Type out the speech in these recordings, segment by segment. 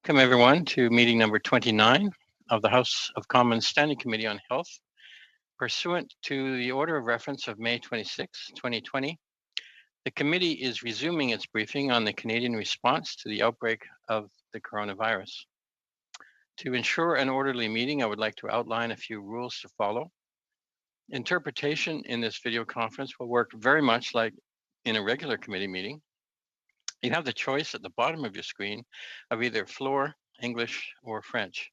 Welcome everyone to meeting number 29 of the House of Commons Standing Committee on Health. Pursuant to the order of reference of May 26, 2020, the committee is resuming its briefing on the Canadian response to the outbreak of the coronavirus. To ensure an orderly meeting, I would like to outline a few rules to follow. Interpretation in this video conference will work very much like in a regular committee meeting. You have the choice at the bottom of your screen of either Floor, English, or French.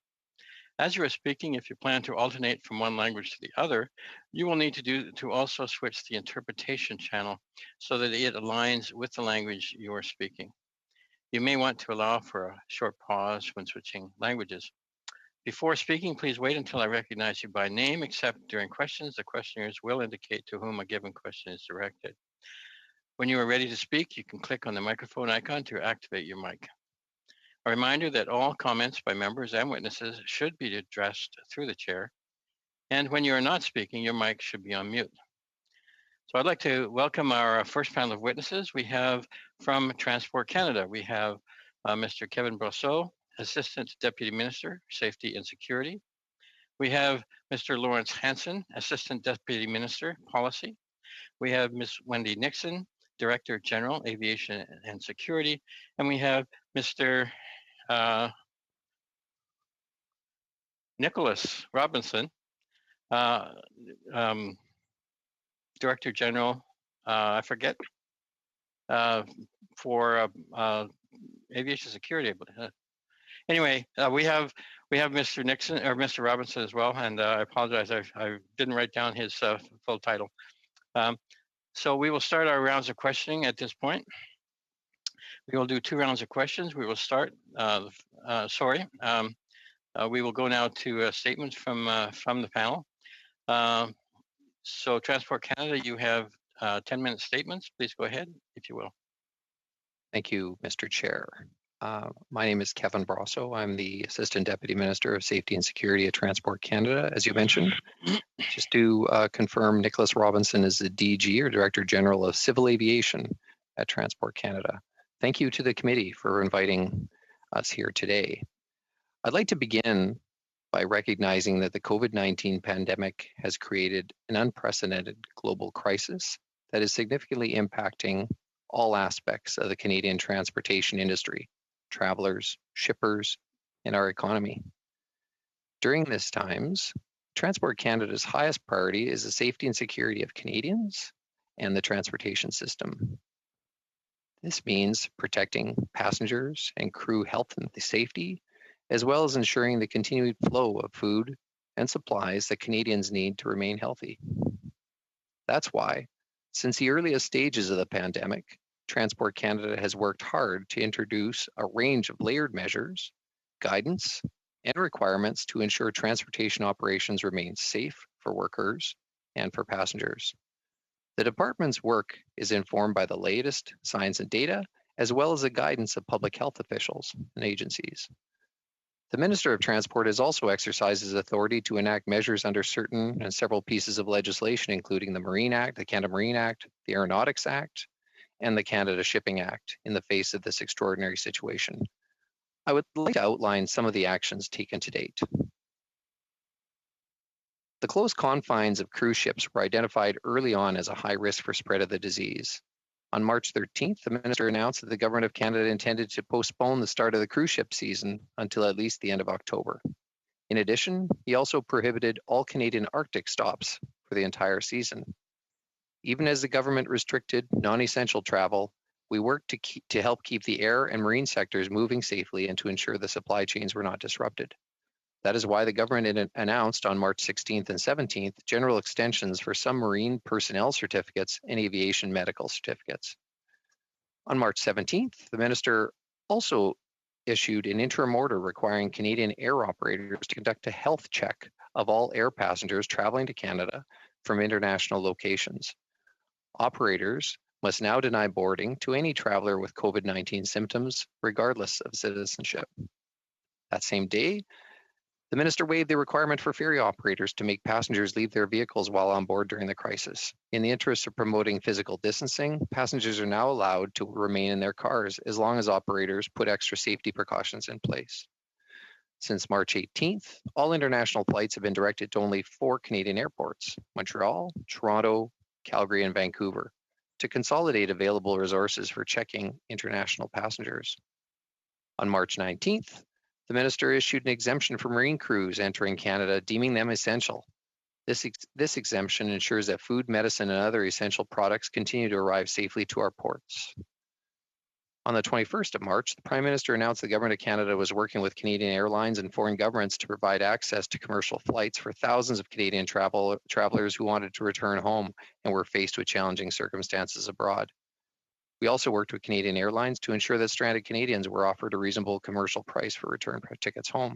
As you are speaking, if you plan to alternate from one language to the other, you will need to also switch the interpretation channel so that it aligns with the language you are speaking. You may want to allow for a short pause when switching languages. Before speaking, please wait until I recognize you by name, except during questions, the questioners will indicate to whom a given question is directed. When you are ready to speak, you can click on the microphone icon to activate your mic. A reminder that all comments by members and witnesses should be addressed through the chair. And when you are not speaking, your mic should be on mute. So I'd like to welcome our first panel of witnesses. We have from Transport Canada, we have Mr. Kevin Brosseau, Assistant Deputy Minister, Safety and Security. We have Mr. Lawrence Hanson, Assistant Deputy Minister, Policy. We have Ms. Wendy Nixon, Director General, Aviation and Security. And we have Mr. Nicholas Robinson, Director General, for Aviation Security. Anyway, we have Mr. Nixon or Mr. Robinson as well, and I apologize, I didn't write down his full title. So we will start our rounds of questioning at this point. We will do 2 rounds of questions. We will start. We will go now to statements from the panel. So Transport Canada, you have 10-minute statements. Please go ahead, if you will. Thank you, Mr. Chair. My name is Kevin Brosseau. I'm the Assistant Deputy Minister of Safety and Security at Transport Canada, as you mentioned. Just to confirm, Nicholas Robinson is the DG, or Director General of Civil Aviation at Transport Canada. Thank you to the committee for inviting us here today. I'd like to begin by recognizing that the COVID-19 pandemic has created an unprecedented global crisis that is significantly impacting all aspects of the Canadian transportation industry, travelers, shippers, and our economy. During these times, Transport Canada's highest priority is the safety and security of Canadians and the transportation system. This means protecting passengers and crew health and safety, as well as ensuring the continued flow of food and supplies that Canadians need to remain healthy. That's why, since the earliest stages of the pandemic, Transport Canada has worked hard to introduce a range of layered measures, guidance, and requirements to ensure transportation operations remain safe for workers and for passengers. The department's work is informed by the latest science and data, as well as the guidance of public health officials and agencies. The Minister of Transport has also exercised his authority to enact measures under certain and several pieces of legislation, including the Marine Act, the Canada Marine Act, the Aeronautics Act, and the Canada Shipping Act in the face of this extraordinary situation. I would like to outline some of the actions taken to date. The close confines of cruise ships were identified early on as a high risk for spread of the disease. On March 13th, the Minister announced that the Government of Canada intended to postpone the start of the cruise ship season until at least the end of October. In addition, he also prohibited all Canadian Arctic stops for the entire season. Even as the government restricted non-essential travel, we worked to help keep the air and marine sectors moving safely and to ensure the supply chains were not disrupted. That is why the government announced on March 16th and 17th general extensions for some marine personnel certificates and aviation medical certificates. On March 17th, the Minister also issued an interim order requiring Canadian air operators to conduct a health check of all air passengers traveling to Canada from international locations. Operators must now deny boarding to any traveler with COVID-19 symptoms, regardless of citizenship. That same day, The minister waived the requirement for ferry operators to make passengers leave their vehicles while on board during the crisis. In the interest of promoting physical distancing, passengers are now allowed to remain in their cars as long as operators put extra safety precautions in place. Since March 18th, all international flights have been directed to only 4 Canadian airports: Montreal, Toronto, Calgary, and Vancouver, to consolidate available resources for checking international passengers. On March 19th, the minister issued an exemption for marine crews entering Canada, deeming them essential. This exemption ensures that food, medicine, and other essential products continue to arrive safely to our ports. On the 21st of March, the Prime Minister announced the Government of Canada was working with Canadian airlines and foreign governments to provide access to commercial flights for thousands of Canadian travelers who wanted to return home and were faced with challenging circumstances abroad. We also worked with Canadian Airlines to ensure that stranded Canadians were offered a reasonable commercial price for return tickets home.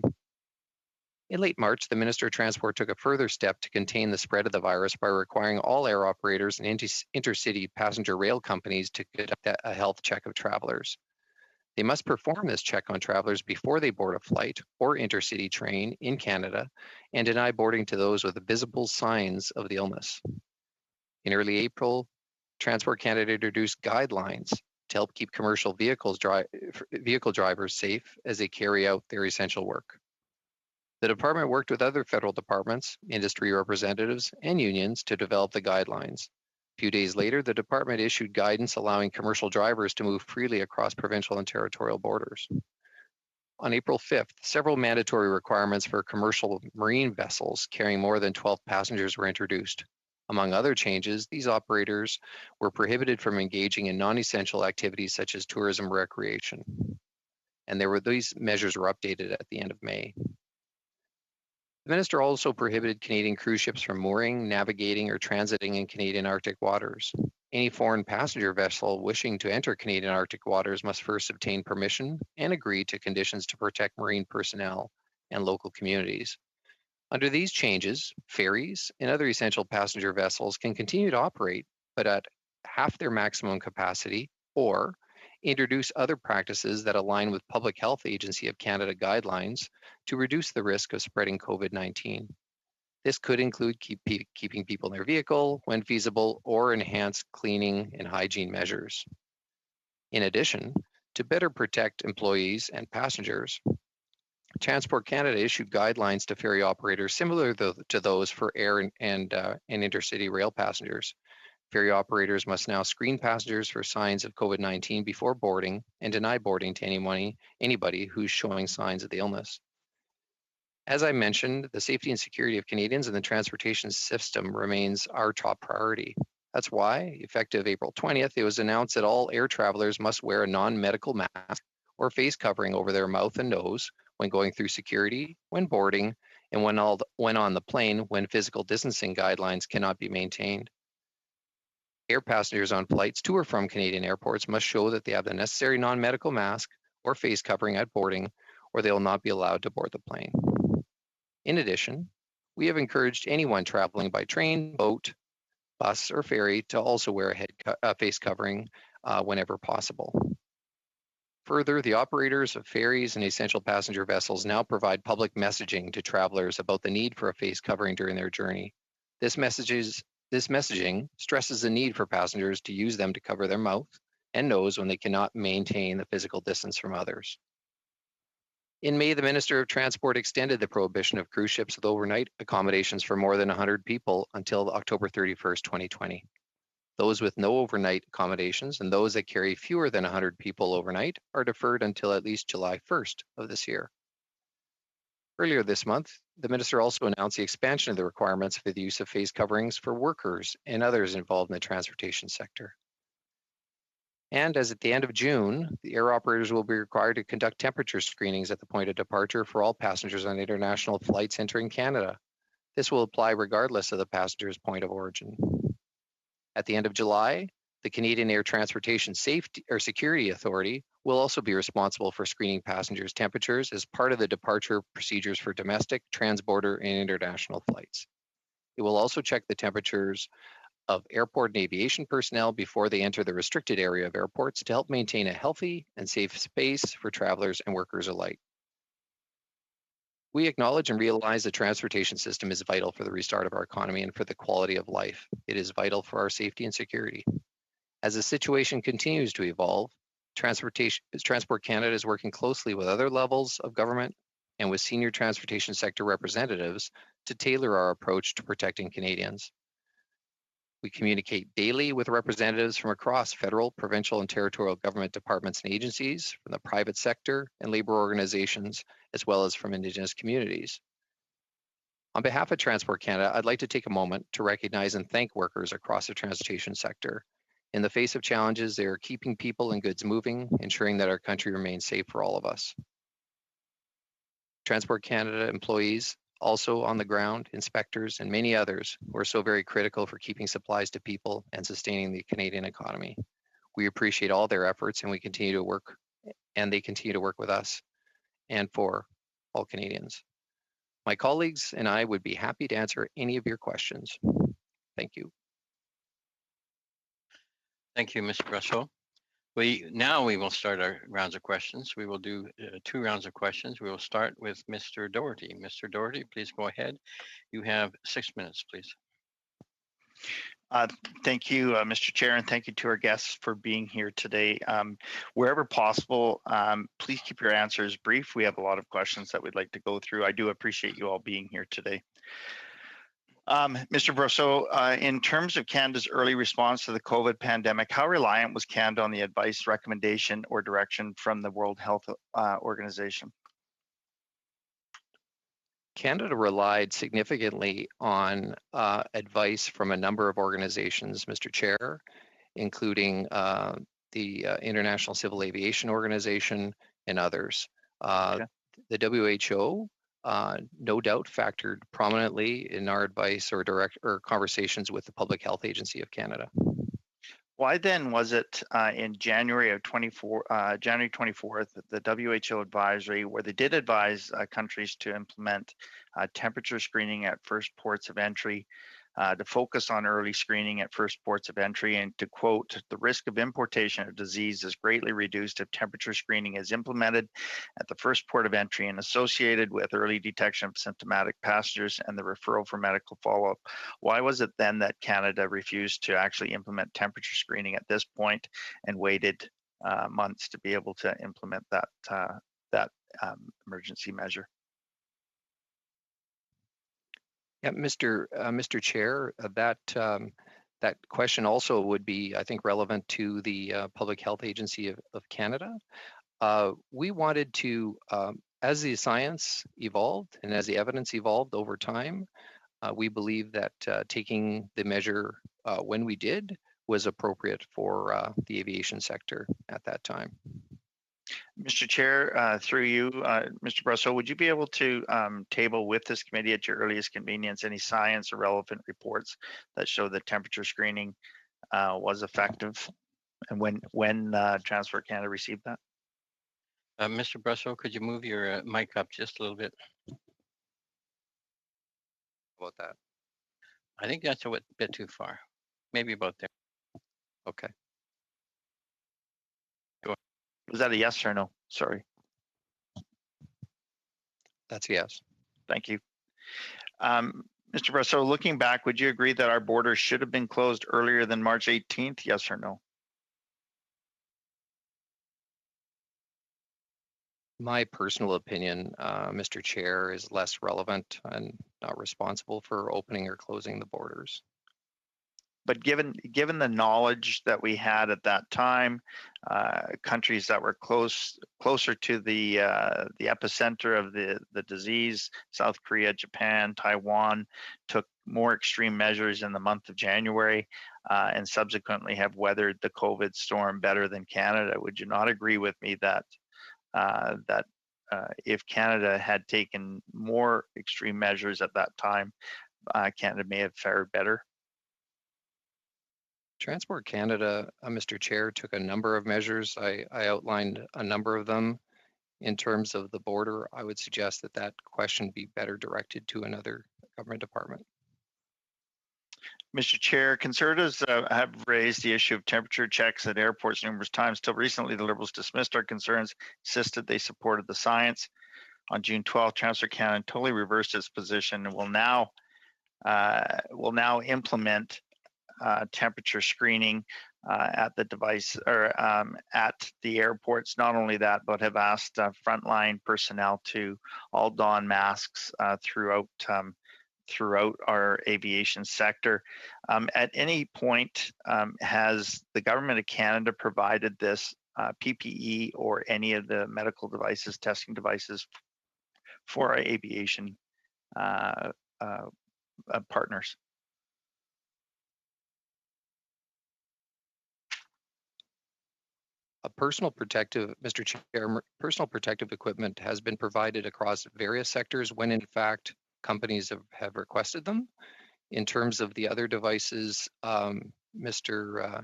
In late March, the Minister of Transport took a further step to contain the spread of the virus by requiring all air operators and intercity passenger rail companies to conduct a health check of travelers. They must perform this check on travelers before they board a flight or intercity train in Canada and deny boarding to those with visible signs of the illness. In early April, Transport Canada introduced guidelines to help keep commercial vehicle drivers safe as they carry out their essential work. The department worked with other federal departments, industry representatives, and unions to develop the guidelines. A few days later, the department issued guidance allowing commercial drivers to move freely across provincial and territorial borders. On April 5th, several mandatory requirements for commercial marine vessels carrying more than 12 passengers were introduced. Among other changes, these operators were prohibited from engaging in non-essential activities such as tourism or recreation. And these measures were updated at the end of May. The minister also prohibited Canadian cruise ships from mooring, navigating, or transiting in Canadian Arctic waters. Any foreign passenger vessel wishing to enter Canadian Arctic waters must first obtain permission and agree to conditions to protect marine personnel and local communities. Under these changes, ferries and other essential passenger vessels can continue to operate, but at half their maximum capacity, or introduce other practices that align with Public Health Agency of Canada guidelines to reduce the risk of spreading COVID-19. This could include keeping people in their vehicle when feasible, or enhance cleaning and hygiene measures. In addition, to better protect employees and passengers, Transport Canada issued guidelines to ferry operators similar to those for air and intercity rail passengers. Ferry operators must now screen passengers for signs of COVID-19 before boarding and deny boarding to anybody who's showing signs of the illness. As I mentioned, the safety and security of Canadians and the transportation system remains our top priority. That's why, effective April 20th, it was announced that all air travelers must wear a non-medical mask or face covering over their mouth and nose when going through security, when boarding, and when on the plane when physical distancing guidelines cannot be maintained. Air passengers on flights to or from Canadian airports must show that they have the necessary non-medical mask or face covering at boarding, or they will not be allowed to board the plane. In addition, we have encouraged anyone traveling by train, boat, bus, or ferry to also wear a face covering whenever possible. Further, the operators of ferries and essential passenger vessels now provide public messaging to travelers about the need for a face covering during their journey. This messaging stresses the need for passengers to use them to cover their mouth and nose when they cannot maintain the physical distance from others. In May, the Minister of Transport extended the prohibition of cruise ships with overnight accommodations for more than 100 people until October 31st, 2020. Those with no overnight accommodations and those that carry fewer than 100 people overnight are deferred until at least July 1st of this year. Earlier this month, the Minister also announced the expansion of the requirements for the use of face coverings for workers and others involved in the transportation sector. And as at the end of June, the air operators will be required to conduct temperature screenings at the point of departure for all passengers on international flights entering Canada. This will apply regardless of the passenger's point of origin. At the end of July, the Canadian Air Transportation Security Authority will also be responsible for screening passengers' temperatures as part of the departure procedures for domestic, transborder, and international flights. It will also check the temperatures of airport and aviation personnel before they enter the restricted area of airports to help maintain a healthy and safe space for travelers and workers alike. We acknowledge and realize the transportation system is vital for the restart of our economy and for the quality of life. It is vital for our safety and security. As the situation continues to evolve, Transport Canada is working closely with other levels of government and with senior transportation sector representatives to tailor our approach to protecting Canadians. We communicate daily with representatives from across federal, provincial, and territorial government departments and agencies, from the private sector and labor organizations, as well as from Indigenous communities. On behalf of Transport Canada, I'd like to take a moment to recognize and thank workers across the transportation sector. In the face of challenges, they are keeping people and goods moving, ensuring that our country remains safe for all of us. Transport Canada employees, also on the ground, inspectors, and many others who are so very critical for keeping supplies to people and sustaining the Canadian economy. We appreciate all their efforts, and they continue to work with us and for all Canadians. My colleagues and I would be happy to answer any of your questions. Thank you. Thank you, Mr. Brosseau. Now we will start our rounds of questions. We will do 2 rounds of questions. We will start with Mr. Doherty. Mr. Doherty, please go ahead. You have 6 minutes, please. Thank you, Mr. Chair, and thank you to our guests for being here today. Wherever possible, please keep your answers brief. We have a lot of questions that we'd like to go through. I do appreciate you all being here today. Mr. Brosseau, in terms of Canada's early response to the COVID pandemic, how reliant was Canada on the advice, recommendation, or direction from the World Health Organization? Canada relied significantly on advice from a number of organizations, Mr. Chair, including the International Civil Aviation Organization and others. Okay. The WHO, no doubt, factored prominently in our advice or conversations with the Public Health Agency of Canada. Why then was it in January 24th, the WHO advisory, where they did advise countries to implement temperature screening at first ports of entry, to focus on early screening at first ports of entry, and to quote, the risk of importation of disease is greatly reduced if temperature screening is implemented at the first port of entry and associated with early detection of symptomatic passengers and the referral for medical follow-up. Why was it then that Canada refused to actually implement temperature screening at this point and waited months to be able to implement that emergency measure? Yeah, Mr. Chair, that question also would be, I think, relevant to the Public Health Agency of Canada. We wanted to, as the science evolved and as the evidence evolved over time, we believe that taking the measure when we did was appropriate for the aviation sector at that time. Mr. Chair, through you, Mr. Brosseau, would you be able to table with this committee at your earliest convenience any science or relevant reports that show that temperature screening was effective, and when Transport Canada received that? Mr. Brosseau, could you move your mic up just a little bit? How about that? I think that's a bit too far. Maybe about there. Okay. Was that a yes or no? Sorry. That's a yes. Thank you. Mr. Brosseau, looking back, would you agree that our borders should have been closed earlier than March 18th? Yes or no? My personal opinion, Mr. Chair, is less relevant and not responsible for opening or closing the borders. But given the knowledge that we had at that time, countries that were closer to the epicenter of the disease, South Korea, Japan, Taiwan, took more extreme measures in the month of January, and subsequently have weathered the COVID storm better than Canada. Would you not agree with me that if Canada had taken more extreme measures at that time, Canada may have fared better? Transport Canada, Mr. Chair, took a number of measures. I outlined a number of them. In terms of the border, I would suggest that question be better directed to another government department. Mr. Chair, Conservatives have raised the issue of temperature checks at airports numerous times. Till recently, the Liberals dismissed our concerns, insisted they supported the science. on June 12th, Transport Canada totally reversed its position and will now implement temperature screening at the device or at the airports. Not only that, but have asked frontline personnel to all don masks throughout our aviation sector. At any point, has the Government of Canada provided this PPE or any of the medical devices, testing devices for our aviation partners? Mr. Chair, personal protective equipment has been provided across various sectors when in fact companies have requested them. In terms of the other devices, Mr.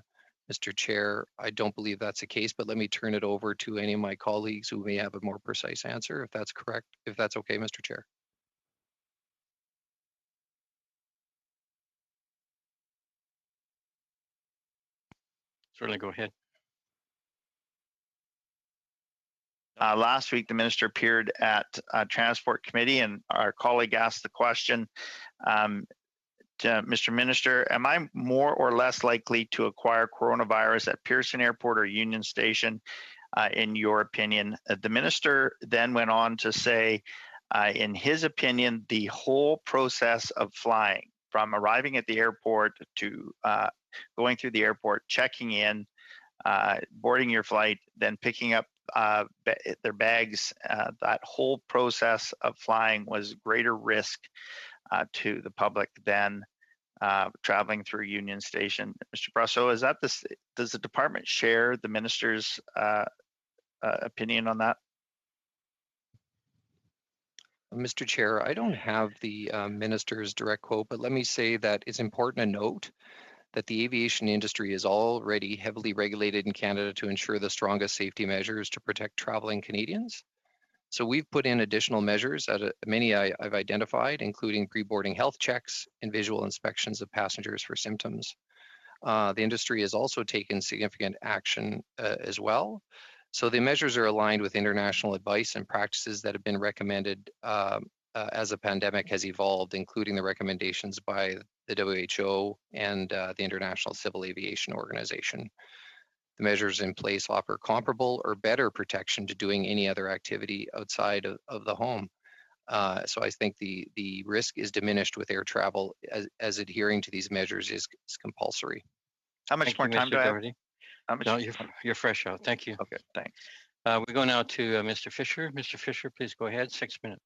Chair, I don't believe that's the case, but let me turn it over to any of my colleagues who may have a more precise answer, if that's correct, if that's okay, Mr. Chair. Certainly, go ahead. Last week, the minister appeared at Transport Committee, and our colleague asked the question, Mr. Minister, am I more or less likely to acquire coronavirus at Pearson Airport or Union Station, in your opinion? The minister then went on to say, in his opinion, the whole process of flying, from arriving at the airport to going through the airport, checking in, boarding your flight, then picking up their bags, that whole process of flying was greater risk to the public than traveling through Union Station. Mr. Brasso, is that this? Does the department share the minister's opinion on that? Mr. Chair, I don't have the minister's direct quote, but let me say that it's important to note that the aviation industry is already heavily regulated in Canada to ensure the strongest safety measures to protect traveling Canadians. So we've put in additional measures that many I've identified, including pre-boarding health checks and visual inspections of passengers for symptoms. The industry has also taken significant action as well. So the measures are aligned with international advice and practices that have been recommended as the pandemic has evolved, including the recommendations by the WHO and the International Civil Aviation Organization. The measures in place offer comparable or better protection to doing any other activity outside of the home. So I think the risk is diminished with air travel as adhering to these measures is compulsory. How much more time do I have? No, you're fresh out. Thank you. Okay, thanks. We go now to Mr. Fisher. Mr. Fisher, please go ahead. 6 minutes.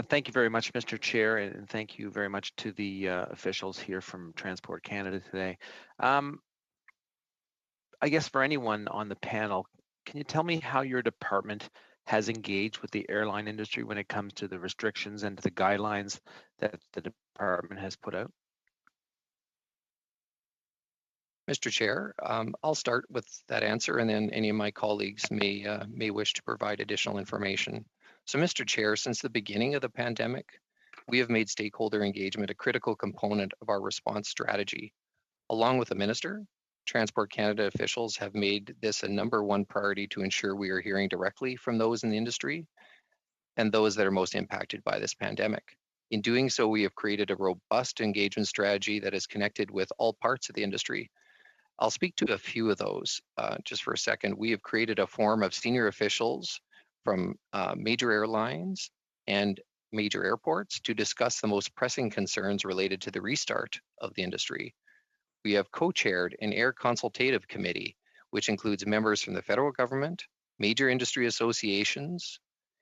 Thank you very much, Mr. Chair, and thank you very much to the officials here from Transport Canada today. I guess for anyone on the panel, can you tell me how your department has engaged with the airline industry when it comes to the restrictions and to the guidelines that the department has put out? Mr. Chair, I'll start with that answer, and then any of my colleagues may wish to provide additional information. So, Mr. Chair, since the beginning of the pandemic, we have made stakeholder engagement a critical component of our response strategy. Along with the minister, Transport Canada officials have made this a #1 priority to ensure we are hearing directly from those in the industry and those that are most impacted by this pandemic. In doing so, we have created a robust engagement strategy that is connected with all parts of the industry. I'll speak to a few of those just for a second. We have created a forum of senior officials from major airlines and major airports to discuss the most pressing concerns related to the restart of the industry. We have co-chaired an Air Consultative Committee, which includes members from the federal government, major industry associations,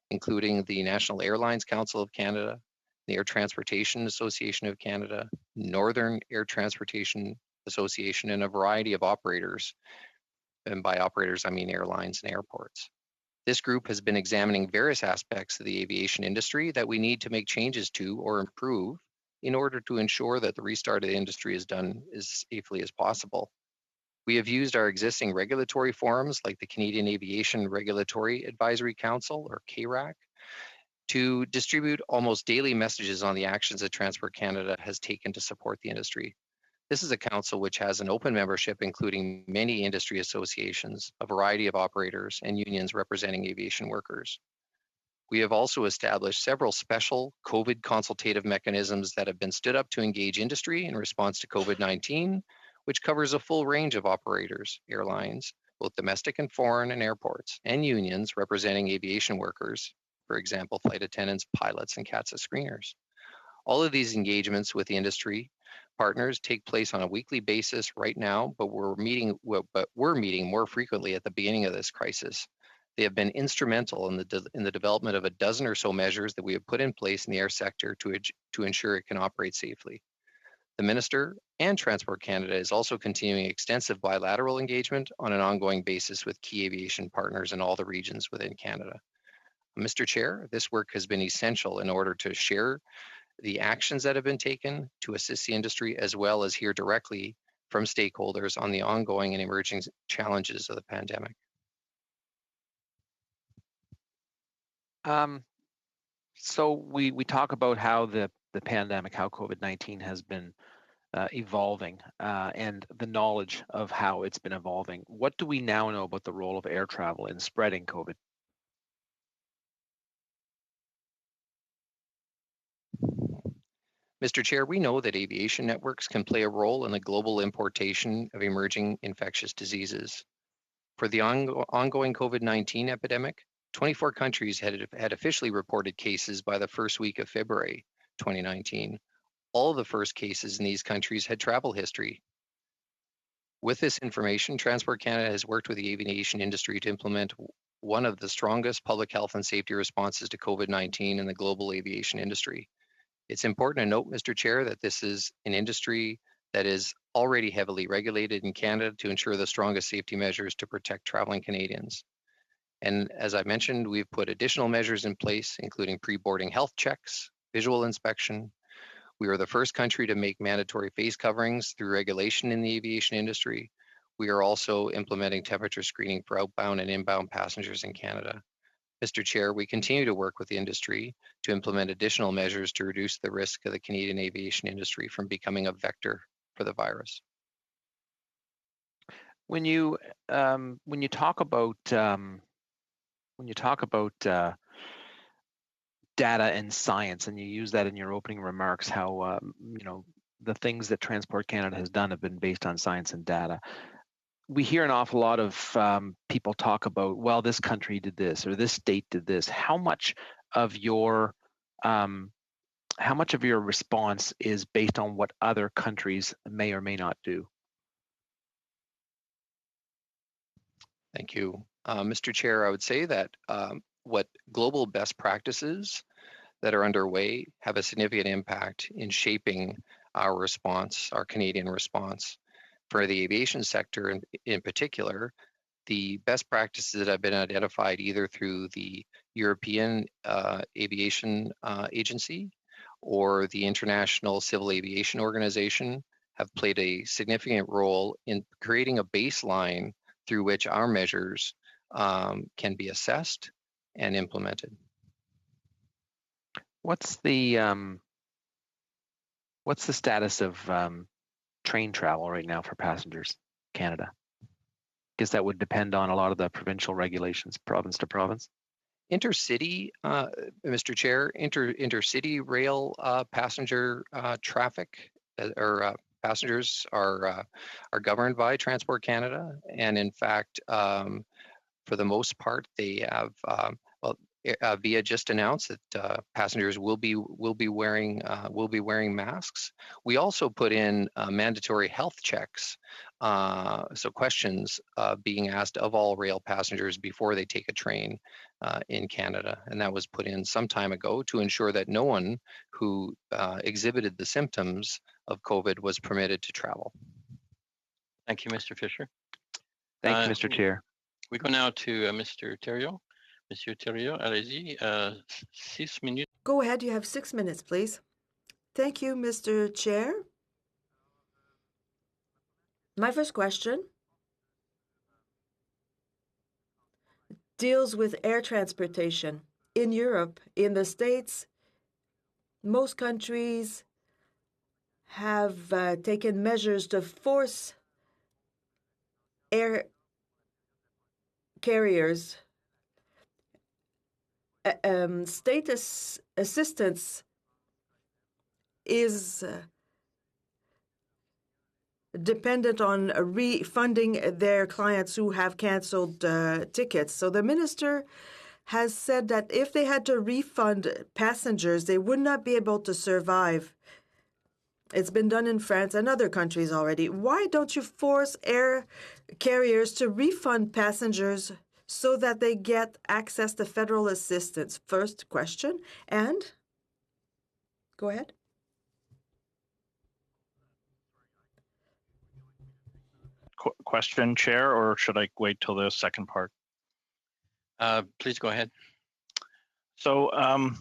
including the National Airlines Council of Canada, the Air Transportation Association of Canada, Northern Air Transportation Association, and a variety of operators. And by operators, I mean airlines and airports. This group has been examining various aspects of the aviation industry that we need to make changes to or improve in order to ensure that the restart of the industry is done as safely as possible. We have used our existing regulatory forums like the Canadian Aviation Regulatory Advisory Council, or CARAC, to distribute almost daily messages on the actions that Transport Canada has taken to support the industry. This is a council which has an open membership, including many industry associations, a variety of operators, and unions representing aviation workers. We have also established several special COVID consultative mechanisms that have been stood up to engage industry in response to COVID-19, which covers a full range of operators, airlines, both domestic and foreign, and airports, and unions representing aviation workers, for example, flight attendants, pilots, and CATSA screeners. All of these engagements with the industry partners take place on a weekly basis right now, but we're meeting more frequently at the beginning of this crisis. They have been instrumental in the development of a dozen or so measures that we have put in place in the air sector to ensure it can operate safely. The Minister and Transport Canada is also continuing extensive bilateral engagement on an ongoing basis with key aviation partners in all the regions within Canada. Mr. Chair, this work has been essential in order to share the actions that have been taken to assist the industry, as well as hear directly from stakeholders on the ongoing and emerging challenges of the pandemic. So we talk about how the pandemic, how COVID-19 has been evolving and the knowledge of how it's been evolving. What do we now know about the role of air travel in spreading COVID? Mr. Chair, we know that aviation networks can play a role in the global importation of emerging infectious diseases. For the ongoing COVID-19 epidemic, 24 countries had officially reported cases by the first week of February 2019. All of the first cases in these countries had travel history. With this information, Transport Canada has worked with the aviation industry to implement one of the strongest public health and safety responses to COVID-19 in the global aviation industry. It's important to note, Mr. Chair, that this is an industry that is already heavily regulated in Canada to ensure the strongest safety measures to protect traveling Canadians. And as I mentioned, we've put additional measures in place, including pre-boarding health checks, visual inspection. We are the first country to make mandatory face coverings through regulation in the aviation industry. We are also implementing temperature screening for outbound and inbound passengers in Canada. Mr. Chair, we continue to work with the industry to implement additional measures to reduce the risk of the Canadian aviation industry from becoming a vector for the virus. When you talk about data and science, and you use that in your opening remarks, how the things that Transport Canada has done have been based on science and data. We hear an awful lot of people talk about, well, this country did this or this state did this. How much of your response is based on what other countries may or may not do? Thank you. Mr. Chair, I would say that what global best practices that are underway have a significant impact in shaping our response, our Canadian response. For the aviation sector in particular, the best practices that have been identified either through the European Aviation Agency or the International Civil Aviation Organization have played a significant role in creating a baseline through which our measures can be assessed and implemented. What's the status of train travel right now for passengers, Canada? Guess that would depend on a lot of the provincial regulations, province to province. Intercity, Mr. Chair, intercity rail passenger traffic or passengers are governed by Transport Canada, and in fact, for the most part, they have. VIA just announced that passengers will be wearing masks. We also put in mandatory health checks, so questions being asked of all rail passengers before they take a train in Canada, and that was put in some time ago to ensure that no one who exhibited the symptoms of COVID was permitted to travel. Thank you, Mr. Fisher. Thank you, Mr. Chair. We go now to Mr. Thériault. Monsieur Thériault, allez-y, 6 minutes. Go ahead, you have 6 minutes, please. Thank you, Mr. Chair. My first question deals with air transportation. In Europe, in the States, most countries have taken measures to force air carriers state assistance is dependent on refunding their clients who have canceled tickets. So the minister has said that if they had to refund passengers, they would not be able to survive. It's been done in France and other countries already. Why don't you force air carriers to refund passengers so that they get access to federal assistance? First question. And go ahead. Question, Chair, or should I wait till the second part? Please go ahead. So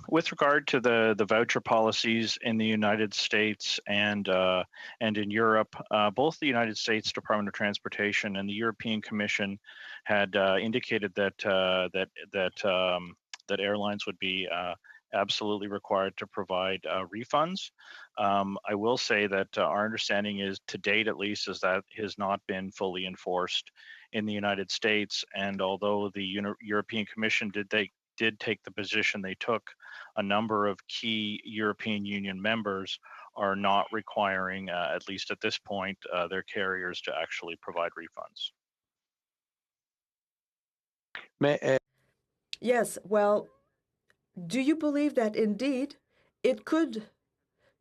with regard to the voucher policies in the United States and in Europe, both the United States Department of Transportation and the European Commission had indicated that that airlines would be absolutely required to provide refunds. I will say that our understanding is, to date at least, is that has not been fully enforced in the United States. And although the European Commission did take the position they took, a number of key European Union members are not requiring, at least at this point, their carriers to actually provide refunds. Yes, well, do you believe that indeed it could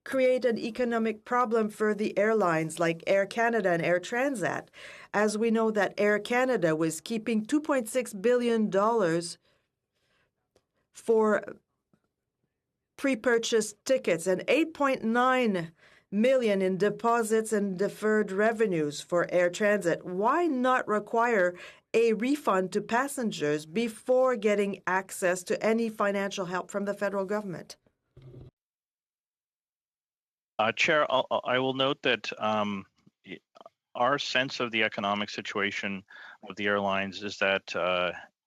create an economic problem for the airlines like Air Canada and Air Transat, as we know that Air Canada was keeping $2.6 billion for pre-purchased tickets and $8.9 million in deposits and deferred revenues for Air Transit? Why not require a refund to passengers before getting access to any financial help from the federal government? Chair, I will note that our sense of the economic situation of the airlines is that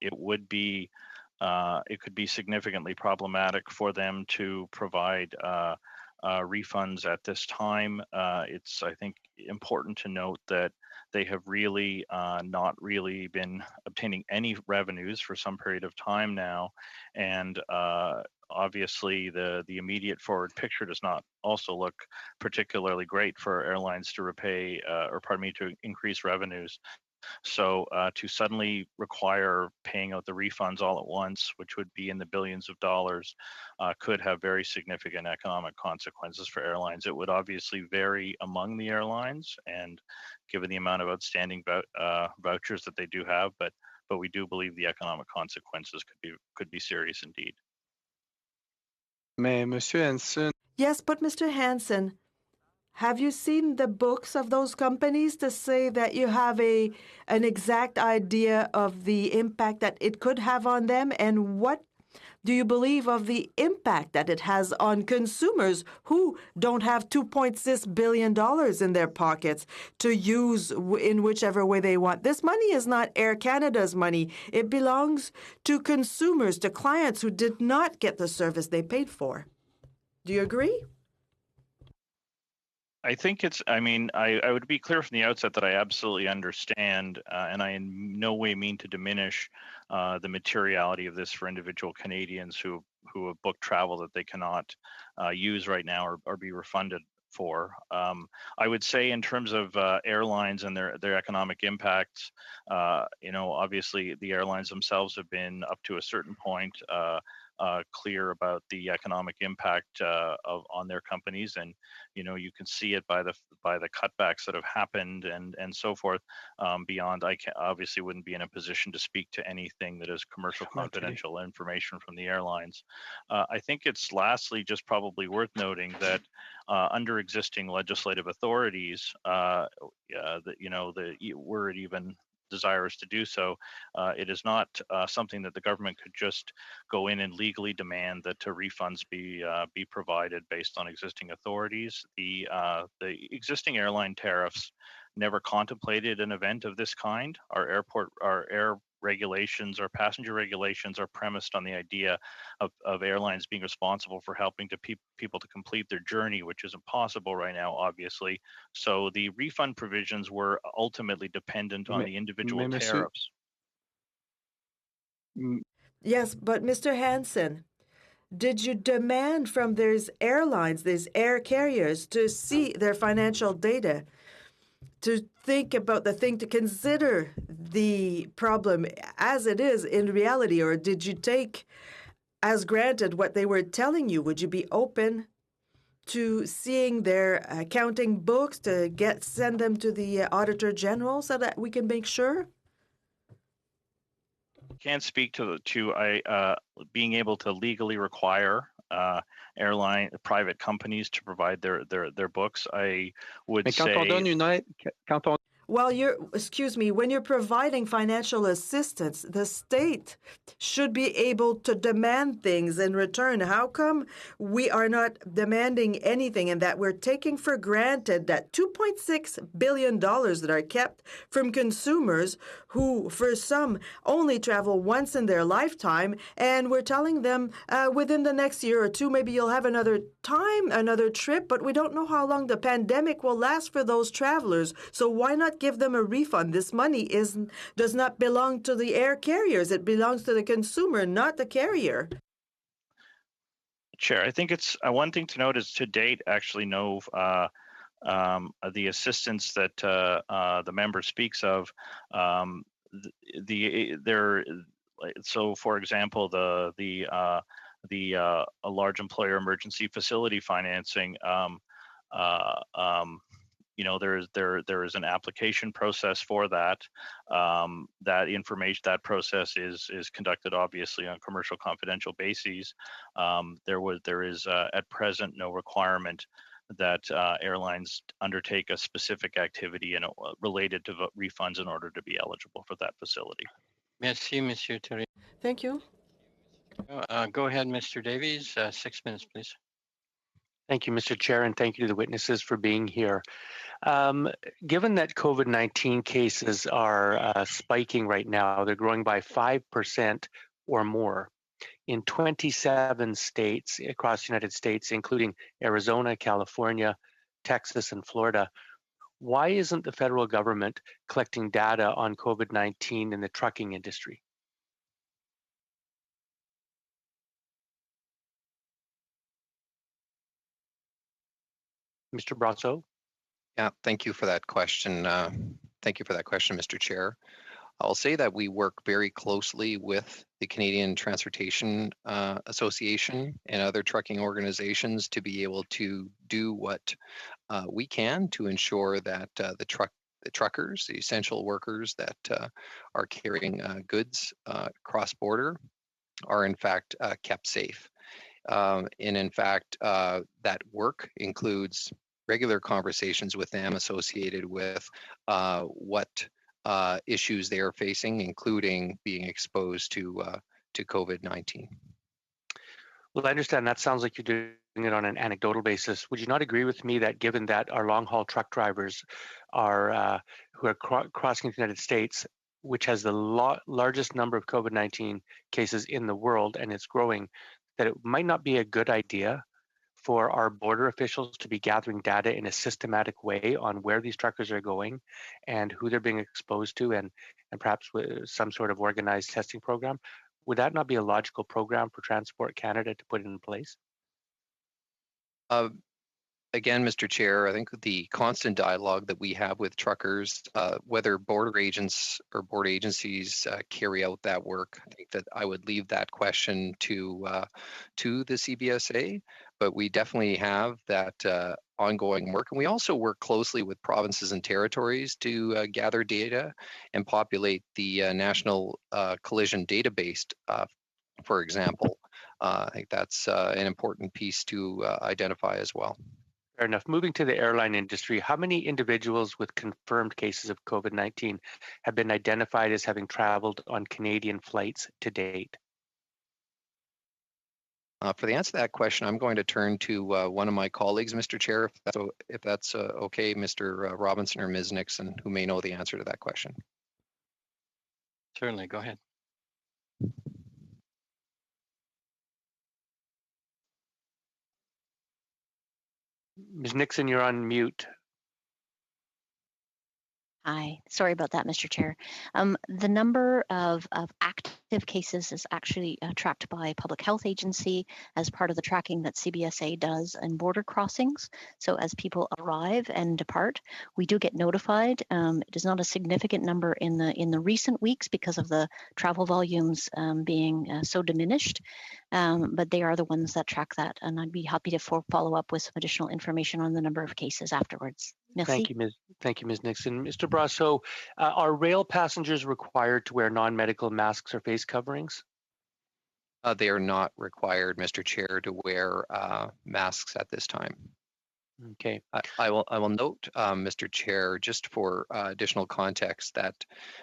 it could be significantly problematic for them to provide refunds at this time. It's, I think, important to note that they have really not really been obtaining any revenues for some period of time now, and obviously the immediate forward picture does not also look particularly great for airlines to repay to increase revenues. So to suddenly require paying out the refunds all at once, which would be in the billions of dollars, could have very significant economic consequences for airlines. It would obviously vary among the airlines, and given the amount of outstanding vouchers that they do have, but we do believe the economic consequences could be serious indeed. Yes, but Mr. Hansen, have you seen the books of those companies to say that you have an exact idea of the impact that it could have on them? And what do you believe of the impact that it has on consumers who don't have $2.6 billion in their pockets to use in whichever way they want? This money is not Air Canada's money. It belongs to consumers, to clients who did not get the service they paid for. Do you agree? I think I would be clear from the outset that I absolutely understand, and I in no way mean to diminish the materiality of this for individual Canadians who have booked travel that they cannot use right now or be refunded for. I would say in terms of airlines and their economic impacts, obviously the airlines themselves have been, up to a certain point, clear about the economic impact on their companies, and you can see it by the cutbacks that have happened and so forth. Beyond, I obviously wouldn't be in a position to speak to anything that is commercial confidential information from the airlines. I think it's lastly just probably worth noting that under existing legislative authorities, were it even desirous to do so, it is not something that the government could just go in and legally demand that refunds be provided based on existing authorities. The existing airline tariffs never contemplated an event of this kind. Our air regulations, our passenger regulations are premised on the idea of airlines being responsible for helping people to complete their journey, which isn't possible right now, obviously. So the refund provisions were ultimately dependent on the individual tariffs. Yes, but Mr. Hansen, did you demand from these airlines, these air carriers, to see their financial data, to think about the thing, to consider the problem as it is in reality, or did you take as granted what they were telling you? Would you be open to seeing their accounting books to send them to the Auditor General so that we can make sure? Can't speak to being able to legally require private companies to provide their books. I would Mais quand on say donne une aide, quand on Well, when you're providing financial assistance, the state should be able to demand things in return. How come we are not demanding anything and that we're taking for granted that $2.6 billion that are kept from consumers who, for some, only travel once in their lifetime, and we're telling them within the next year or two, maybe you'll have another trip, but we don't know how long the pandemic will last for those travelers. So why not give them a refund? This money does not belong to the air carriers. It belongs to the consumer, not the carrier. Chair, I think it's one thing to note is to date, actually, no the assistance that the member speaks of. So, for example, the a large employer emergency facility financing. There is an application process for that. That process is conducted obviously on commercial confidential bases. There is at present no requirement that airlines undertake a specific activity related to refunds in order to be eligible for that facility. Merci, Monsieur Terry. Thank you. Go ahead, Mr. Davies. 6 minutes, please. Thank you, Mr. Chair, and thank you to the witnesses for being here. Given that COVID-19 cases are spiking right now, they're growing by 5% or more in 27 states across the United States, including Arizona, California, Texas, and Florida. Why isn't the federal government collecting data on COVID-19 in the trucking industry? Mr. Brasso? Yeah, thank you for that question. Mr. Chair. I'll say that we work very closely with the Canadian Transportation Association and other trucking organizations to be able to do what we can to ensure that the truckers, the essential workers that are carrying goods cross-border are in fact kept safe. And in fact, that work includes regular conversations with them associated with what issues they are facing, including being exposed to COVID-19. Well, I understand that sounds like you're doing it on an anecdotal basis. Would you not agree with me that given that our long-haul truck drivers are who are crossing the United States, which has the largest number of COVID-19 cases in the world, and it's growing, that it might not be a good idea for our border officials to be gathering data in a systematic way on where these truckers are going and who they're being exposed to, and perhaps with some sort of organized testing program? Would that not be a logical program for Transport Canada to put in place? Again, Mr. Chair, I think the constant dialogue that we have with truckers, whether border agents or border agencies carry out that work, I think that I would leave that question to the CBSA, but we definitely have that ongoing work. And we also work closely with provinces and territories to gather data and populate the National Collision Database, for example. I think that's an important piece to identify as well. Fair enough. Moving to the airline industry, how many individuals with confirmed cases of COVID-19 have been identified as having traveled on Canadian flights to date? For the answer to that question, I'm going to turn to one of my colleagues, Mr. Chair, if that's okay, Mr. Robinson or Ms. Nixon, who may know the answer to that question. Certainly, go ahead. Ms. Nixon, you're on mute. Hi, sorry about that, Mr. Chair. The number of active cases is actually tracked by Public Health Agency as part of the tracking that CBSA does in border crossings. So as people arrive and depart, we do get notified. It is not a significant number in the recent weeks because of the travel volumes being so diminished, but they are the ones that track that. And I'd be happy to follow up with some additional information on the number of cases afterwards. Merci. Thank you, Ms. Nixon. Mr. Brasso, are rail passengers required to wear non-medical masks or face coverings? They are not required, Mr. Chair, to wear masks at this time. Okay. I will note, Mr. Chair, just for additional context, that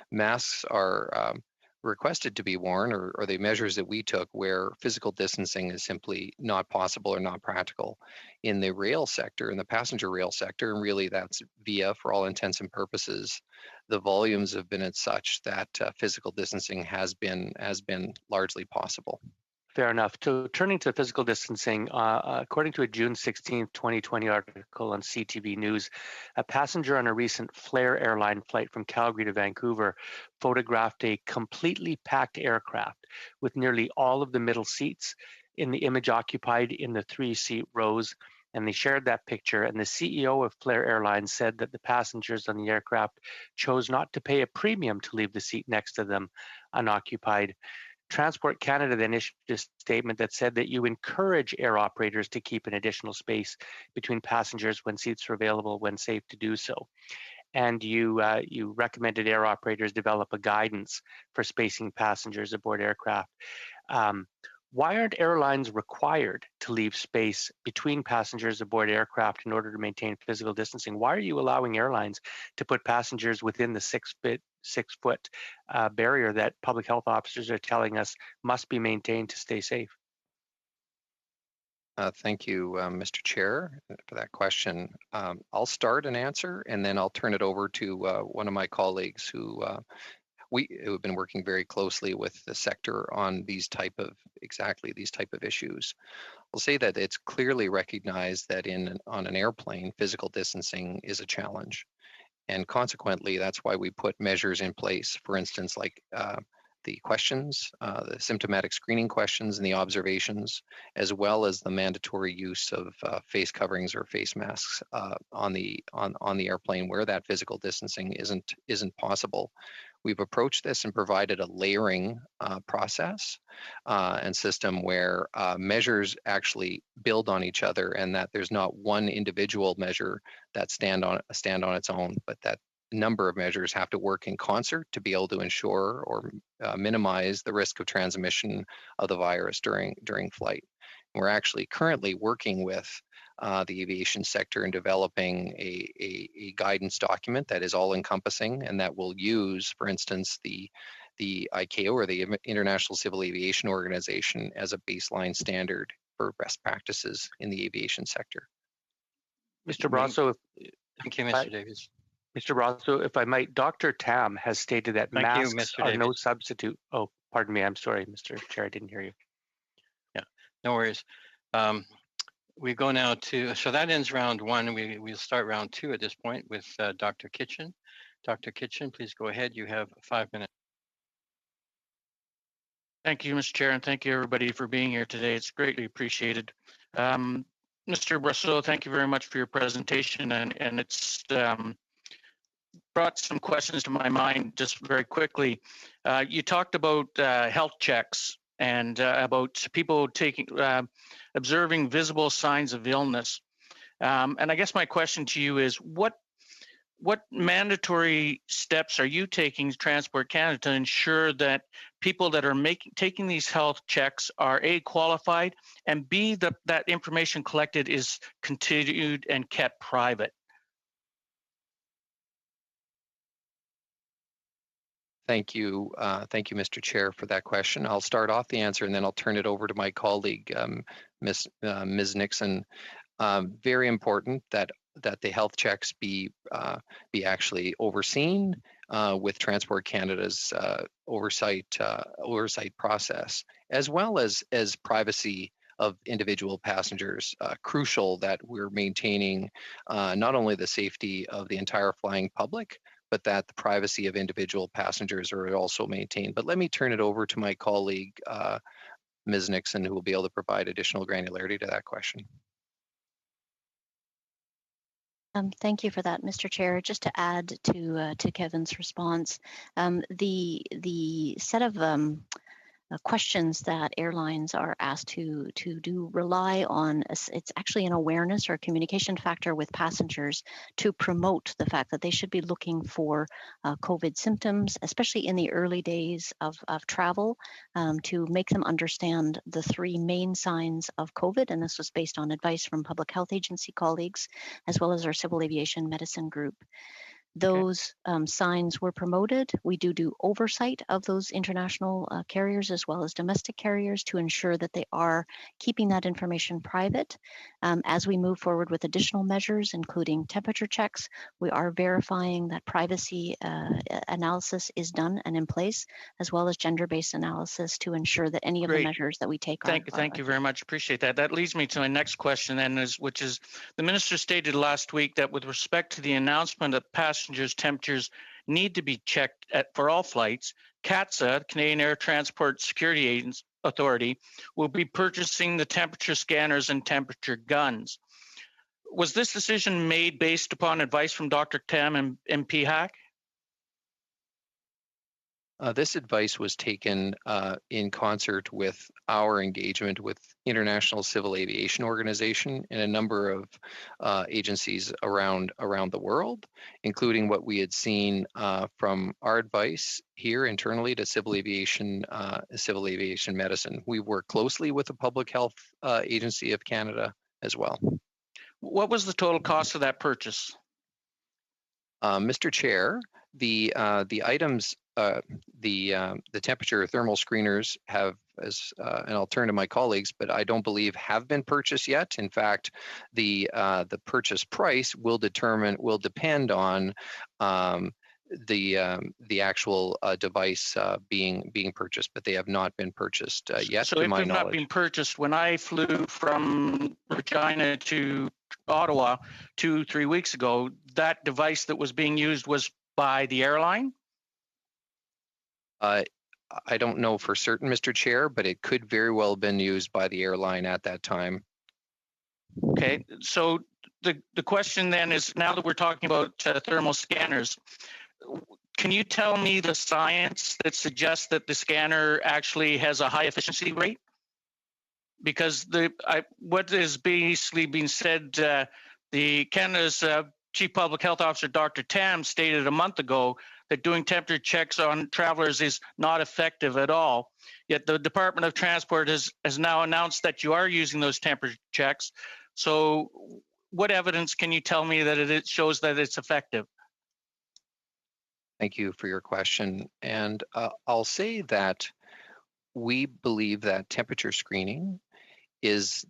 masks are requested to be worn, or the measures that we took where physical distancing is simply not possible or not practical. In the rail sector, in the passenger rail sector, and really that's via, for all intents and purposes, the volumes have been at such that physical distancing has been largely possible. Fair enough. So turning to physical distancing, according to a June 16th, 2020 article on CTV News, a passenger on a recent Flair airline flight from Calgary to Vancouver photographed a completely packed aircraft with nearly all of the middle seats in the image occupied in the 3-seat rows. And they shared that picture. And the CEO of Flair Airlines said that the passengers on the aircraft chose not to pay a premium to leave the seat next to them unoccupied. Transport Canada then issued a statement that said that you encourage air operators to keep an additional space between passengers when seats are available, when safe to do so. And you recommended air operators develop a guidance for spacing passengers aboard aircraft. Why aren't airlines required to leave space between passengers aboard aircraft in order to maintain physical distancing? Why are you allowing airlines to put passengers within the 6-foot barrier that public health officers are telling us must be maintained to stay safe? Thank you, Mr. Chair, for that question. I'll start an answer, and then I'll turn it over to one of my colleagues who have been working very closely with the sector on exactly these type of issues. I'll say that it's clearly recognized that on an airplane, physical distancing is a challenge. And consequently, that's why we put measures in place, for instance, like the questions, the symptomatic screening questions and the observations, as well as the mandatory use of face coverings or face masks on the airplane where that physical distancing isn't possible. We've approached this and provided a layering process and system where measures actually build on each other, and that there's not one individual measure that stand on its own, but that number of measures have to work in concert to be able to ensure or minimize the risk of transmission of the virus during flight. We're actually currently working with the aviation sector in developing a guidance document that is all-encompassing and that will use, for instance, the ICAO, or the International Civil Aviation Organization, as a baseline standard for best practices in the aviation sector. Mr. Brasso, thank you, Mr. Davies. Mr. Brasso, if I might, Dr. Tam has stated that masks are no substitute. Oh, pardon me. I'm sorry, Mr. Chair, I didn't hear you. Yeah, no worries. We go now to, so that ends round one. We'll start round two at this point with Dr. Kitchen. Dr. Kitchen, please go ahead. You have 5 minutes. Thank you, Mr. Chair, and thank you everybody for being here today. It's greatly appreciated. Mr. Brasso, thank you very much for your presentation, and it's brought some questions to my mind just very quickly. You talked about health checks and about people observing visible signs of illness. And I guess my question to you is, what mandatory steps are you taking, Transport Canada, to ensure that people that are taking these health checks are A, qualified, and B, that information collected is continued and kept private? Thank you, Mr. Chair, for that question. I'll start off the answer and then I'll turn it over to my colleague, Ms. Nixon. Very important that the health checks be actually overseen with Transport Canada's oversight process, as well as privacy of individual passengers. Crucial that we're maintaining not only the safety of the entire flying public, but that the privacy of individual passengers are also maintained. But let me turn it over to my colleague, Ms. Nixon, who will be able to provide additional granularity to that question. Thank you for that, Mr. Chair. Just to add to Kevin's response, the set of questions that airlines are asked to do rely on, it's actually an awareness or a communication factor with passengers to promote the fact that they should be looking for COVID symptoms, especially in the early days of travel, to make them understand the three main signs of COVID. And this was based on advice from public health agency colleagues, as well as our civil aviation medicine group. Those signs were promoted. We do oversight of those international carriers as well as domestic carriers to ensure that they are keeping that information private. As we move forward with additional measures, including temperature checks, we are verifying that privacy analysis is done and in place, as well as gender-based analysis to ensure that any of the measures that we take Thank you very much. Appreciate that. That leads me to my next question then, which is the minister stated last week that with respect to the announcement that passengers' temperatures need to be checked for all flights, HESA, Canadian Air Transport Security Authority, will be purchasing the temperature scanners and temperature guns. Was this decision made based upon advice from Dr. Tam and PHAC? This advice was taken in concert with our engagement with International Civil Aviation Organization and a number of agencies around the world, including what we had seen from our advice here internally to civil aviation medicine. We work closely with the Public Health Agency of Canada as well. What was the total cost of that purchase? Mr. Chair, the items, the temperature thermal screeners have, and I'll turn to my colleagues, but I don't believe have been purchased yet. In fact, the purchase price will depend on the actual device being purchased, but they have not been purchased yet. So if they've not been purchased, when I flew from Regina to Ottawa 2-3 weeks ago, that device that was being used was by the airline? I don't know for certain, Mr. Chair, but it could very well have been used by the airline at that time. Okay, so the question then is, now that we're talking about thermal scanners, can you tell me the science that suggests that the scanner actually has a high efficiency rate? Because what is basically being said, the Canada's Chief Public Health Officer, Dr. Tam, stated a month ago that doing temperature checks on travelers is not effective at all. Yet the Department of Transport has now announced that you are using those temperature checks. So what evidence can you tell me that it shows that it's effective? Thank you for your question. And I'll say that we believe that temperature screening is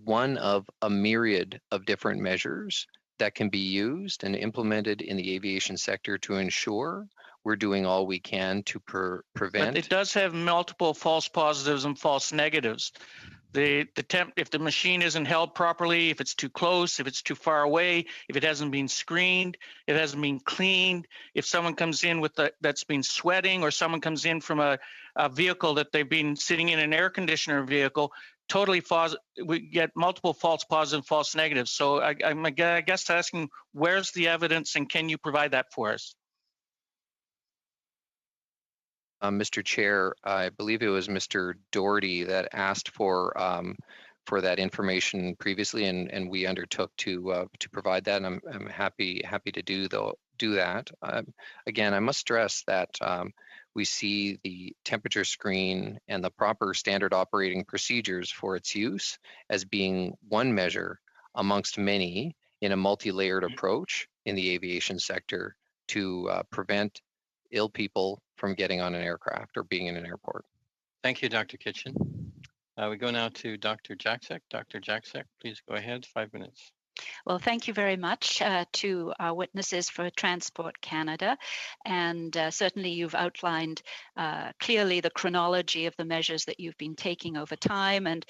one of a myriad of different measures that can be used and implemented in the aviation sector to ensure we're doing all we can to prevent. But it does have multiple false positives and false negatives. If the machine isn't held properly, if it's too close, if it's too far away, if it hasn't been screened, it hasn't been cleaned, if someone comes in that's been sweating, or someone comes in from a vehicle that they've been sitting in an air conditioner vehicle, totally false. We get multiple false positives and false negatives. So I'm I guess asking, where's the evidence, and can you provide that for us? Mr. Chair, I believe it was Mr. Doherty that asked for that information previously, and we undertook to provide that. And I'm happy to do that. Again, I must stress that we see the temperature screen and the proper standard operating procedures for its use as being one measure amongst many in a multi-layered approach in the aviation sector to prevent ill people from getting on an aircraft or being in an airport. Thank you, Dr. Kitchen. We go now to Dr. Jaczek. Dr. Jaczek, please go ahead, 5 minutes. Well, thank you very much to our witnesses for Transport Canada. And certainly you've outlined clearly the chronology of the measures that you've been taking over time and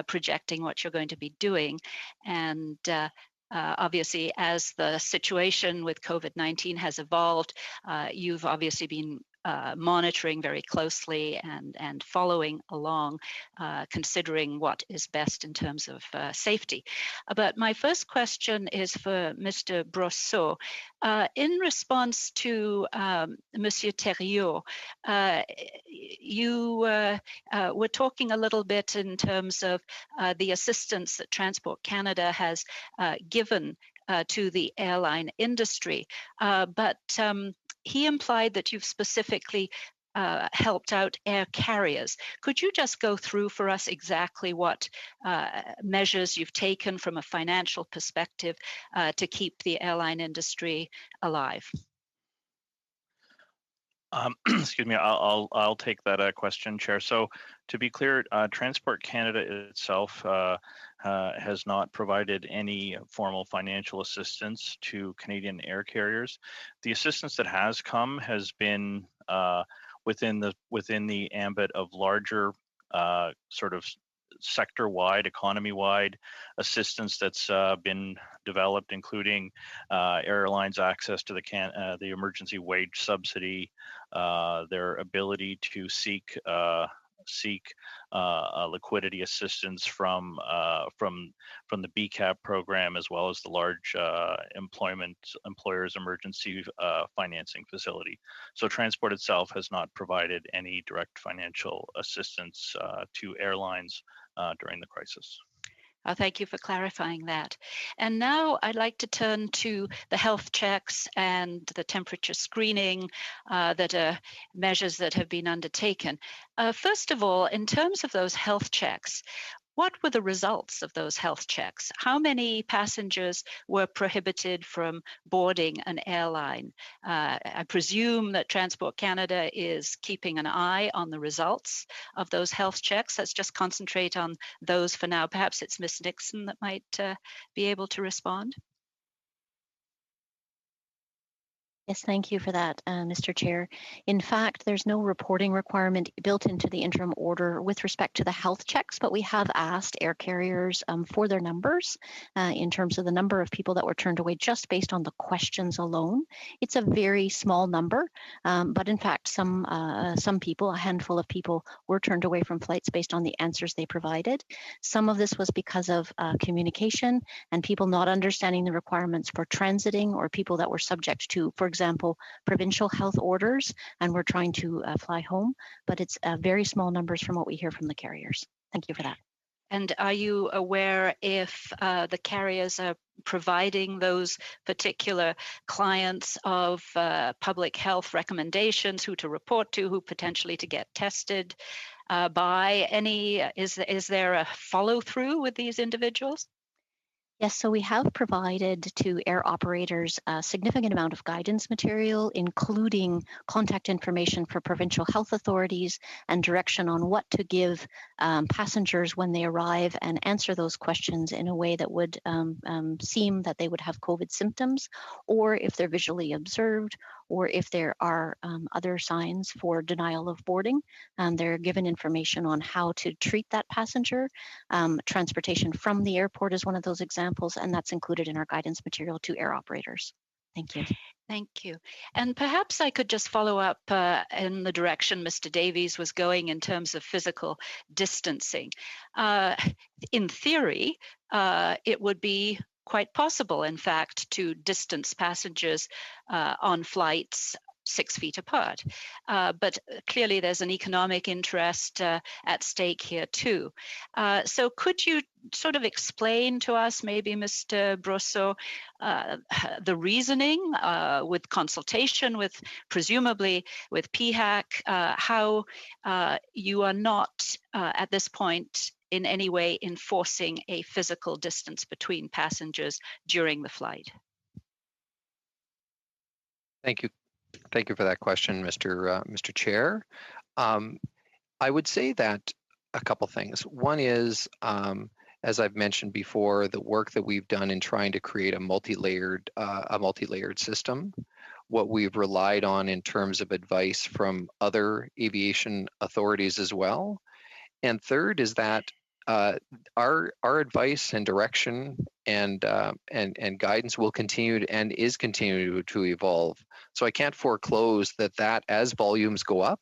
projecting what you're going to be doing. And obviously, as the situation with COVID-19 has evolved, you've obviously been monitoring very closely and following along, considering what is best in terms of safety. But my first question is for Mr. Brosseau. In response to Monsieur Thériault, you were talking a little bit in terms of the assistance that Transport Canada has given to the airline industry, but he implied that you've specifically helped out air carriers. Could you just go through for us exactly what measures you've taken from a financial perspective to keep the airline industry alive? Excuse me, I'll take that question, Chair. So to be clear, Transport Canada itself has not provided any formal financial assistance to Canadian air carriers. The assistance that has come has been within the ambit of larger sort of sector-wide, economy-wide assistance that's been developed, including airlines' access to the emergency wage subsidy, their ability to seek liquidity assistance from the BCAP program, as well as the large employers emergency financing facility. So Transport itself has not provided any direct financial assistance to airlines during the crisis. Thank you for clarifying that. And now I'd like to turn to the health checks and the temperature screening that are measures that have been undertaken. First of all, in terms of those health checks, what were the results of those health checks? How many passengers were prohibited from boarding an airline? I presume that Transport Canada is keeping an eye on the results of those health checks. Let's just concentrate on those for now. Perhaps it's Ms. Nixon that might be able to respond. Yes, thank you for that, Mr. Chair. In fact, there's no reporting requirement built into the interim order with respect to the health checks, but we have asked air carriers for their numbers in terms of the number of people that were turned away just based on the questions alone. It's a very small number, but in fact, some people, a handful of people, were turned away from flights based on the answers they provided. Some of this was because of communication and people not understanding the requirements for transiting, or people that were subject to, for example, provincial health orders, and we're trying to fly home, but it's very small numbers from what we hear from the carriers. Thank you for that. And are you aware if the carriers are providing those particular clients of public health recommendations, who to report to, who potentially to get tested by? Is there a follow through with these individuals? Yes, so we have provided to air operators a significant amount of guidance material, including contact information for provincial health authorities and direction on what to give passengers when they arrive, and answer those questions in a way that would seem that they would have COVID symptoms, or if they're visually observed, or if there are other signs for denial of boarding. They're given information on how to treat that passenger. Transportation from the airport is one of those examples, and that's included in our guidance material to air operators. Thank you. Thank you. And perhaps I could just follow up in the direction Mr. Davies was going in terms of physical distancing. In theory, it would be quite possible, in fact, to distance passengers on flights 6 feet apart. But clearly there's an economic interest at stake here too. So could you sort of explain to us, maybe Mr. Brosseau, the reasoning with consultation with, presumably with PHAC, how you are not at this point in any way enforcing a physical distance between passengers during the flight? Thank you. Thank you for that question, Mr. Chair. I would say that a couple things. One is, as I've mentioned before, the work that we've done in trying to create a multi-layered system. What we've relied on in terms of advice from other aviation authorities as well. And third is that our advice and direction and guidance will continue and is continuing to evolve. So I can't foreclose that as volumes go up,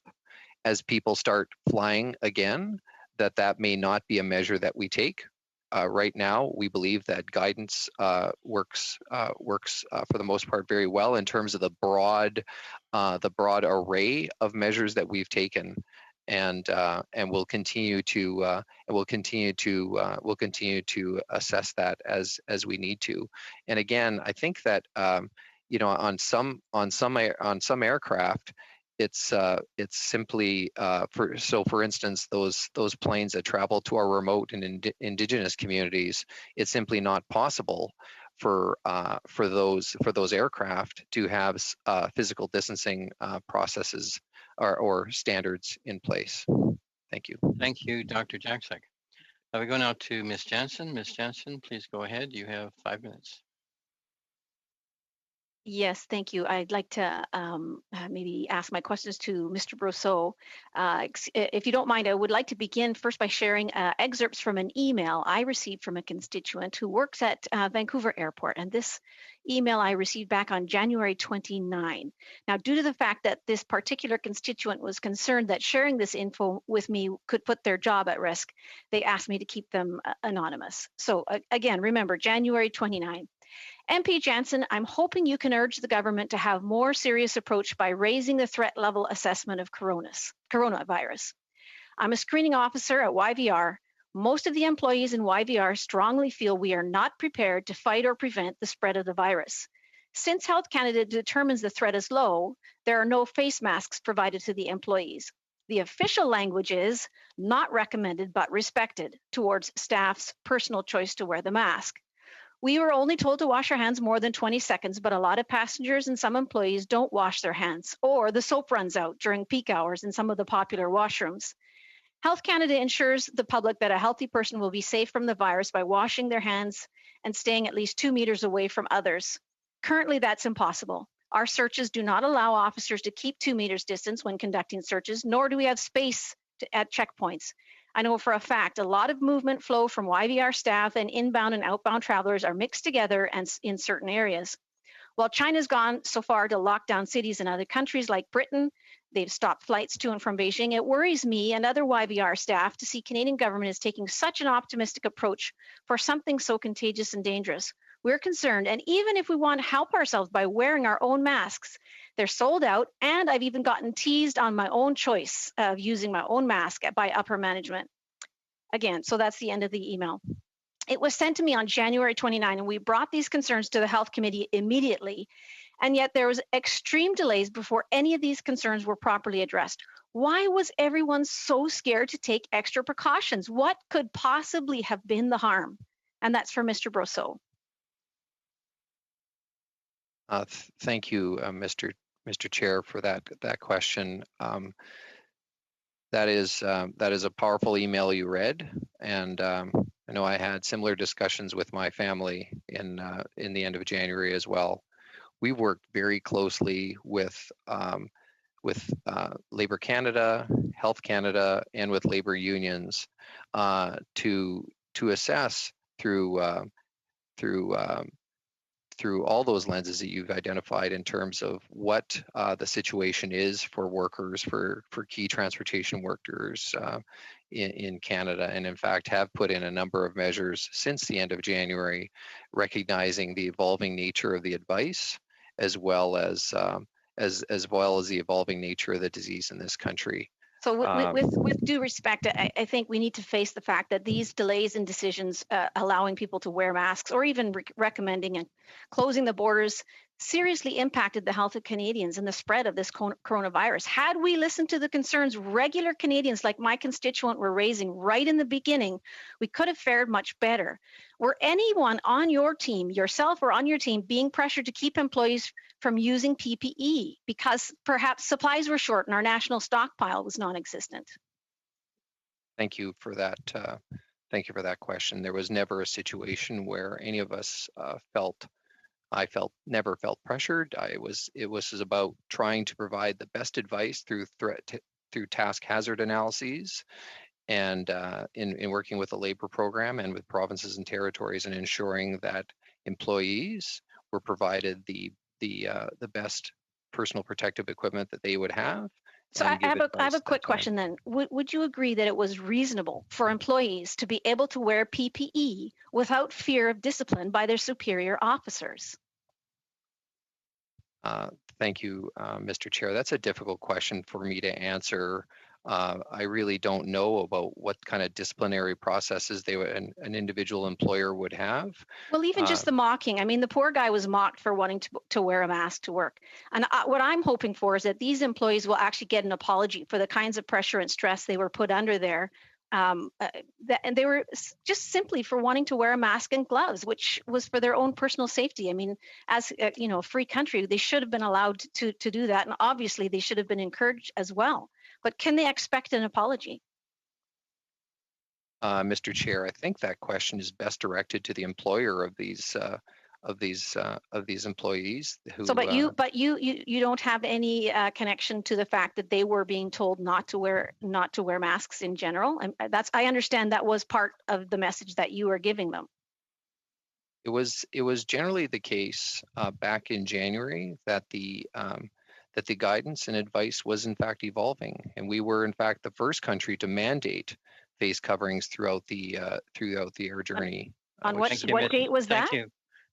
as people start flying again, that may not be a measure that we take. Right now, we believe that guidance works for the most part very well in terms of the broad array of measures that we've taken, and we'll continue to assess that as we need to. And again, I think that on some aircraft, it's simply for instance, those planes that travel to our remote and indigenous communities, it's simply not possible for those aircraft to have physical distancing processes or standards in place. Thank you. Thank you, Dr. Jaczek. We go now to Ms. Jansen. Ms. Jansen, please go ahead. You have 5 minutes. Yes, thank you. I'd like to maybe ask my questions to Mr. Brosseau. If you don't mind, I would like to begin first by sharing excerpts from an email I received from a constituent who works at Vancouver Airport. And this email I received back on January 29. Now, due to the fact that this particular constituent was concerned that sharing this info with me could put their job at risk, they asked me to keep them anonymous. So again, remember, January 29. MP Jansen, I'm hoping you can urge the government to have more serious approach by raising the threat level assessment of coronavirus. I'm a screening officer at YVR. Most of the employees in YVR strongly feel we are not prepared to fight or prevent the spread of the virus. Since Health Canada determines the threat is low, there are no face masks provided to the employees. The official language is not recommended but respected towards staff's personal choice to wear the mask. We were only told to wash our hands more than 20 seconds, but a lot of passengers and some employees don't wash their hands, or the soap runs out during peak hours in some of the popular washrooms. Health Canada ensures the public that a healthy person will be safe from the virus by washing their hands and staying at least 2 meters away from others. Currently, that's impossible. Our searches do not allow officers to keep 2 meters distance when conducting searches, nor do we have space at checkpoints. I know for a fact a lot of movement flow from YVR staff and inbound and outbound travelers are mixed together and in certain areas. While China's gone so far to lock down cities in other countries like Britain, they've stopped flights to and from Beijing. It worries me and other YVR staff to see Canadian government is taking such an optimistic approach for something so contagious and dangerous. We're concerned, and even if we want to help ourselves by wearing our own masks, they're sold out, and I've even gotten teased on my own choice of using my own mask by upper management. Again, so that's the end of the email. It was sent to me on January 29, and we brought these concerns to the Health Committee immediately, and yet there was extreme delays before any of these concerns were properly addressed. Why was everyone so scared to take extra precautions? What could possibly have been the harm? And that's for Mr. Brosseau. Thank you, Mr. Chair, for that question. That is a powerful email you read, and I know I had similar discussions with my family in the end of January as well. We worked very closely with Labour Canada, Health Canada, and with labor unions to assess through all those lenses that you've identified in terms of what the situation is for workers, for key transportation workers in Canada, and in fact have put in a number of measures since the end of January, recognizing the evolving nature of the advice as well as the evolving nature of the disease in this country. So with due respect, I think we need to face the fact that these delays in decisions allowing people to wear masks or even recommending and closing the borders seriously impacted the health of Canadians and the spread of this coronavirus. Had we listened to the concerns regular Canadians like my constituent were raising right in the beginning, we could have fared much better. Were anyone on your team, yourself or on your team, being pressured to keep employees from using PPE because perhaps supplies were short and our national stockpile was non-existent? Thank you for that. Thank you for that question. There was never a situation where any of us never felt pressured. It was about trying to provide the best advice through task hazard analyses and in working with the labor program and with provinces and territories, and ensuring that employees were provided the best personal protective equipment that they would have. So I have a quick question then. Would you agree that it was reasonable for employees to be able to wear PPE without fear of discipline by their superior officers? Thank you, Mr. Chair. That's a difficult question for me to answer. I really don't know about what kind of disciplinary processes an individual employer would have. Well, even just the mocking. I mean, the poor guy was mocked for wanting to wear a mask to work. And what I'm hoping for is that these employees will actually get an apology for the kinds of pressure and stress they were put under there. And they were just simply for wanting to wear a mask and gloves, which was for their own personal safety. I mean, as a free country, they should have been allowed to do that. And obviously, they should have been encouraged as well. But can they expect an apology? Mr. Chair, I think that question is best directed to the employer of these employees. Who, so, but you don't have any connection to the fact that they were being told not to wear masks in general. And I understand that was part of the message that you were giving them. It was generally the case back in January that the guidance and advice was in fact evolving, and we were in fact the first country to mandate face coverings throughout the air journey. On what date was that?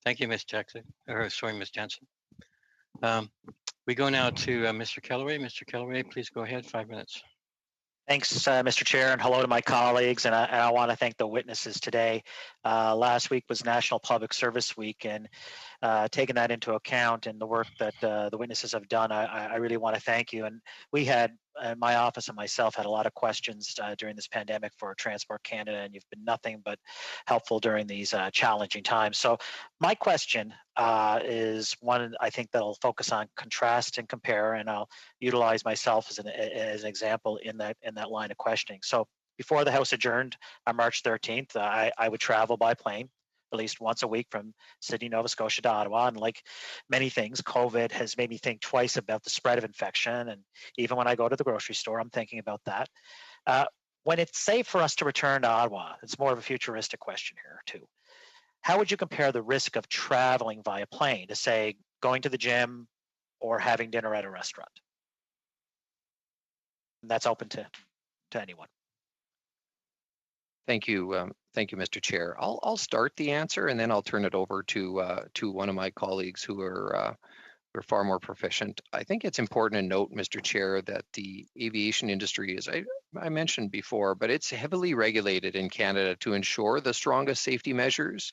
Thank you, Ms. Jackson. Sorry, Ms. Jensen. We go now to Mr. Kellaway. Mr. Kellaway, please go ahead. 5 minutes. Thanks, Mr. Chair, and hello to my colleagues. And I want to thank the witnesses today. Last week was National Public Service Week, and taking that into account and the work that the witnesses have done, I really want to thank you. And we had, my office and myself had a lot of questions during this pandemic for Transport Canada, and you've been nothing but helpful during these challenging times. So my question is one I think that'll focus on contrast and compare, and I'll utilize myself as an example in that line of questioning. So before the House adjourned on March 13th, I would travel by plane at least once a week from Sydney, Nova Scotia to Ottawa. And like many things, COVID has made me think twice about the spread of infection. And even when I go to the grocery store, I'm thinking about that. When it's safe for us to return to Ottawa, it's more of a futuristic question here too. How would you compare the risk of traveling via plane to, say, going to the gym or having dinner at a restaurant? And that's open to anyone. Thank you, Mr. Chair. I'll start the answer, and then I'll turn it over to one of my colleagues who are far more proficient. I think it's important to note, Mr. Chair, that the aviation industry, as I mentioned before, but it's heavily regulated in Canada to ensure the strongest safety measures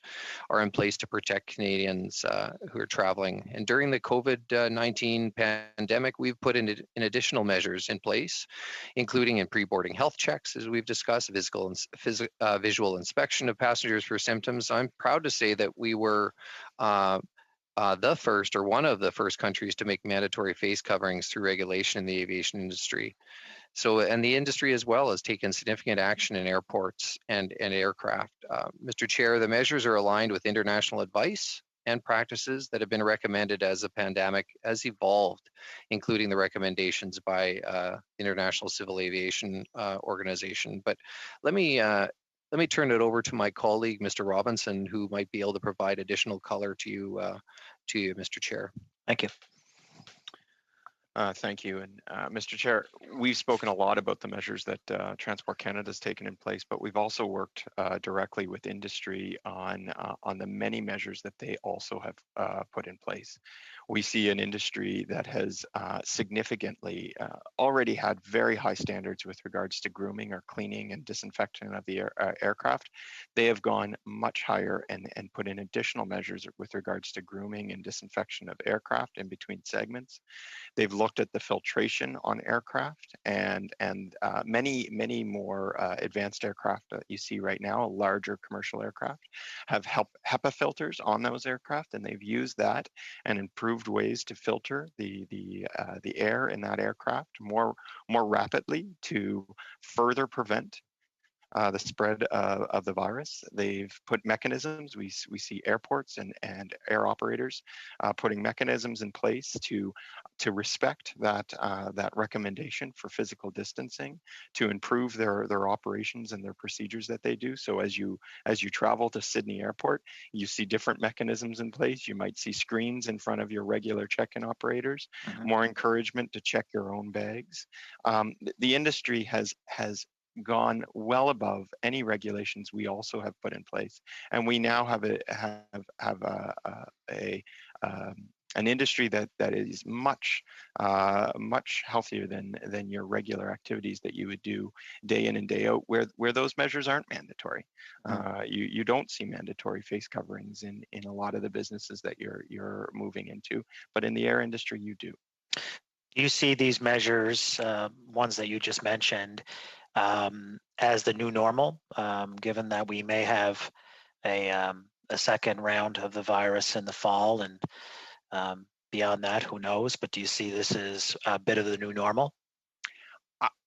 are in place to protect Canadians who are traveling. And during the COVID-19 pandemic, we've put in additional measures in place, including in pre-boarding health checks, as we've discussed, visual inspection of passengers for symptoms. I'm proud to say that we were the first or one of the first countries to make mandatory face coverings through regulation in the aviation industry. So, and the industry as well has taken significant action in airports and aircraft. Mr. Chair, the measures are aligned with international advice and practices that have been recommended as the pandemic has evolved, including the recommendations by International Civil Aviation Organization. But let me turn it over to my colleague, Mr. Robinson, who might be able to provide additional color to you, Mr. Chair. Thank you. Thank you. And Mr. Chair, we've spoken a lot about the measures that Transport Canada has taken in place, but we've also worked directly with industry on the many measures that they also have put in place. We see an industry that has significantly already had very high standards with regards to grooming or cleaning and disinfection of the aircraft. They have gone much higher and put in additional measures with regards to grooming and disinfection of aircraft in between segments. They've looked at the filtration on aircraft and many more advanced aircraft that you see right now, larger commercial aircraft, have HEPA filters on those aircraft, and they've used that and improved ways to filter the air in that aircraft more rapidly to further prevent the spread of the virus. They've put mechanisms. We see airports and air operators putting mechanisms in place to respect that recommendation for physical distancing, to improve their operations and their procedures that they do. So as you travel to Sydney Airport, you see different mechanisms in place. You might see screens in front of your regular check-in operators, more encouragement to check your own bags. The industry has gone well above any regulations we also have put in place, and we now have an industry that is much healthier than your regular activities that you would do day in and day out, where those measures aren't mandatory. You don't see mandatory face coverings in a lot of the businesses that you're moving into, but in the air industry you do. Do you see these measures, ones that you just mentioned, as the new normal, given that we may have a second round of the virus in the fall, and beyond that, who knows? But do you see this as a bit of the new normal?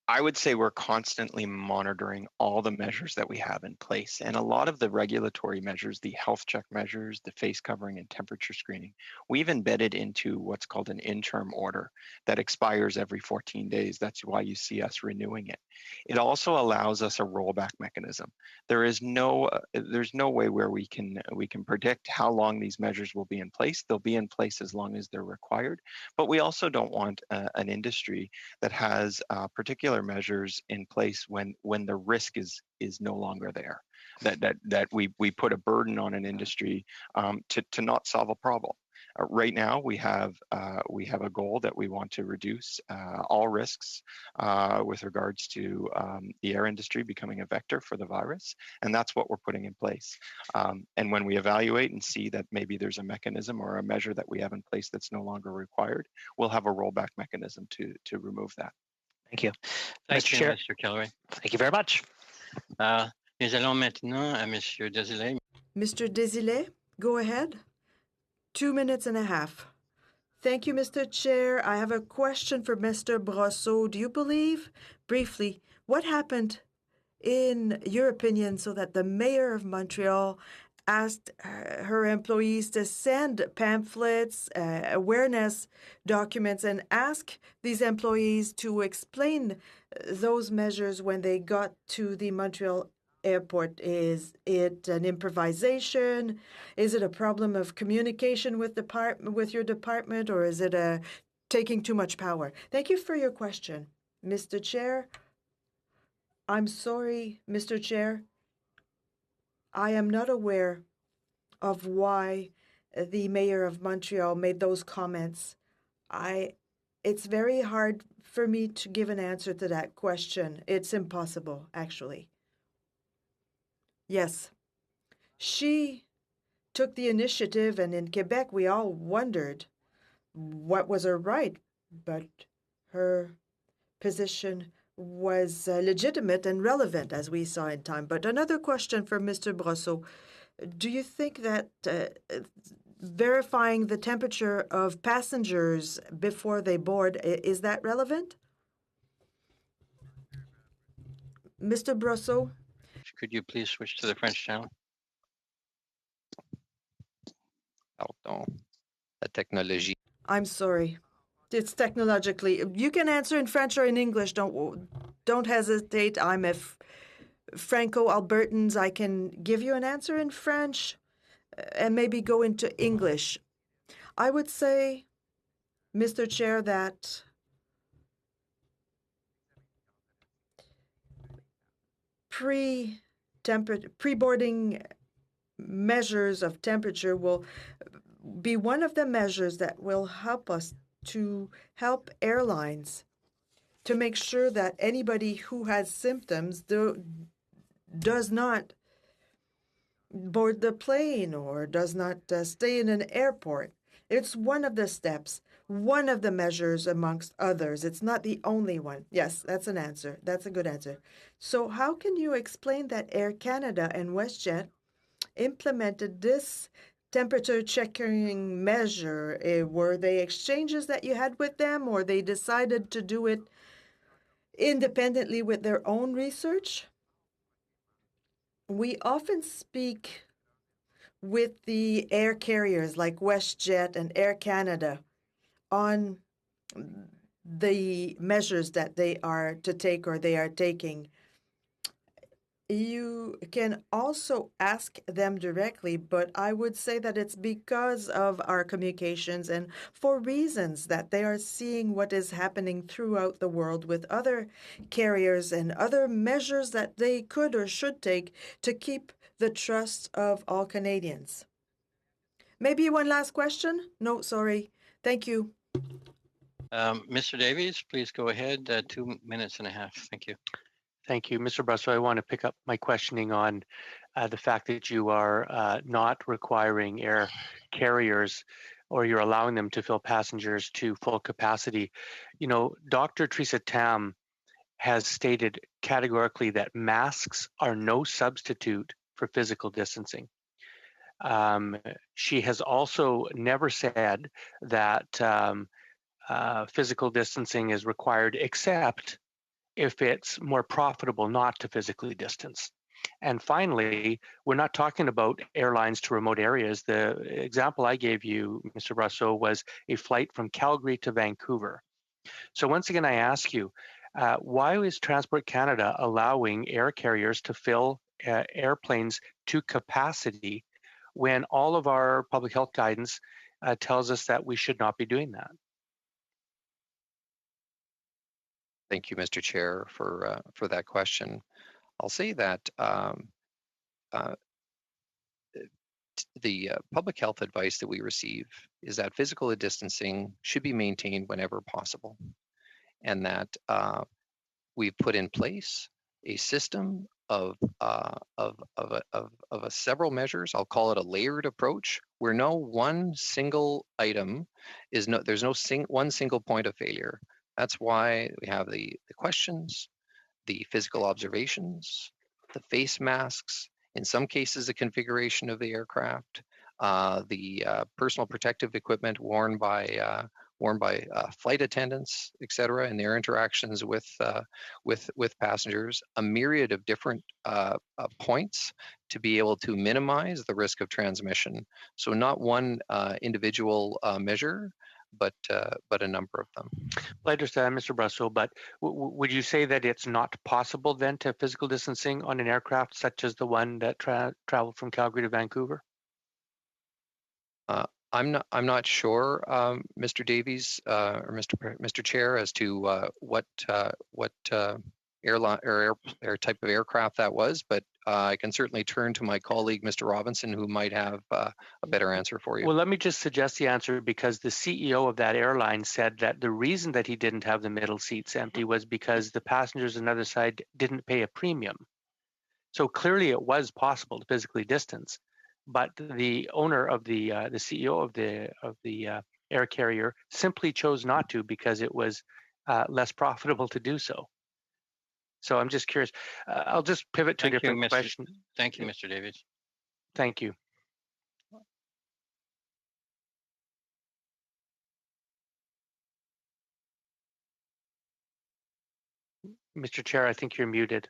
I would say we're constantly monitoring all the measures that we have in place, and a lot of the regulatory measures, the health check measures, the face covering and temperature screening, we've embedded into what's called an interim order that expires every 14 days. That's why you see us renewing it. It also allows us a rollback mechanism. There's no way where we can predict how long these measures will be in place. They'll be in place as long as they're required, but we also don't want an industry that has particular measures in place when the risk is no longer there, that we put a burden on an industry to not solve a problem. Right now we have a goal that we want to reduce all risks with regards to the air industry becoming a vector for the virus, and that's what we're putting in place. And when we evaluate and see that maybe there's a mechanism or a measure that we have in place that's no longer required, we'll have a rollback mechanism to remove that. Thank you. Thank Mr. you, Chair. Mr. Kellery. Thank you very much. Nous allons maintenant à Monsieur Desilets. Mr. Desilets, go ahead. 2 minutes and a half. Thank you, Mr. Chair. I have a question for Mr. Brosseau. Do you believe, briefly, what happened, in your opinion, so that the mayor of Montreal asked her employees to send pamphlets, awareness documents, and ask these employees to explain those measures when they got to the Montreal airport? Is it an improvisation? Is it a problem of communication with your department, or is it taking too much power? Thank you for your question, Mr. Chair. I'm sorry, Mr. Chair. I am not aware of why the mayor of Montreal made those comments. It's very hard for me to give an answer to that question. It's impossible, actually. Yes, she took the initiative, and in Quebec, we all wondered what was her right, but her position was legitimate and relevant, as we saw in time. But another question for Mr. Brosseau. Do you think that verifying the temperature of passengers before they board, is that relevant? Mr. Brosseau? Could you please switch to the French channel? Pardon. La technologie. I'm sorry. It's technologically. You can answer in French or in English. Don't hesitate. I'm a Franco-Albertans. I can give you an answer in French and maybe go into English. I would say, Mr. Chair, that pre-boarding measures of temperature will be one of the measures that will help us to help airlines to make sure that anybody who has symptoms does not board the plane or does not stay in an airport. It's one of the steps, one of the measures amongst others. It's not the only one. Yes, that's an answer. That's a good answer. So how can you explain that Air Canada and WestJet implemented this temperature checking measure? Were they exchanges that you had with them, or they decided to do it independently with their own research? we often speak with the air carriers like WestJet and Air Canada on the measures that they are to take or they are taking. You can also ask them directly, but I would say that it's because of our communications and for reasons that they are seeing what is happening throughout the world with other carriers and other measures that they could or should take to keep the trust of all Canadians. Maybe one last question? No, sorry. Thank you. Mr. Davies, please go ahead. 2.5 minutes. Thank you. Thank you, Mr. Brusso. I want to pick up my questioning on the fact that you are not requiring air carriers or you're allowing them to fill passengers to full capacity. You know, Dr. Teresa Tam has stated categorically that masks are no substitute for physical distancing. She has also never said that physical distancing is required except if it's more profitable not to physically distance. And finally, we're not talking about airlines to remote areas. The example I gave you, Mr. Russo, was a flight from Calgary to Vancouver. So once again, I ask you, why is Transport Canada allowing air carriers to fill airplanes to capacity when all of our public health guidance tells us that we should not be doing that? Thank you, Mr. Chair, for that question. I'll say that the public health advice that we receive is that physical distancing should be maintained whenever possible, and that we've put in place a system of several measures. I'll call it a layered approach, where no one single item is there's no one single point of failure. That's why we have the questions, the physical observations, the face masks, in some cases the configuration of the aircraft, the personal protective equipment worn by flight attendants, etc., and their interactions with passengers, a myriad of different points to be able to minimize the risk of transmission. So not one individual measure, but a number of them. Well, I understand, Mr. Brusso, but would you say that it's not possible then to have physical distancing on an aircraft such as the one that traveled from Calgary to Vancouver? I'm not sure, Mr. Davies or Mr. Chair, as to what airline or air type of aircraft that was, but I can certainly turn to my colleague, Mr. Robinson, who might have a better answer for you. Well, let me just suggest the answer, because the CEO of that airline said that the reason that he didn't have the middle seats empty was because the passengers on the other side didn't pay a premium. So clearly it was possible to physically distance, but the owner of the CEO of the air carrier simply chose not to because it was less profitable to do so. So I'm just curious. I'll just pivot to a different question. Thank you, Mr. Davies. Thank you. Mr. Chair, I think you're muted.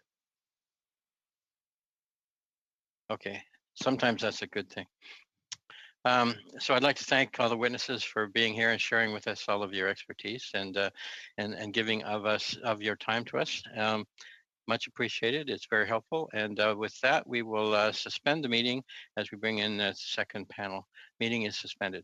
Okay, sometimes that's a good thing. So I'd like to thank all the witnesses for being here and sharing with us all of your expertise and giving of your time to us. Much appreciated. It's very helpful. And with that, we will suspend the meeting as we bring in the second panel. Meeting is suspended.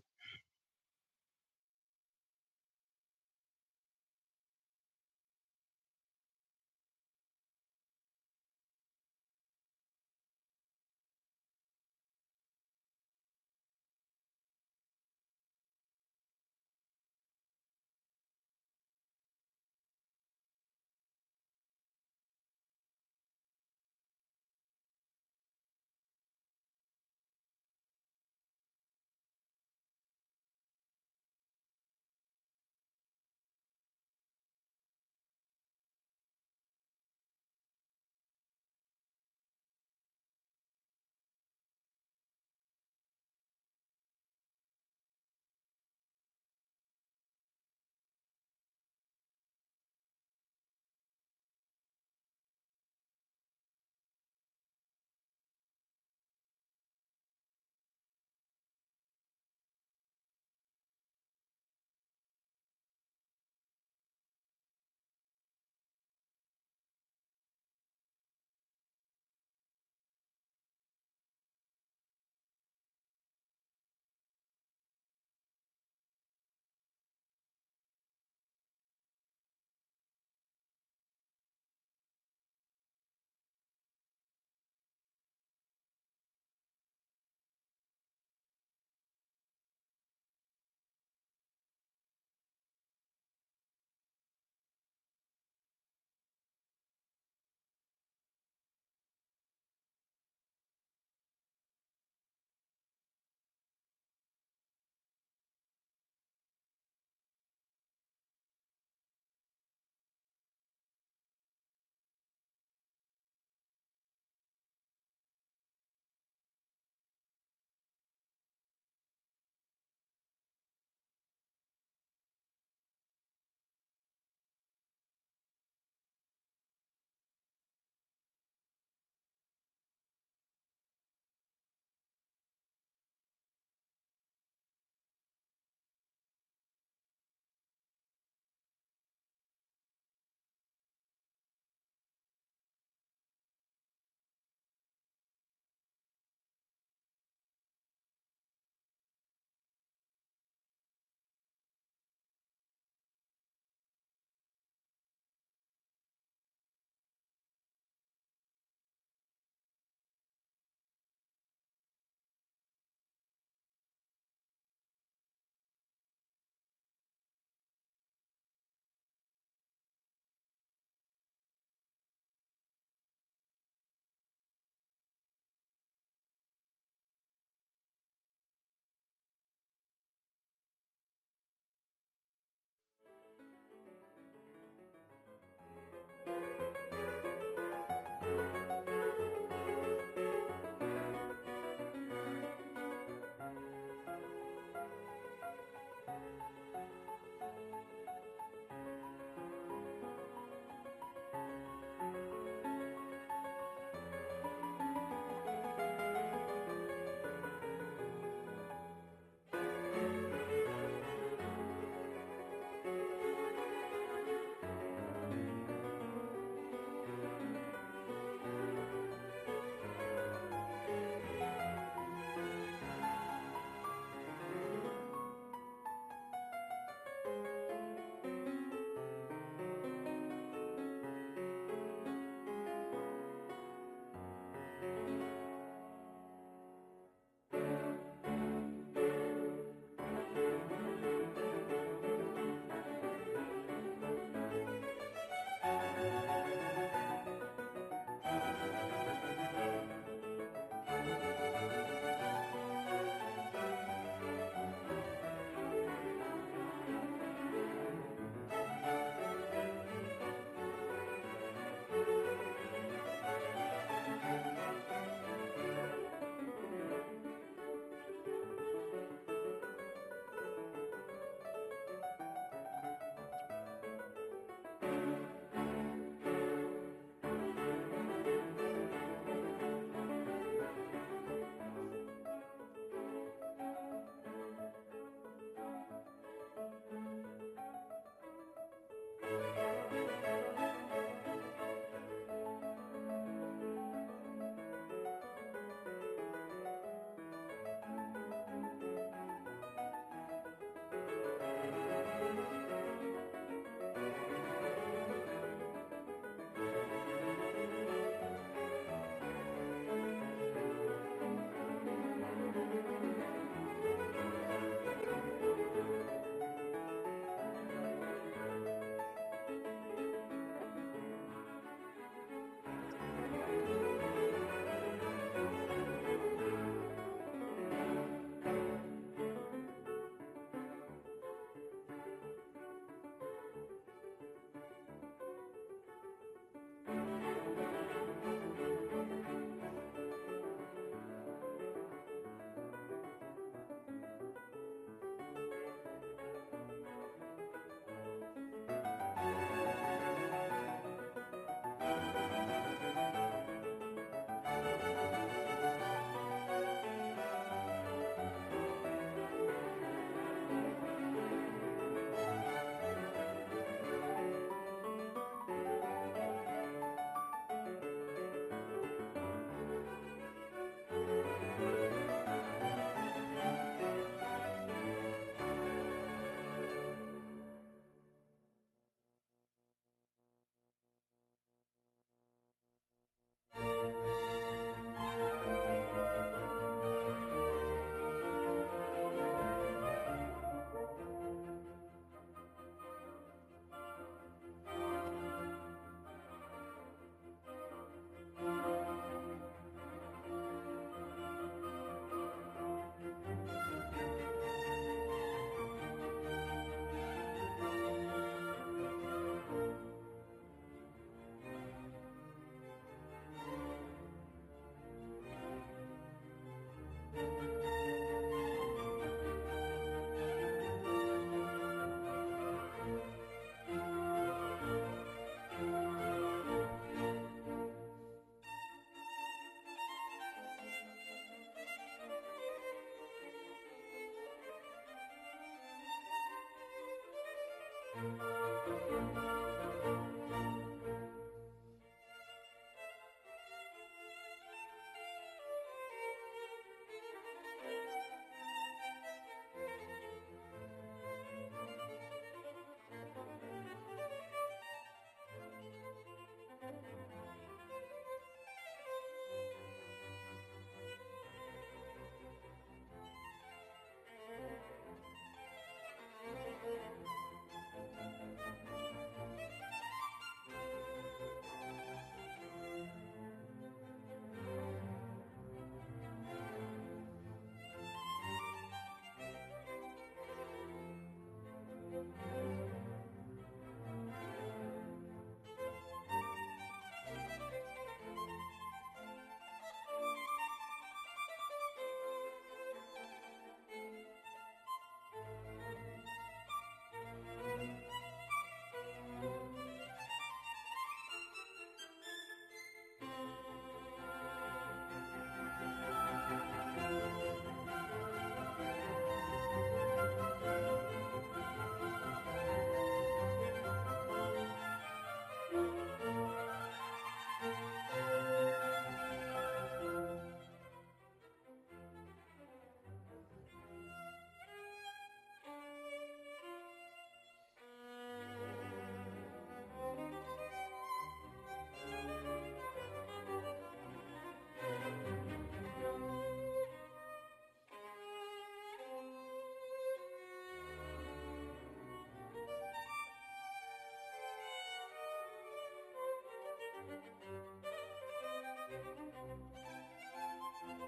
Thank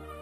you.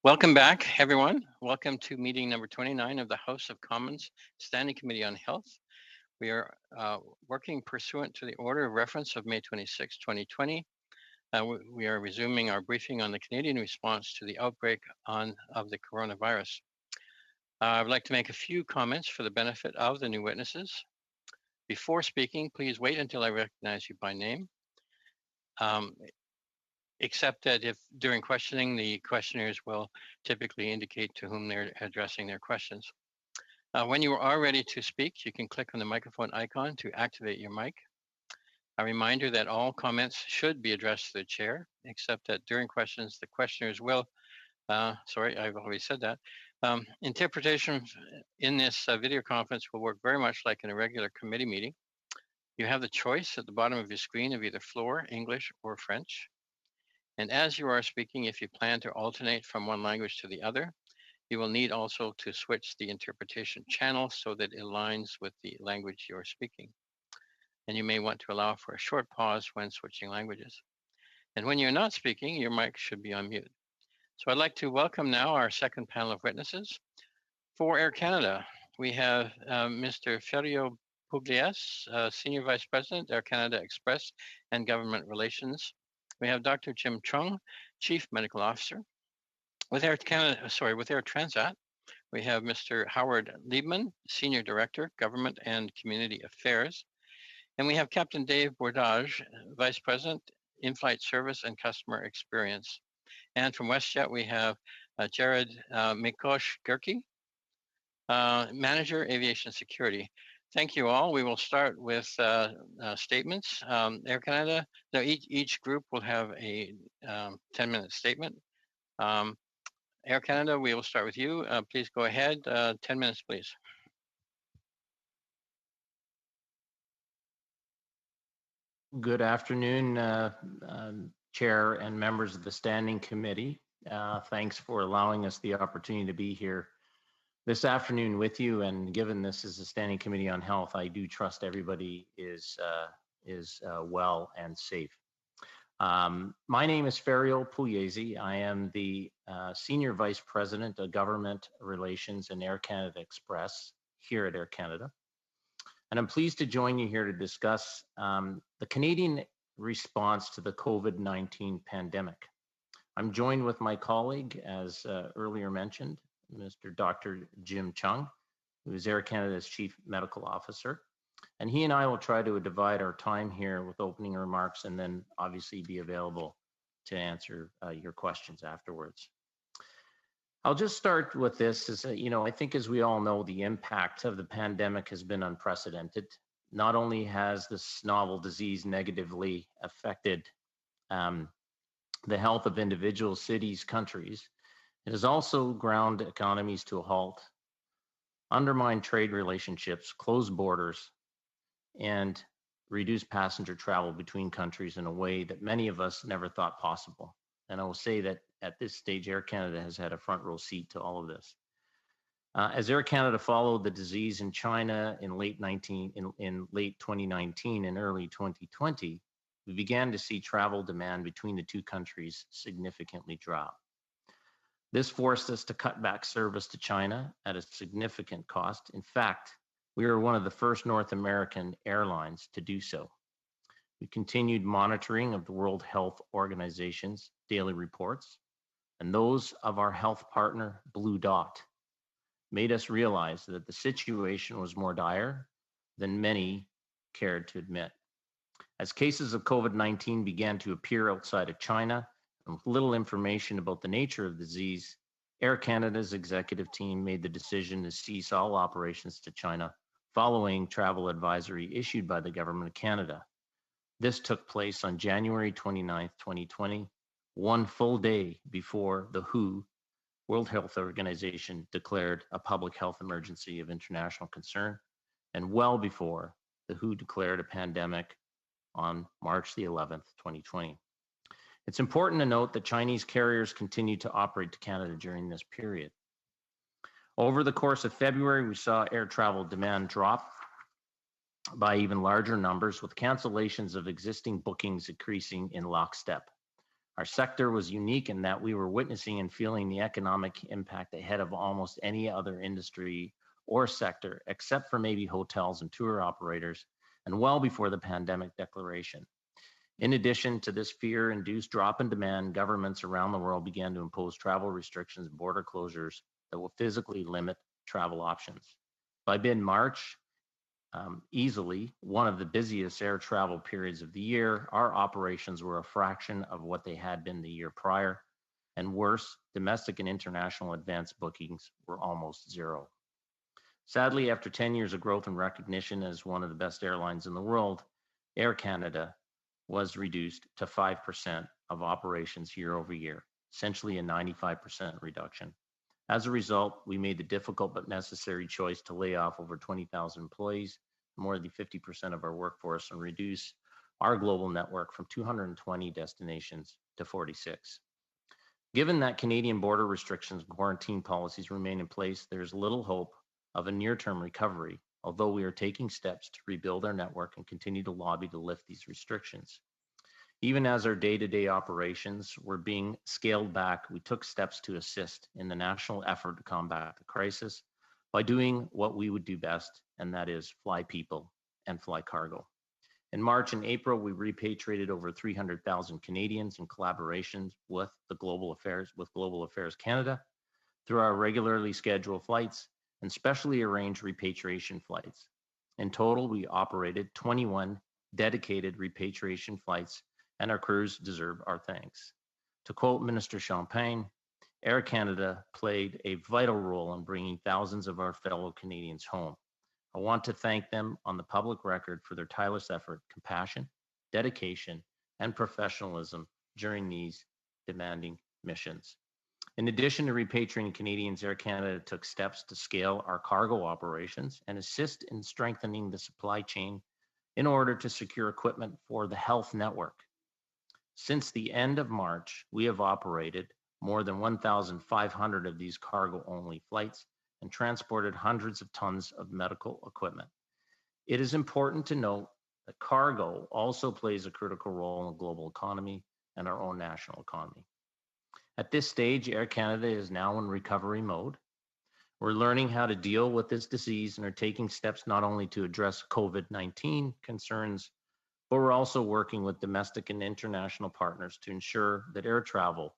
Welcome back, everyone. Welcome to meeting number 29 of the House of Commons Standing Committee on Health. We are working pursuant to the order of reference of May 26, 2020. We are resuming our briefing on the Canadian response to the outbreak of the coronavirus. I would like to make a few comments for the benefit of the new witnesses. Before speaking, please wait until I recognize you by name. Except that if during questioning, the questioners will typically indicate to whom they're addressing their questions. When you are ready to speak, you can click on the microphone icon to activate your mic. A reminder that all comments should be addressed to the chair, except that during questions, the questioners will, sorry, I've already said that. Interpretation in this video conference will work very much like in a regular committee meeting. You have the choice at the bottom of your screen of either floor, English, or French. And as you are speaking, if you plan to alternate from one language to the other, you will need also to switch the interpretation channel so that it aligns with the language you're speaking. And you may want to allow for a short pause when switching languages. And when you're not speaking, your mic should be on mute. So I'd like to welcome now our second panel of witnesses. For Air Canada, we have Mr. Ferrio Pugliese, Senior Vice President, Air Canada Express and Government Relations. We have Dr. Jim Chung, Chief Medical Officer. With Air Transat, we have Mr. Howard Liebman, Senior Director, Government and Community Affairs. And we have Captain Dave Bordage, Vice President, In-Flight Service and Customer Experience. And from WestJet, we have Jared Mikosh-Gerke, Manager, Aviation Security. Thank you all. We will start with statements. Air Canada, so each group will have a 10-minute statement. Air Canada, we will start with you. Please go ahead. 10 minutes, please. Good afternoon, Chair and members of the Standing Committee. Thanks for allowing us the opportunity to be here this afternoon with you. And given this is a Standing Committee on Health, I do trust everybody is well and safe. My name is Ferrio Pugliese. I am the Senior Vice President of Government Relations and Air Canada Express here at Air Canada. And I'm pleased to join you here to discuss the Canadian response to the COVID-19 pandemic. I'm joined with my colleague, as earlier mentioned, Mr. Dr. Jim Chung, who is Air Canada's Chief Medical Officer. And he and I will try to divide our time here with opening remarks and then obviously be available to answer your questions afterwards. I'll just start with this. I think as we all know, the impact of the pandemic has been unprecedented. Not only has this novel disease negatively affected the health of individuals, cities, countries, it has also ground economies to a halt, undermined trade relationships, closed borders, and reduced passenger travel between countries in a way that many of us never thought possible. And I will say that at this stage, Air Canada has had a front row seat to all of this. As Air Canada followed the disease in China in late 2019 and early 2020, we began to see travel demand between the two countries significantly drop. This forced us to cut back service to China at a significant cost. In fact, we were one of the first North American airlines to do so. We continued monitoring of the World Health Organization's daily reports, and those of our health partner, Blue Dot, made us realize that the situation was more dire than many cared to admit. As cases of COVID-19 began to appear outside of China, and with little information about the nature of the disease, Air Canada's executive team made the decision to cease all operations to China following travel advisory issued by the Government of Canada. This took place on January 29th, 2020, one full day before the WHO, World Health Organization, declared a public health emergency of international concern, and well before the WHO declared a pandemic on March the 11th, 2020. It's important to note that Chinese carriers continued to operate to Canada during this period. Over the course of February, we saw air travel demand drop by even larger numbers, with cancellations of existing bookings increasing in lockstep. Our sector was unique in that we were witnessing and feeling the economic impact ahead of almost any other industry or sector, except for maybe hotels and tour operators, and well before the pandemic declaration. In addition to this fear-induced drop in demand, governments around the world began to impose travel restrictions and border closures that will physically limit travel options. By mid-March, easily one of the busiest air travel periods of the year, our operations were a fraction of what they had been the year prior, and worse, domestic and international advanced bookings were almost zero. Sadly, after 10 years of growth and recognition as one of the best airlines in the world, Air Canada was reduced to 5% of operations year over year, essentially a 95% reduction. As a result, we made the difficult but necessary choice to lay off over 20,000 employees, more than 50% of our workforce, and reduce our global network from 220 destinations to 46. Given that Canadian border restrictions and quarantine policies remain in place, there's little hope of a near-term recovery, although we are taking steps to rebuild our network and continue to lobby to lift these restrictions. Even as our day-to-day operations were being scaled back, we took steps to assist in the national effort to combat the crisis by doing what we would do best, and that is fly people and fly cargo. In March and April, we repatriated over 300,000 Canadians in collaboration with Global Affairs Canada through our regularly scheduled flights and specially arranged repatriation flights. In total, we operated 21 dedicated repatriation flights, and our crews deserve our thanks. To quote Minister Champagne, Air Canada played a vital role in bringing thousands of our fellow Canadians home. I want to thank them on the public record for their tireless effort, compassion, dedication, and professionalism during these demanding missions. In addition to repatriating Canadians, Air Canada took steps to scale our cargo operations and assist in strengthening the supply chain in order to secure equipment for the health network. Since the end of March, we have operated more than 1,500 of these cargo-only flights and transported hundreds of tons of medical equipment. It is important to note that cargo also plays a critical role in the global economy and our own national economy. At this stage, Air Canada is now in recovery mode. We're learning how to deal with this disease and are taking steps not only to address COVID-19 concerns, but we're also working with domestic and international partners to ensure that air travel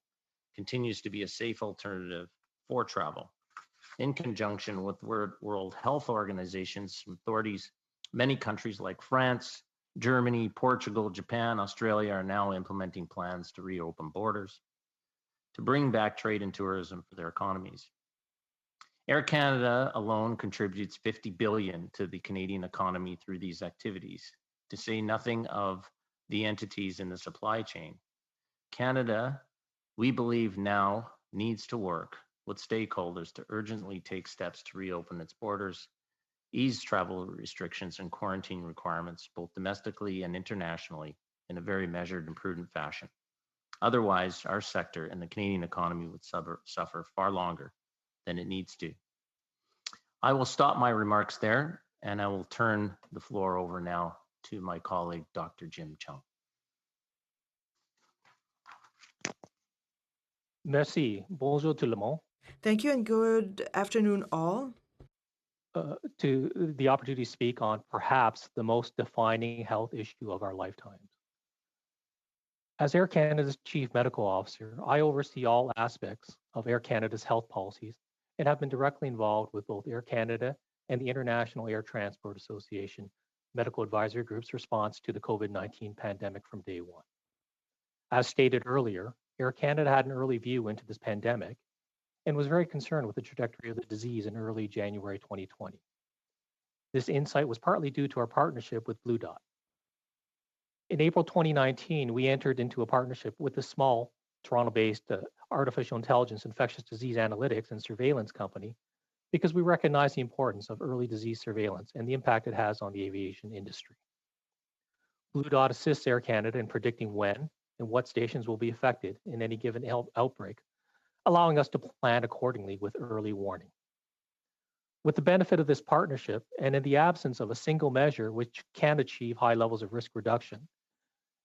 continues to be a safe alternative for travel. In conjunction with World Health Organization's authorities, many countries like France, Germany, Portugal, Japan, Australia are now implementing plans to reopen borders, to bring back trade and tourism for their economies. Air Canada alone contributes $50 billion to the Canadian economy through these activities, to say nothing of the entities in the supply chain. Canada, we believe now, needs to work with stakeholders to urgently take steps to reopen its borders, ease travel restrictions and quarantine requirements, both domestically and internationally, in a very measured and prudent fashion. Otherwise, our sector and the Canadian economy would suffer far longer than it needs to. I will stop my remarks there, and I will turn the floor over now to my colleague, Dr. Jim Chung. Merci. Bonjour tout le monde. Thank you and good afternoon, all. To the opportunity to speak on perhaps the most defining health issue of our lifetimes. As Air Canada's Chief Medical Officer, I oversee all aspects of Air Canada's health policies and have been directly involved with both Air Canada and the International Air Transport Association Medical Advisory Group's response to the COVID-19 pandemic from day one. As stated earlier, Air Canada had an early view into this pandemic and was very concerned with the trajectory of the disease in early January 2020. This insight was partly due to our partnership with Blue Dot. In April 2019, we entered into a partnership with a small Toronto-based artificial intelligence, infectious disease analytics, and surveillance company because we recognize the importance of early disease surveillance and the impact it has on the aviation industry. Blue Dot assists Air Canada in predicting when and what stations will be affected in any given outbreak, allowing us to plan accordingly with early warning. With the benefit of this partnership, and in the absence of a single measure which can achieve high levels of risk reduction,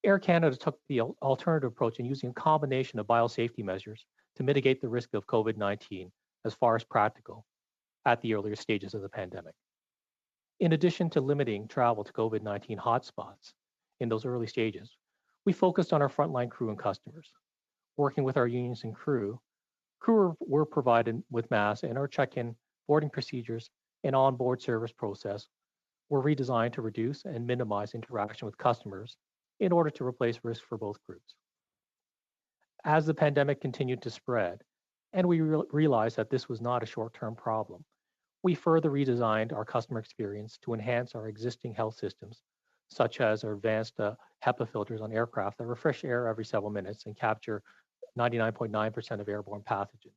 Air Canada took the alternative approach in using a combination of biosafety measures to mitigate the risk of COVID-19 as far as practical at the earlier stages of the pandemic. In addition to limiting travel to COVID-19 hotspots in those early stages, we focused on our frontline crew and customers. Working with our unions and crew were provided with masks, and our check-in, boarding procedures, and onboard service process were redesigned to reduce and minimize interaction with customers in order to replace risk for both groups. As the pandemic continued to spread, and we realized that this was not a short-term problem, we further redesigned our customer experience to enhance our existing health systems, such as our advanced HEPA filters on aircraft that refresh air every several minutes and capture 99.9% of airborne pathogens.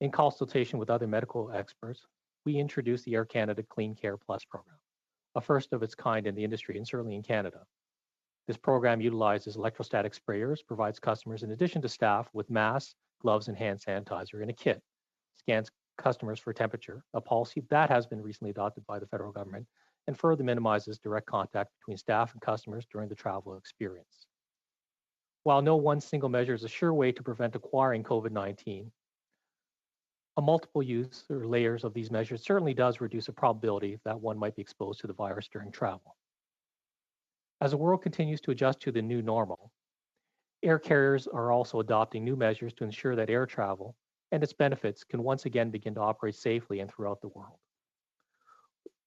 In consultation with other medical experts, we introduced the Air Canada Clean Care Plus program, a first of its kind in the industry and certainly in Canada. This program utilizes electrostatic sprayers, provides customers, in addition to staff, with masks, gloves, and hand sanitizer in a kit, scans customers for temperature, a policy that has been recently adopted by the federal government, and further minimizes direct contact between staff and customers during the travel experience. While no one single measure is a sure way to prevent acquiring COVID-19, a multiple use or layers of these measures certainly does reduce the probability that one might be exposed to the virus during travel. As the world continues to adjust to the new normal, air carriers are also adopting new measures to ensure that air travel and its benefits can once again begin to operate safely and throughout the world.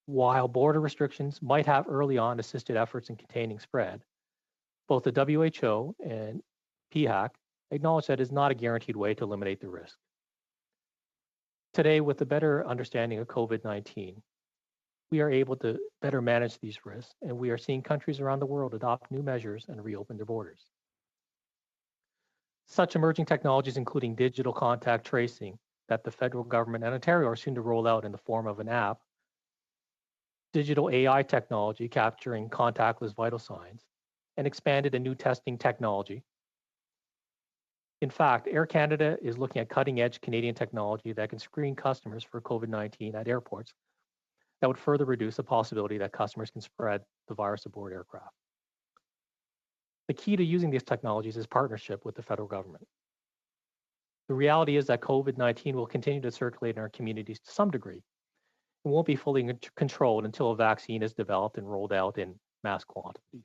While border restrictions might have early on assisted efforts in containing spread, both the WHO and PHAC acknowledge that it is not a guaranteed way to eliminate the risk. Today, with a better understanding of COVID-19, we are able to better manage these risks, and we are seeing countries around the world adopt new measures and reopen their borders. Such emerging technologies, including digital contact tracing that the federal government and Ontario are soon to roll out in the form of an app, digital AI technology capturing contactless vital signs, and expanded and new testing technology. In fact, Air Canada is looking at cutting-edge Canadian technology that can screen customers for COVID-19 at airports that would further reduce the possibility that customers can spread the virus aboard aircraft. The key to using these technologies is partnership with the federal government. The reality is that COVID-19 will continue to circulate in our communities to some degree and won't be fully controlled until a vaccine is developed and rolled out in mass quantities.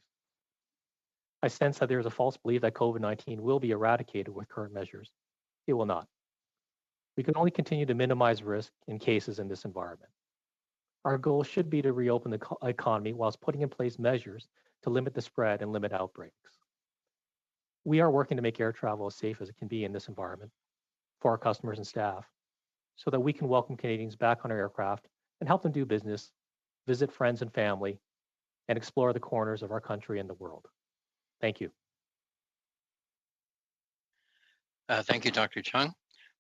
I sense that there is a false belief that COVID-19 will be eradicated with current measures. It will not. We can only continue to minimize risk in cases in this environment. Our goal should be to reopen the economy whilst putting in place measures to limit the spread and limit outbreaks. We are working to make air travel as safe as it can be in this environment for our customers and staff so that we can welcome Canadians back on our aircraft and help them do business, visit friends and family, and explore the corners of our country and the world. Thank you. Thank you, Dr. Chung.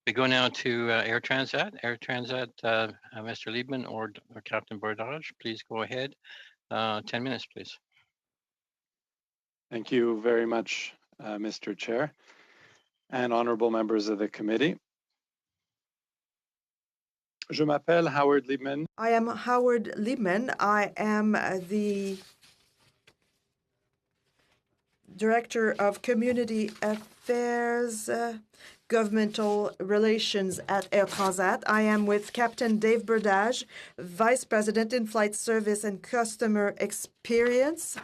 We go now to Air Transat. Air Transat, Mr. Liebman or Captain Bordage, please go ahead. 10 minutes, please. Thank you very much, Mr. Chair and honorable members of the committee. Je m'appelle Howard Liebman. I am Howard Liebman. I am the Director of Community Affairs, Governmental Relations at Air Transat. I am with Captain Dave Bordage, Vice President in Flight Service and Customer Experience,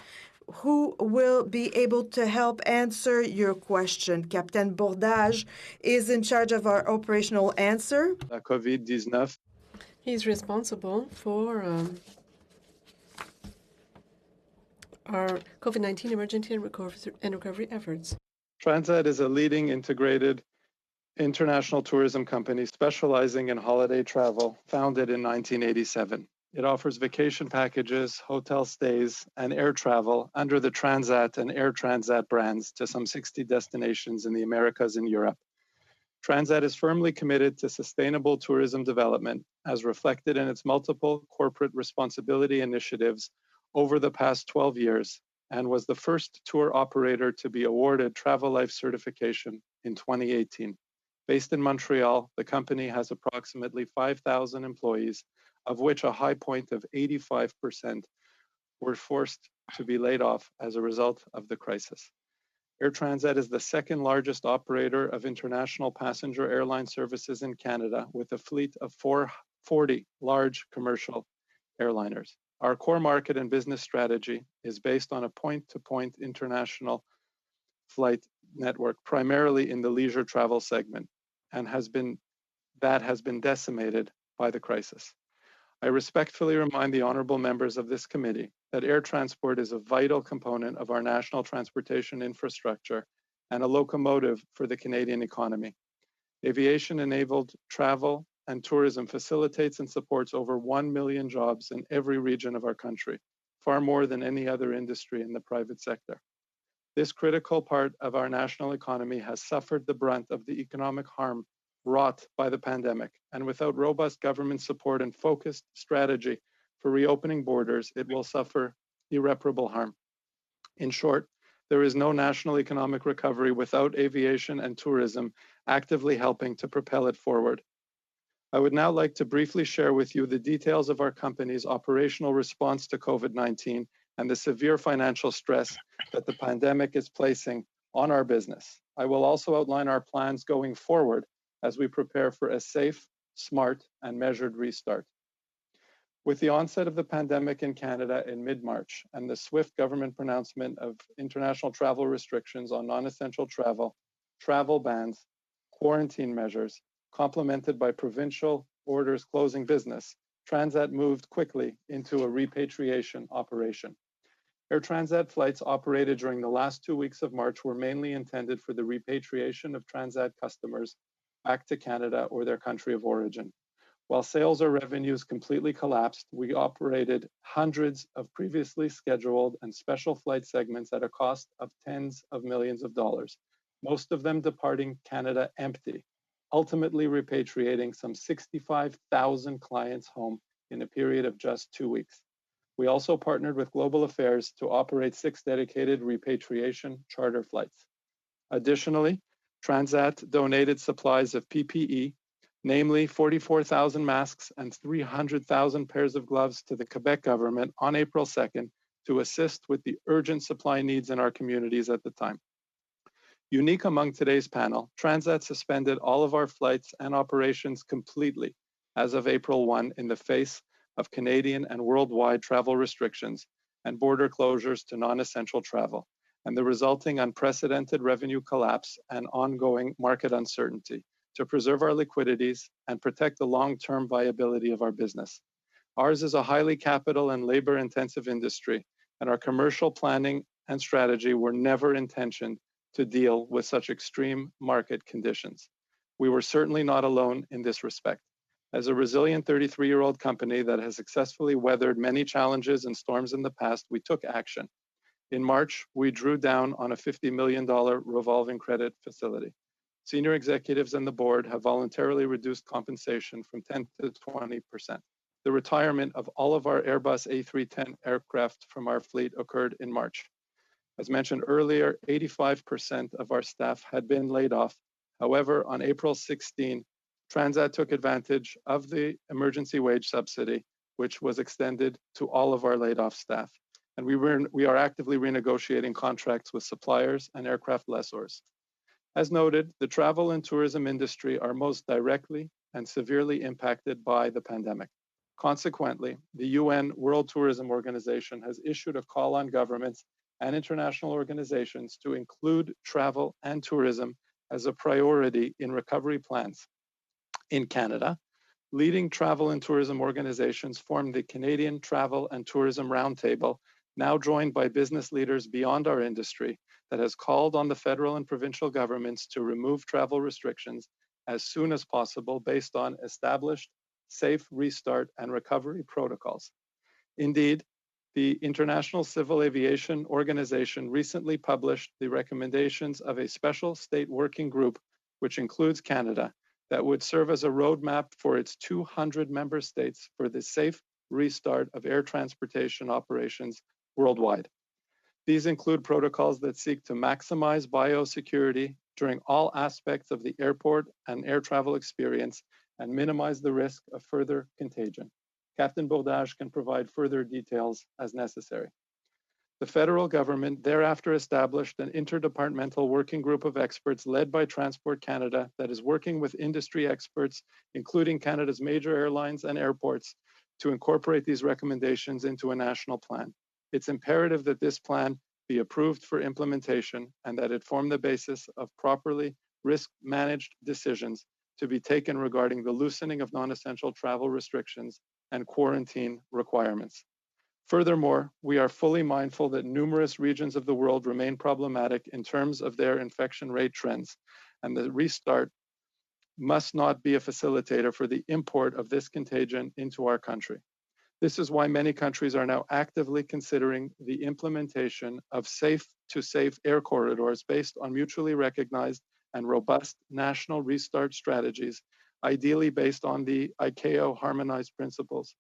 who will be able to help answer your question. Captain Bordage is in charge of our operational answer. La COVID-19. He's responsible for our COVID-19 emergency and recovery efforts. Transat is a leading integrated international tourism company specializing in holiday travel, founded in 1987. It offers vacation packages, hotel stays, and air travel under the Transat and Air Transat brands to some 60 destinations in the Americas and Europe. Transat is firmly committed to sustainable tourism development, as reflected in its multiple corporate responsibility initiatives over the past 12 years, and was the first tour operator to be awarded Travel Life certification in 2018. Based in Montreal, the company has approximately 5,000 employees, of which a high point of 85% were forced to be laid off as a result of the crisis. Air Transat is the second largest operator of international passenger airline services in Canada, with a fleet of 40 large commercial airliners. Our core market and business strategy is based on a point-to-point international flight network, primarily in the leisure travel segment, and has been decimated by the crisis. I respectfully remind the honorable members of this committee that air transport is a vital component of our national transportation infrastructure and a locomotive for the Canadian economy. Aviation-enabled travel and tourism facilitates and supports over 1 million jobs in every region of our country, far more than any other industry in the private sector. This critical part of our national economy has suffered the brunt of the economic harm wrought by the pandemic, and without robust government support and focused strategy for reopening borders, it will suffer irreparable harm. In short, there is no national economic recovery without aviation and tourism actively helping to propel it forward. I would now like to briefly share with you the details of our company's operational response to COVID-19 and the severe financial stress that the pandemic is placing on our business. I will also outline our plans going forward as we prepare for a safe, smart, and measured restart. With the onset of the pandemic in Canada in mid-March and the swift government pronouncement of international travel restrictions on non-essential travel, travel bans, quarantine measures, complemented by provincial orders closing business, Transat moved quickly into a repatriation operation. Air Transat flights operated during the last 2 weeks of March were mainly intended for the repatriation of Transat customers back to Canada or their country of origin. While sales or revenues completely collapsed, we operated hundreds of previously scheduled and special flight segments at a cost of tens of millions of dollars, most of them departing Canada empty, ultimately repatriating some 65,000 clients home in a period of just 2 weeks. We also partnered with Global Affairs to operate 6 dedicated repatriation charter flights. Additionally, Transat donated supplies of PPE, namely 44,000 masks and 300,000 pairs of gloves to the Quebec government on April 2nd to assist with the urgent supply needs in our communities at the time. Unique among today's panel, Transat suspended all of our flights and operations completely as of April 1 in the face of Canadian and worldwide travel restrictions and border closures to non-essential travel, and the resulting unprecedented revenue collapse and ongoing market uncertainty to preserve our liquidities and protect the long-term viability of our business. Ours is a highly capital and labor-intensive industry, and our commercial planning and strategy were never intentioned to deal with such extreme market conditions. We were certainly not alone in this respect. As a resilient 33-year-old company that has successfully weathered many challenges and storms in the past, we took action. In March, we drew down on a $50 million revolving credit facility. Senior executives and the board have voluntarily reduced compensation from 10 to 20%. The retirement of all of our Airbus A310 aircraft from our fleet occurred in March. As mentioned earlier, 85% of our staff had been laid off. However, on April 16, Transat took advantage of the emergency wage subsidy, which was extended to all of our laid-off staff. And we are actively renegotiating contracts with suppliers and aircraft lessors. As noted, the travel and tourism industry are most directly and severely impacted by the pandemic. Consequently, the UN World Tourism Organization has issued a call on governments and international organizations to include travel and tourism as a priority in recovery plans. In Canada, leading travel and tourism organizations form the Canadian Travel and Tourism Roundtable, now joined by business leaders beyond our industry, that has called on the federal and provincial governments to remove travel restrictions as soon as possible based on established safe restart and recovery protocols. Indeed, the International Civil Aviation Organization recently published the recommendations of a special state working group, which includes Canada, that would serve as a roadmap for its 200 member states for the safe restart of air transportation operations worldwide. These include protocols that seek to maximize biosecurity during all aspects of the airport and air travel experience and minimize the risk of further contagion. Captain Bourdage can provide further details as necessary. The federal government thereafter established an interdepartmental working group of experts led by Transport Canada that is working with industry experts, including Canada's major airlines and airports, to incorporate these recommendations into a national plan. It's imperative that this plan be approved for implementation and that it form the basis of properly risk-managed decisions to be taken regarding the loosening of non-essential travel restrictions and quarantine requirements. Furthermore, we are fully mindful that numerous regions of the world remain problematic in terms of their infection rate trends, and the restart must not be a facilitator for the import of this contagion into our country. This is why many countries are now actively considering the implementation of safe-to-safe air corridors based on mutually recognized and robust national restart strategies, ideally based on the ICAO harmonized principles.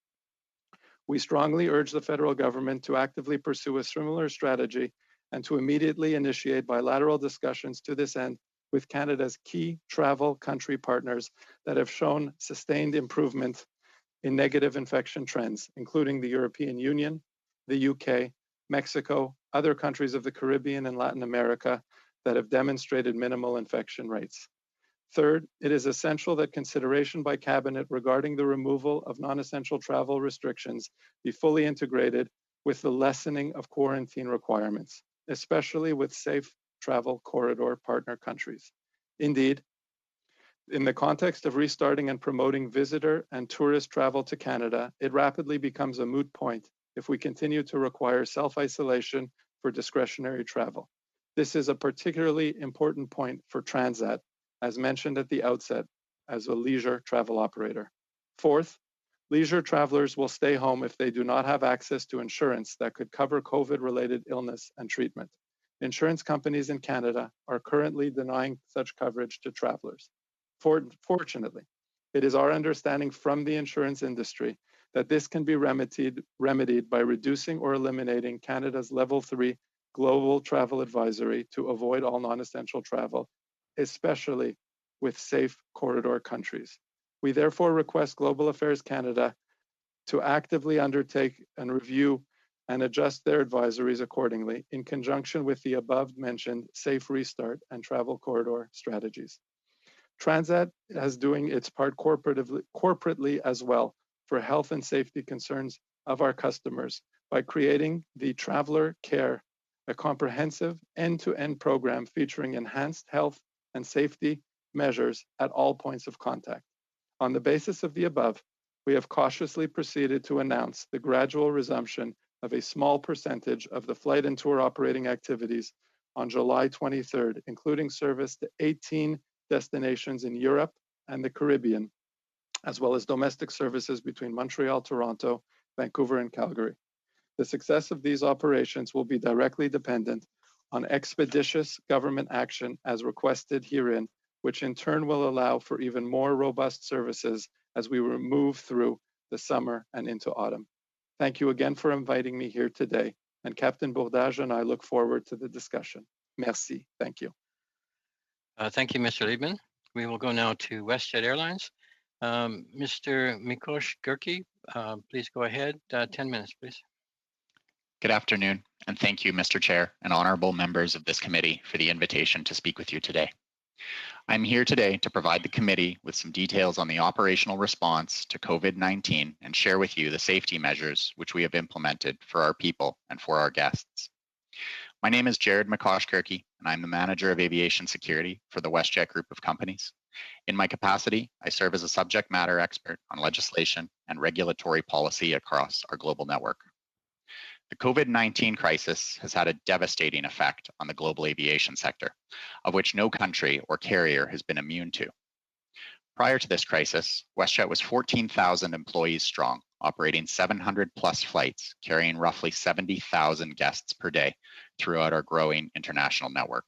We strongly urge the federal government to actively pursue a similar strategy and to immediately initiate bilateral discussions to this end with Canada's key travel country partners that have shown sustained improvement in negative infection trends, including the European Union, the UK, Mexico, other countries of the Caribbean and Latin America that have demonstrated minimal infection rates. Third, it is essential that consideration by Cabinet regarding the removal of non-essential travel restrictions be fully integrated with the lessening of quarantine requirements, especially with safe travel corridor partner countries. Indeed, in the context of restarting and promoting visitor and tourist travel to Canada, it rapidly becomes a moot point if we continue to require self-isolation for discretionary travel. This is a particularly important point for Transat, as mentioned at the outset, as a leisure travel operator. Fourth, leisure travelers will stay home if they do not have access to insurance that could cover COVID-related illness and treatment. Insurance companies in Canada are currently denying such coverage to travelers. Fortunately, it is our understanding from the insurance industry that this can be remedied by reducing or eliminating Canada's Level 3 global travel advisory to avoid all non-essential travel, especially with safe corridor countries. We therefore request Global Affairs Canada to actively undertake and review and adjust their advisories accordingly in conjunction with the above mentioned safe restart and travel corridor strategies. Transat is doing its part corporately as well for health and safety concerns of our customers by creating the Traveler Care, a comprehensive end-to-end program featuring enhanced health and safety measures at all points of contact. On the basis of the above, we have cautiously proceeded to announce the gradual resumption of a small percentage of the flight and tour operating activities on July 23rd, including service to 18 destinations in Europe and the Caribbean, as well as domestic services between Montreal, Toronto, Vancouver, and Calgary. The success of these operations will be directly dependent on expeditious government action as requested herein, which in turn will allow for even more robust services as we move through the summer and into autumn. Thank you again for inviting me here today, and Captain Bourdage and I look forward to the discussion. Merci. Thank you. Thank you, Mr. Liebman. We will go now to WestJet Airlines. Mr. Mikosh Gurki, please go ahead. 10 minutes, please. Good afternoon, and thank you, Mr. Chair and honorable members of this committee for the invitation to speak with you today. I'm here today to provide the committee with some details on the operational response to COVID-19 and share with you the safety measures which we have implemented for our people and for our guests. My name is Jared McCosh-Kirky, and I'm the Manager of Aviation Security for the WestJet Group of Companies. In my capacity, I serve as a subject matter expert on legislation and regulatory policy across our global network. The COVID-19 crisis has had a devastating effect on the global aviation sector, of which no country or carrier has been immune to. Prior to this crisis, WestJet was 14,000 employees strong, operating 700 plus flights, carrying roughly 70,000 guests per day throughout our growing international network.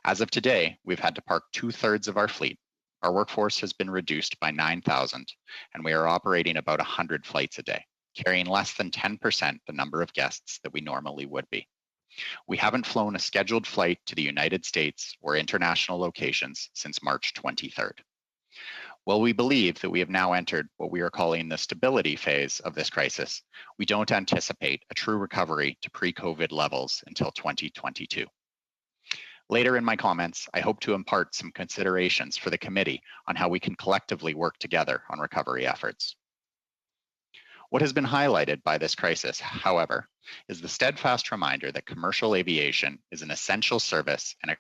As of today, we've had to park 2/3 of our fleet. Our workforce has been reduced by 9,000, and we are operating about 100 flights a day, carrying less than 10% the number of guests that we normally would be. We haven't flown a scheduled flight to the United States or international locations since March 23rd. While we believe that we have now entered what we are calling the stability phase of this crisis, we don't anticipate a true recovery to pre-COVID levels until 2022. Later in my comments, I hope to impart some considerations for the committee on how we can collectively work together on recovery efforts. What has been highlighted by this crisis, however, is the steadfast reminder that commercial aviation is an essential service and a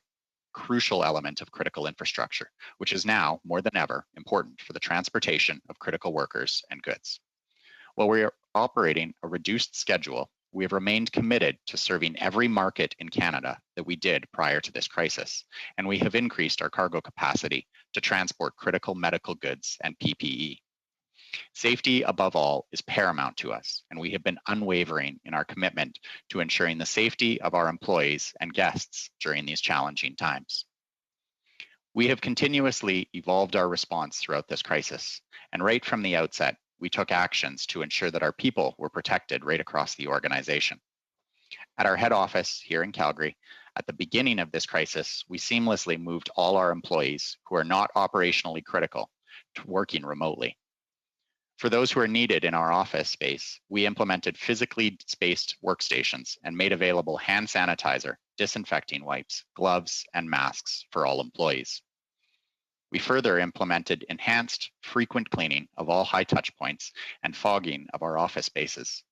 crucial element of critical infrastructure, which is now, more than ever, important for the transportation of critical workers and goods. While we are operating a reduced schedule, we have remained committed to serving every market in Canada that we did prior to this crisis, and we have increased our cargo capacity to transport critical medical goods and PPE. Safety, above all, is paramount to us, and we have been unwavering in our commitment to ensuring the safety of our employees and guests during these challenging times. We have continuously evolved our response throughout this crisis, and right from the outset, we took actions to ensure that our people were protected right across the organization. At our head office here in Calgary, at the beginning of this crisis, we seamlessly moved all our employees who are not operationally critical to working remotely. For those who are needed in our office space, we implemented physically spaced workstations and made available hand sanitizer, disinfecting wipes, gloves, and masks for all employees. We further implemented enhanced, frequent cleaning of all high touch points and fogging of our office spaces.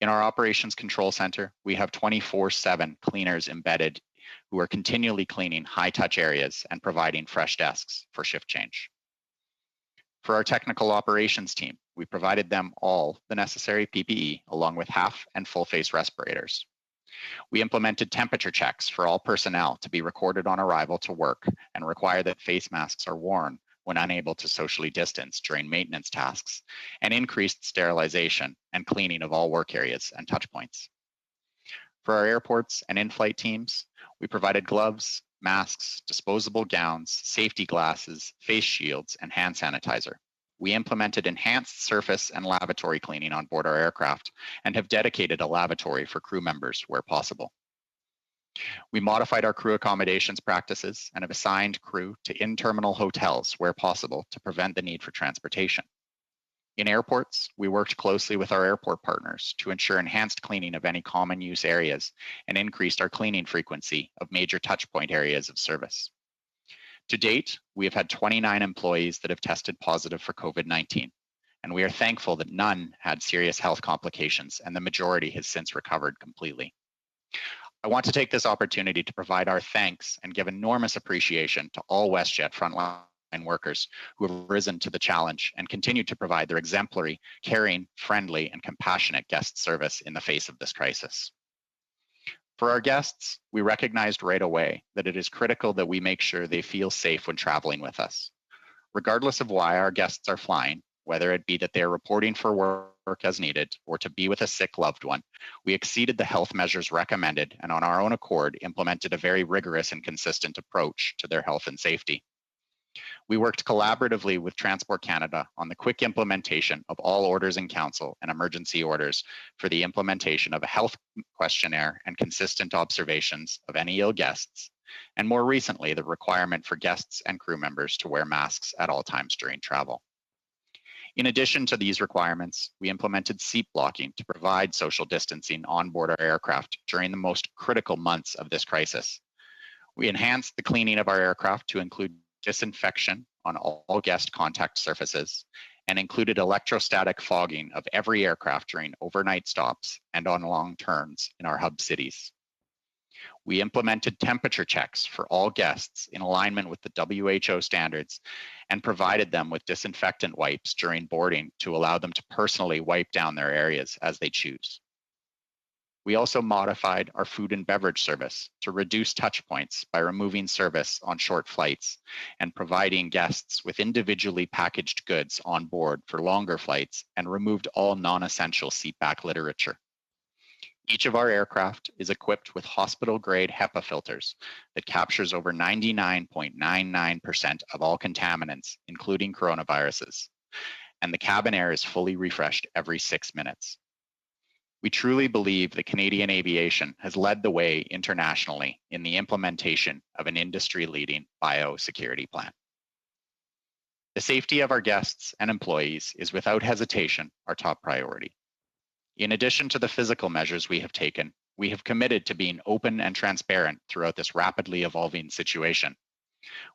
In our operations control center, we have 24/7 cleaners embedded who are continually cleaning high touch areas and providing fresh desks for shift change. For our technical operations team, we provided them all the necessary PPE along with half and full face respirators. We implemented temperature checks for all personnel to be recorded on arrival to work and require that face masks are worn when unable to socially distance during maintenance tasks, and increased sterilization and cleaning of all work areas and touch points. For our airports and in-flight teams, we provided gloves, masks, disposable gowns, safety glasses, face shields, and hand sanitizer. We implemented enhanced surface and lavatory cleaning on board our aircraft and have dedicated a lavatory for crew members where possible. We modified our crew accommodations practices and have assigned crew to in-terminal hotels where possible to prevent the need for transportation. In airports, we worked closely with our airport partners to ensure enhanced cleaning of any common use areas and increased our cleaning frequency of major touchpoint areas of service. To date, we have had 29 employees that have tested positive for COVID-19, and we are thankful that none had serious health complications and the majority has since recovered completely. I want to take this opportunity to provide our thanks and give enormous appreciation to all WestJet frontline workers who have risen to the challenge and continue to provide their exemplary, caring, friendly, and compassionate guest service in the face of this crisis. For our guests, we recognized right away that it is critical that we make sure they feel safe when traveling with us. Regardless of why our guests are flying, whether it be that they are reporting for work as needed or to be with a sick loved one, we exceeded the health measures recommended and on our own accord implemented a very rigorous and consistent approach to their health and safety. We worked collaboratively with Transport Canada on the quick implementation of all orders in council and emergency orders for the implementation of a health questionnaire and consistent observations of any ill guests, and more recently, the requirement for guests and crew members to wear masks at all times during travel. In addition to these requirements, we implemented seat blocking to provide social distancing on board our aircraft during the most critical months of this crisis. We enhanced the cleaning of our aircraft to include disinfection on all guest contact surfaces and included electrostatic fogging of every aircraft during overnight stops and on long turns in our hub cities. We implemented temperature checks for all guests in alignment with the WHO standards and provided them with disinfectant wipes during boarding to allow them to personally wipe down their areas as they choose. We also modified our food and beverage service to reduce touch points by removing service on short flights and providing guests with individually packaged goods on board for longer flights, and removed all non-essential seatback literature. Each of our aircraft is equipped with hospital-grade HEPA filters that captures over 99.99% of all contaminants, including coronaviruses, and the cabin air is fully refreshed every 6 minutes. We truly believe that Canadian aviation has led the way internationally in the implementation of an industry-leading biosecurity plan. The safety of our guests and employees is without hesitation our top priority. In addition to the physical measures we have taken, we have committed to being open and transparent throughout this rapidly evolving situation.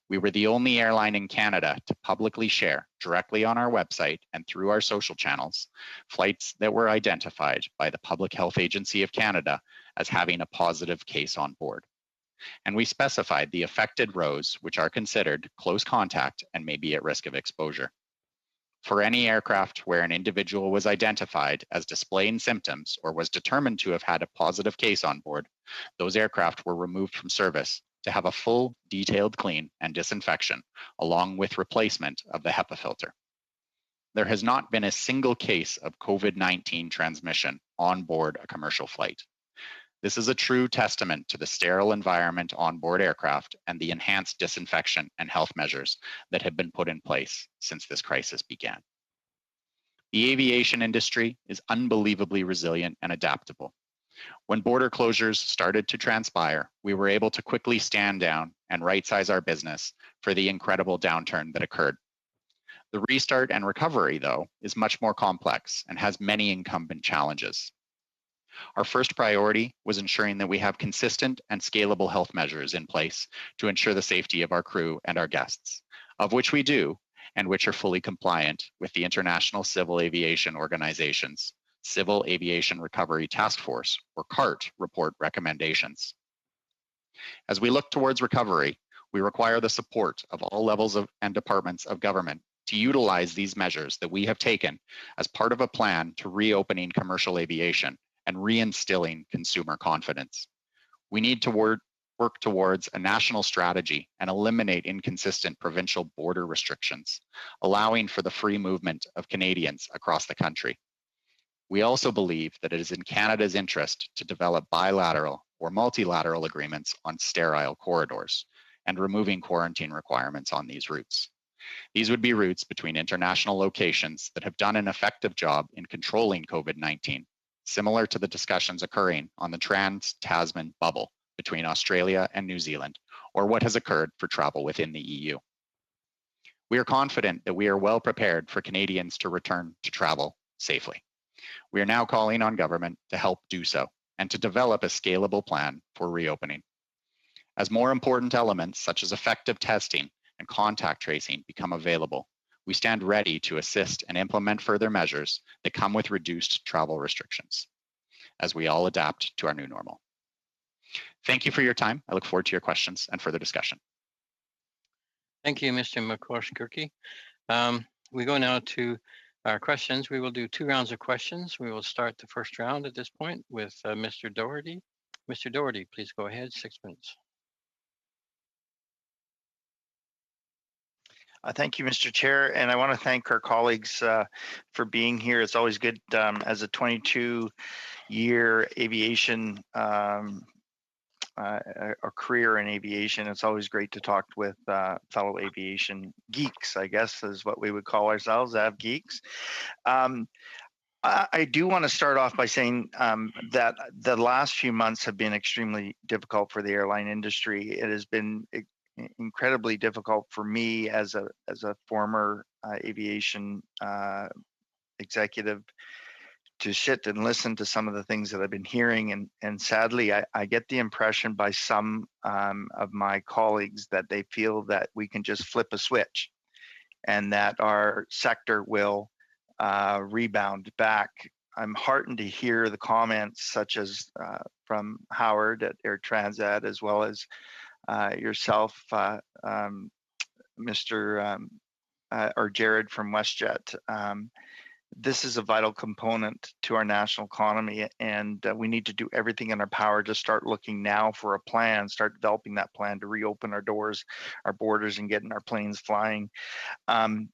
We were the only airline in Canada to publicly share directly on our website and through our social channels flights that were identified by the Public Health Agency of Canada as having a positive case on board. And we specified the affected rows, which are considered close contact and may be at risk of exposure. For any aircraft where an individual was identified as displaying symptoms or was determined to have had a positive case on board, those aircraft were removed from service to have a full detailed clean and disinfection, along with replacement of the HEPA filter. There has not been a single case of COVID-19 transmission on board a commercial flight. This is a true testament to the sterile environment on board aircraft and the enhanced disinfection and health measures that have been put in place since this crisis began. The aviation industry is unbelievably resilient and adaptable. When border closures started to transpire, we were able to quickly stand down and right-size our business for the incredible downturn that occurred. The restart and recovery, though, is much more complex and has many incumbent challenges. Our first priority was ensuring that we have consistent and scalable health measures in place to ensure the safety of our crew and our guests, of which we do, and which are fully compliant with the International Civil Aviation Organization's Civil Aviation Recovery Task Force, or CART, report recommendations. As we look towards recovery, we require the support of all levels of and departments of government to utilize these measures that we have taken as part of a plan to reopening commercial aviation and reinstilling consumer confidence. We need to work towards a national strategy and eliminate inconsistent provincial border restrictions, allowing for the free movement of Canadians across the country. We also believe that it is in Canada's interest to develop bilateral or multilateral agreements on sterile corridors and removing quarantine requirements on these routes. These would be routes between international locations that have done an effective job in controlling COVID-19, similar to the discussions occurring on the Trans-Tasman bubble between Australia and New Zealand, or what has occurred for travel within the EU. We are confident that we are well prepared for Canadians to return to travel safely. We are now calling on government to help do so and to develop a scalable plan for reopening. As more important elements such as effective testing and contact tracing become available, we stand ready to assist and implement further measures that come with reduced travel restrictions as we all adapt to our new normal. Thank you for your time. I look forward to your questions and further discussion. Thank you, Mr. McCosh-Kirky. We go now to our questions. We will do 2 rounds of questions. We will start the first round at this point with Mr. Doherty. Mr. Doherty, please go ahead, 6 minutes. Thank you, Mr. Chair, and I want to thank our colleagues for being here. It's always good as a 22-year aviation a career in aviation. It's always great to talk with fellow aviation geeks, I guess is what we would call ourselves, av geeks. I do want to start off by saying that the last few months have been extremely difficult for the airline industry. It has been incredibly difficult for me as a former aviation executive to sit and listen to some of the things that I've been hearing, and sadly I get the impression by some of my colleagues that they feel that we can just flip a switch and that our sector will rebound back. I'm heartened to hear the comments such as from Howard at Air Transat, as well as yourself, Mr. or Jared from WestJet, this is a vital component to our national economy, and we need to do everything in our power to start looking now for a plan, start developing that plan to reopen our doors, our borders, and getting our planes flying. And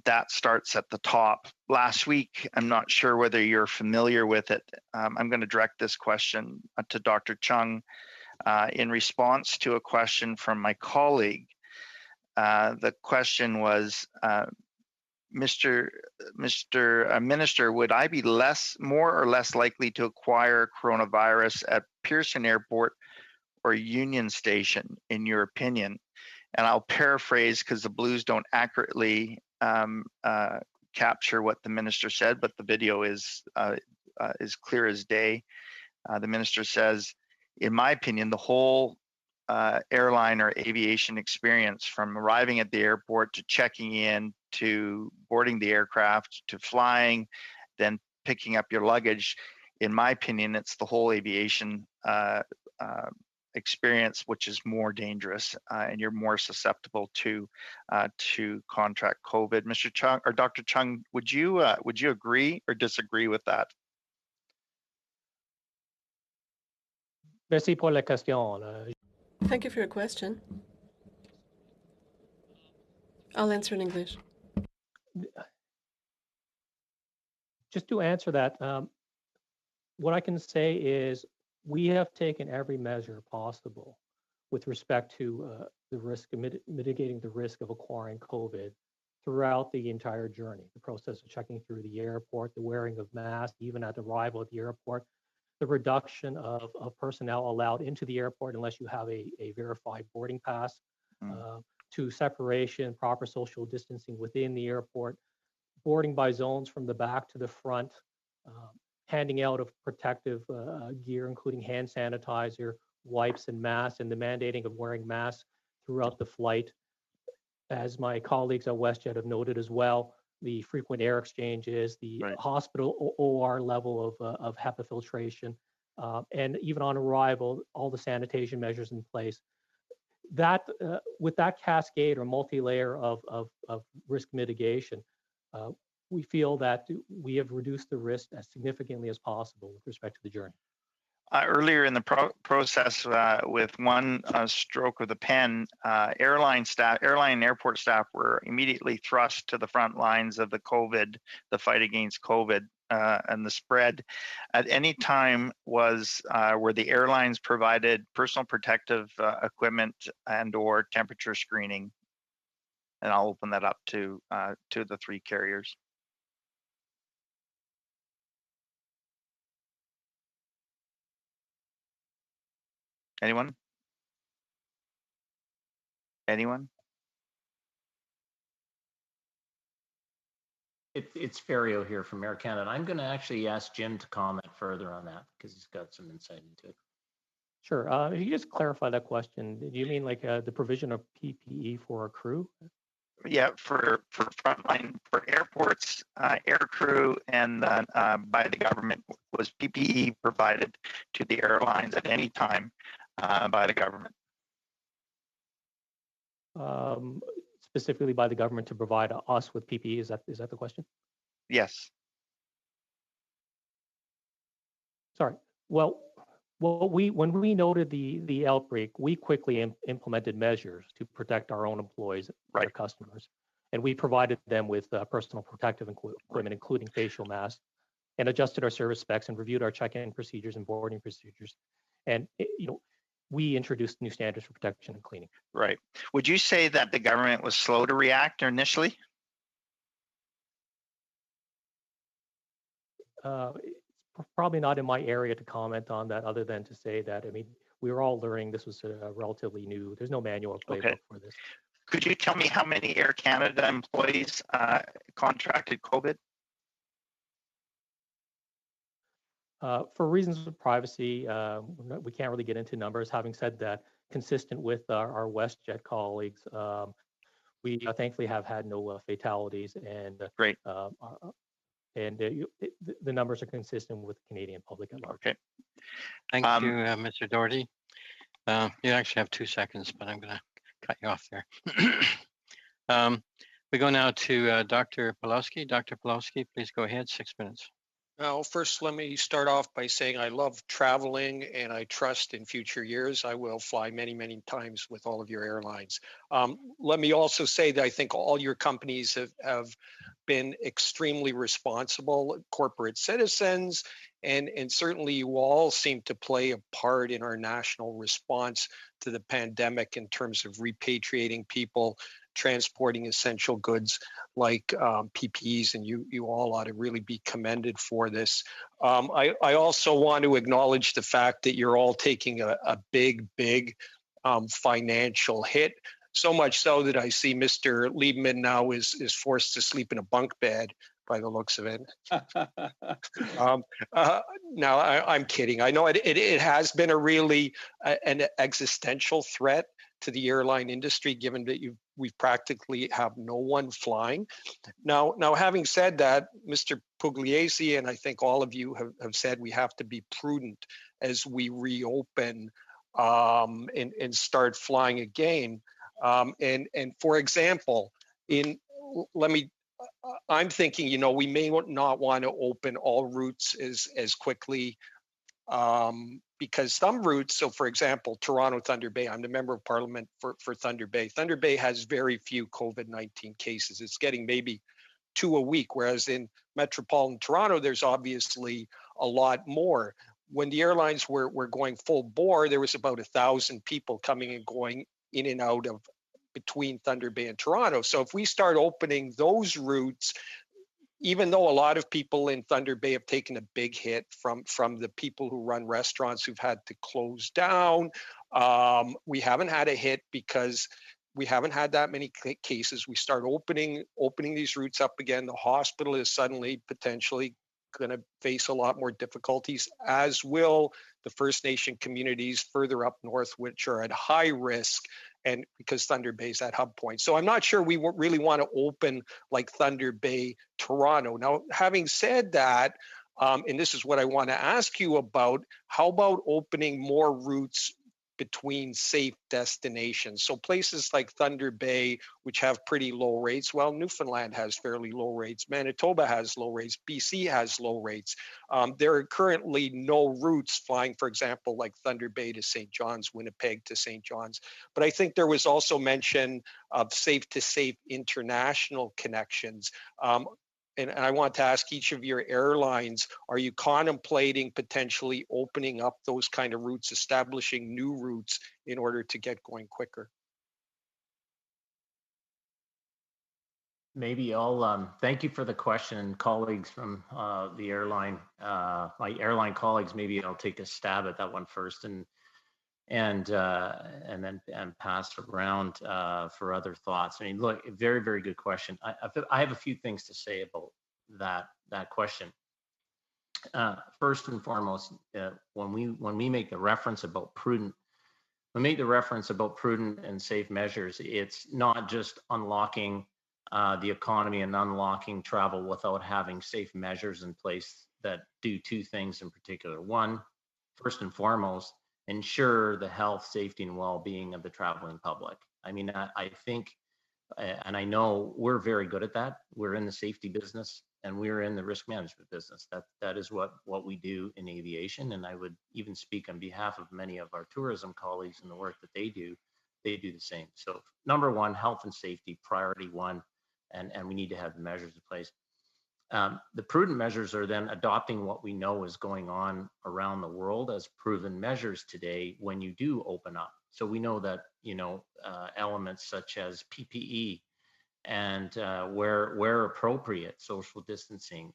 that starts at the top. Last week, I'm not sure whether you're familiar with it. I'm going to direct this question to Dr. Chung in response to a question from my colleague. The question was, Mr. Minister, would I be more or less likely to acquire coronavirus at Pearson Airport or Union Station, in your opinion? And I'll paraphrase because the Blues don't accurately capture what the minister said, but the video is clear as day. The minister says, in my opinion, the whole airline or aviation experience, from arriving at the airport to checking in to boarding the aircraft to flying, then picking up your luggage, in my opinion, it's the whole aviation experience which is more dangerous, and you're more susceptible to contract COVID. Mr. Chung or Dr. Chung, would you agree or disagree with that? Merci pour la question. Thank you for your question. I'll answer in English. Just to answer that, what I can say is we have taken every measure possible with respect to the risk of mitigating the risk of acquiring COVID throughout the entire journey. The process of checking through the airport, the wearing of masks, even at arrival at the airport, the reduction of personnel allowed into the airport unless you have a verified boarding pass, to separation, proper social distancing within the airport, boarding by zones from the back to the front, handing out of protective gear, including hand sanitizer, wipes, and masks, and the mandating of wearing masks throughout the flight. As my colleagues at WestJet have noted as well, the frequent air exchanges, the hospital OR level of HEPA filtration, and even on arrival, all the sanitation measures in place. That with that cascade or multi-layer of risk mitigation, we feel that we have reduced the risk as significantly as possible with respect to the journey. Earlier in the process, with one stroke of the pen, airline and airport staff were immediately thrust to the front lines of the fight against COVID and the spread. At any time, were the airlines provided personal protective equipment and/or temperature screening? And I'll open that up to the three carriers. Anyone? Anyone? It's Ferrio here from Air Canada. I'm going to actually ask Jim to comment further on that because he's got some insight into it. Sure. If you just clarify that question, do you mean like the provision of PPE for a crew? Yeah, for frontline, for airports, air crew, and by the government, was PPE provided to the airlines at any time by the government? Specifically by the government to provide us with PPE, is that the question? Yes. Sorry. Well, when we noted the outbreak, we quickly implemented measures to protect our own employees, our customers, and we provided them with personal protective equipment, including facial masks, and adjusted our service specs and reviewed our check-in procedures and boarding procedures. And we introduced new standards for protection and cleaning. Right. Would you say that the government was slow to react initially? It's probably not in my area to comment on that, other than to say that, I mean, we were all learning this was relatively new. There's no manual playbook for this. Could you tell me how many Air Canada employees contracted COVID? For reasons of privacy, we can't really get into numbers. Having said that, consistent with our WestJet colleagues, we thankfully have had no fatalities, and great. And the numbers are consistent with the Canadian public at large. Okay. Thank you, Mr. Doherty. You actually have 2 seconds, but I'm going to cut you off there. We go now to Dr. Pawlowski. Dr. Pawlowski, please go ahead, 6 minutes. Now, first, let me start off by saying I love traveling and I trust in future years I will fly many, many times with all of your airlines. Let me also say that I think all your companies have been extremely responsible corporate citizens, and certainly you all seem to play a part in our national response to the pandemic in terms of repatriating people, transporting essential goods like PPEs, and you all ought to really be commended for this. I also want to acknowledge the fact that you're all taking a big financial hit. So much so that I see Mr. Liebman now is forced to sleep in a bunk bed by the looks of it. Now, I'm kidding. I know it has been a really an existential threat to the airline industry, given that we've practically have no one flying. Now, having said that, Mr. Pugliese and I think all of you have said we have to be prudent as we reopen and start flying again. And for example, I'm thinking, we may not want to open all routes as quickly because some routes, so for example, Toronto Thunder Bay, I'm the member of parliament for Thunder Bay. Thunder Bay has very few COVID-19 cases. It's getting maybe 2 a week, whereas in metropolitan Toronto, there's obviously a lot more. When the airlines were going full bore, there was about 1,000 people coming and going in and out of between Thunder Bay and Toronto. So if we start opening those routes, even though a lot of people in Thunder Bay have taken a big hit from the people who run restaurants who've had to close down, we haven't had a hit because we haven't had that many cases. We start opening these routes up again. The hospital is suddenly potentially going to face a lot more difficulties, as will the First Nation communities further up north, which are at high risk, and because Thunder Bay is that hub point. So I'm not sure we really want to open like Thunder Bay, Toronto. Now, having said that, and this is what I want to ask you about, how about opening more routes between safe destinations? So places like Thunder Bay, which have pretty low rates, well, Newfoundland has fairly low rates, Manitoba has low rates, BC has low rates. There are currently no routes flying, for example, like Thunder Bay to St. John's, Winnipeg to St. John's. But I think there was also mention of safe-to-safe international connections. And I want to ask each of your airlines, are you contemplating potentially opening up those kind of routes, establishing new routes in order to get going quicker? Maybe I'll thank you for the question, colleagues from the airline, my airline colleagues. Maybe I'll take a stab at that one first, and then pass around for other thoughts. I mean, look, very, very good question. I have a few things to say about that question. First and foremost, when we make the reference about prudent, and safe measures, it's not just unlocking the economy and unlocking travel without having safe measures in place that do two things in particular. One, first and foremost, ensure the health, safety, and well-being of the traveling public. I mean, I think, and I know we're very good at that. We're in the safety business and we're in the risk management business. That is what we do in aviation. And I would even speak on behalf of many of our tourism colleagues in the work that they do the same. So number one, health and safety, priority one, and we need to have the measures in place. The prudent measures are then adopting what we know is going on around the world as proven measures today when you do open up. So we know that, elements such as PPE and where appropriate, social distancing,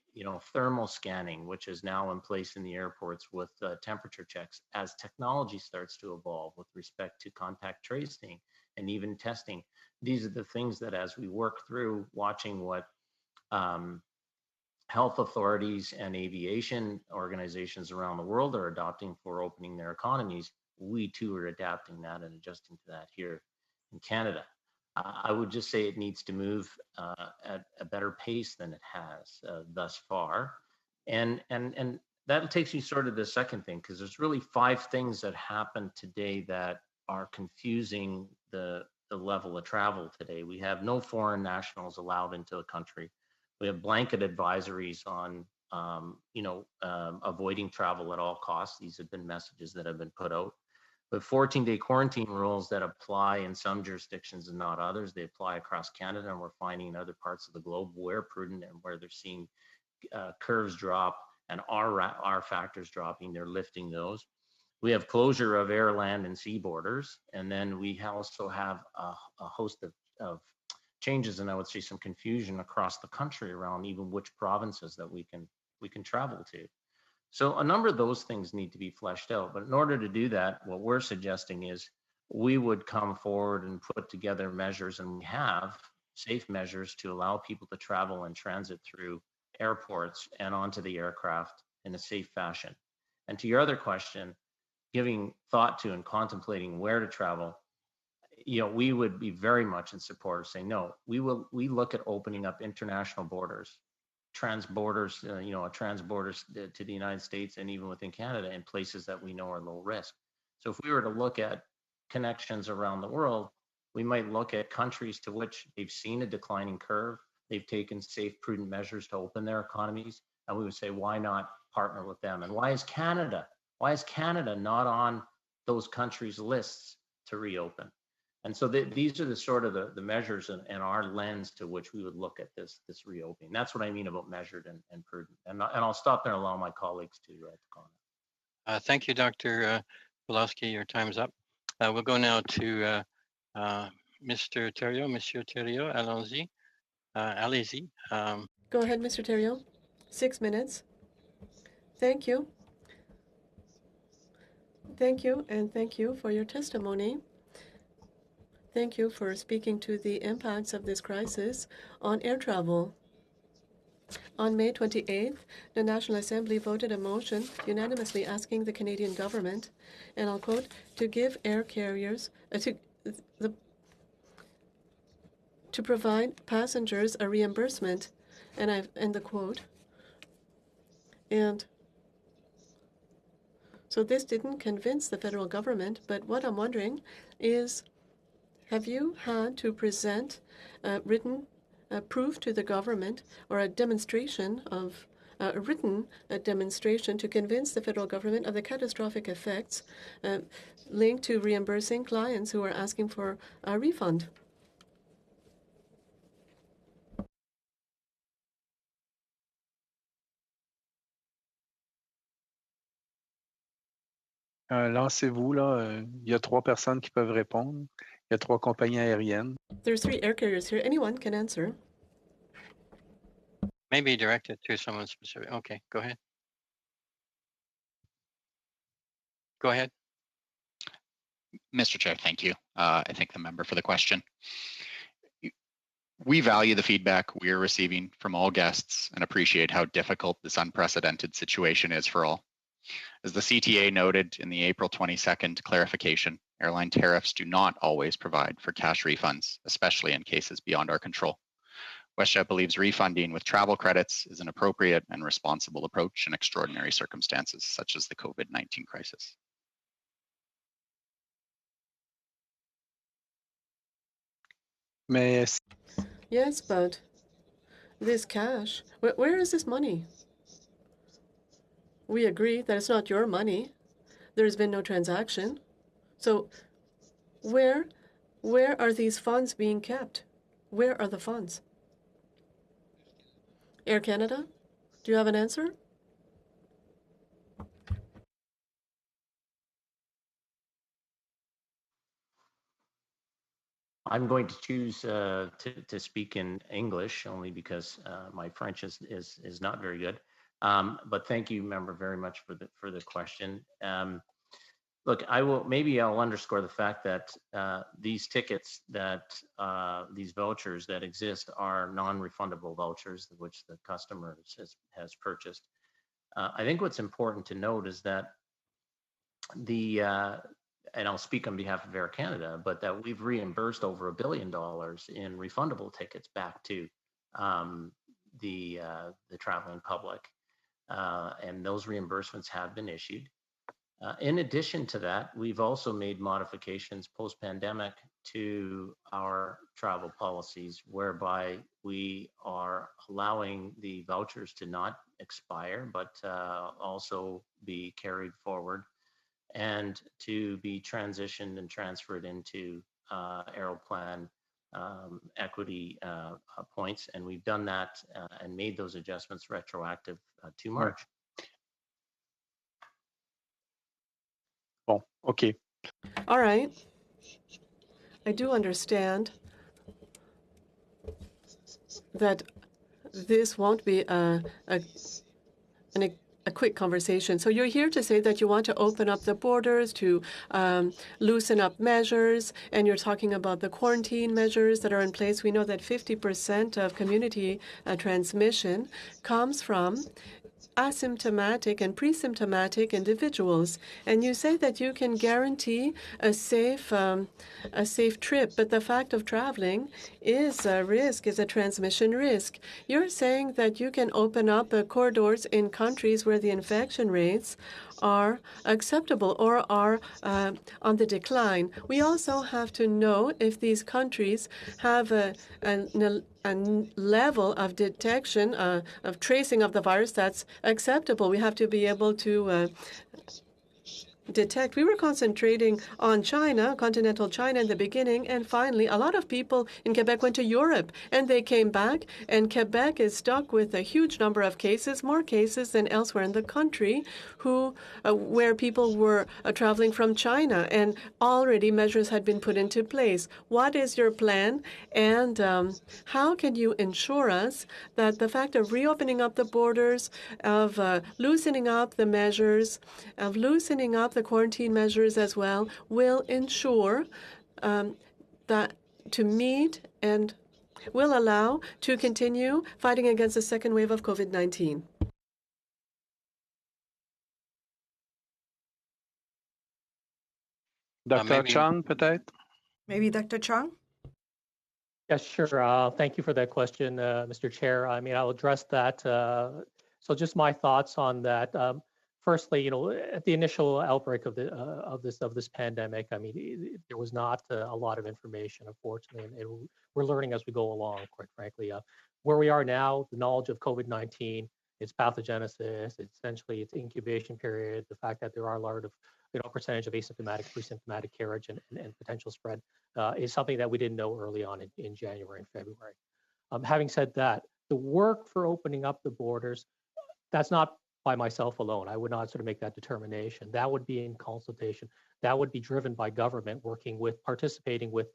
thermal scanning, which is now in place in the airports with temperature checks, as technology starts to evolve with respect to contact tracing and even testing. These are the things that as we work through watching what health authorities and aviation organizations around the world are adopting for opening their economies, we too are adapting that and adjusting to that here in Canada. I would just say it needs to move at a better pace than it has thus far. And that takes me sort of the second thing, because there's really 5 things that happen today that are confusing the the level of travel today. We have no foreign nationals allowed into the country. We have blanket advisories on, avoiding travel at all costs. These have been messages that have been put out. But 14-day quarantine rules that apply in some jurisdictions and not others. They apply across Canada, and we're finding in other parts of the globe where prudent and where they're seeing curves drop and R factors dropping, they're lifting those. We have closure of air, land, and sea borders, and then we also have a host of changes, and I would say some confusion across the country around even which provinces that we can travel to. So a number of those things need to be fleshed out. But in order to do that, what we're suggesting is we would come forward and put together measures, and we have safe measures to allow people to travel and transit through airports and onto the aircraft in a safe fashion. And to your other question, giving thought to and contemplating where to travel, we would be very much in support of saying, no, we look at opening up international borders, transborders to the United States and even within Canada in places that we know are low risk. So if we were to look at connections around the world, we might look at countries to which they've seen a declining curve, they've taken safe, prudent measures to open their economies, and we would say, why not partner with them? And why is Canada not on those countries' lists to reopen? And so these are the sort of the measures and our lens to which we would look at this reopening. That's what I mean about measured and prudent. And I'll stop there and allow my colleagues to comment. Thank you, Dr. Pulaski. Your time's up. We'll go now to Mr. Thériault. Monsieur Thériault, allons-y. Allez-y. Go ahead, Mr. Thériault. 6 minutes. Thank you. Thank you, and thank you for your testimony. Thank you for speaking to the impacts of this crisis on air travel. On May 28th, the National Assembly voted a motion unanimously asking the Canadian government, and I'll quote, to give air carriers, to provide passengers a reimbursement, and I've end the quote. And so this didn't convince the federal government, but what I'm wondering is, have you had to present written proof to the government or a demonstration of a written demonstration to convince the federal government of the catastrophic effects linked to reimbursing clients who are asking for a refund? Lancez-vous, là. Il y a 3 personnes qui peuvent répondre. Il y a 3 compagnies aériennes. There's 3 air carriers here. Anyone can answer. Maybe direct it to someone specific. Okay, go ahead. Go ahead. Mr. Chair, thank you. I thank the member for the question. We value the feedback we are receiving from all guests and appreciate how difficult this unprecedented situation is for all. As the CTA noted in the April 22nd clarification, airline tariffs do not always provide for cash refunds, especially in cases beyond our control. WestJet believes refunding with travel credits is an appropriate and responsible approach in extraordinary circumstances, such as the COVID-19 crisis. Yes, but this cash, where is this money? We agree that it's not your money. There's been no transaction. So where are these funds being kept? Where are the funds? Air Canada, do you have an answer? I'm going to choose to speak in English only because my French is not very good. But thank you, member, very much for the question. Look, I'll underscore the fact that these tickets these vouchers that exist are non-refundable vouchers which the customer has purchased. I think what's important to note is that and I'll speak on behalf of Air Canada, but that we've reimbursed over $1 billion in refundable tickets back to the traveling public. And those reimbursements have been issued. In addition to that, we've also made modifications post-pandemic to our travel policies, whereby we are allowing the vouchers to not expire, but also be carried forward and to be transitioned and transferred into Aeroplan equity points. And we've done that and made those adjustments retroactive to March. Oh, okay. All right. I do understand that this won't be a quick conversation. So you're here to say that you want to open up the borders, to loosen up measures, and you're talking about the quarantine measures that are in place. We know that 50% of community transmission comes from asymptomatic and pre-symptomatic individuals, and you say that you can guarantee a safe trip, but the fact of traveling is a risk, is a transmission risk. You're saying that you can open up corridors in countries where the infection rates are acceptable or are on the decline. We also have to know if these countries have a level of detection, of tracing of the virus that's acceptable. We have to be able to detect. We were concentrating on China, continental China in the beginning, and finally a lot of people in Quebec went to Europe and they came back, and Quebec is stuck with a huge number of cases, more cases than elsewhere in the country, where people were traveling from China, and already measures had been put into place. What is your plan, and how can you ensure us that the fact of reopening up the borders, of loosening up the measures, of loosening up the quarantine measures as well, will ensure that to meet and will allow to continue fighting against the second wave of COVID-19? Dr. Chang, peut-être? Maybe Dr. Chang? Yes, sure. Thank you for that question, Mr. Chair. I mean, I'll address that. So just my thoughts on that. Firstly, at the initial outbreak of this pandemic, I mean, there was not a lot of information, unfortunately, and we're learning as we go along, quite frankly. Where we are now, the knowledge of COVID-19, its pathogenesis, its incubation period, the fact that there are a lot of percentage of asymptomatic, pre-symptomatic carriage and potential spread is something that we didn't know early on in January and February. Having said that, the work for opening up the borders, that's not by myself alone. I would not sort of make that determination. That would be in consultation. That would be driven by government participating with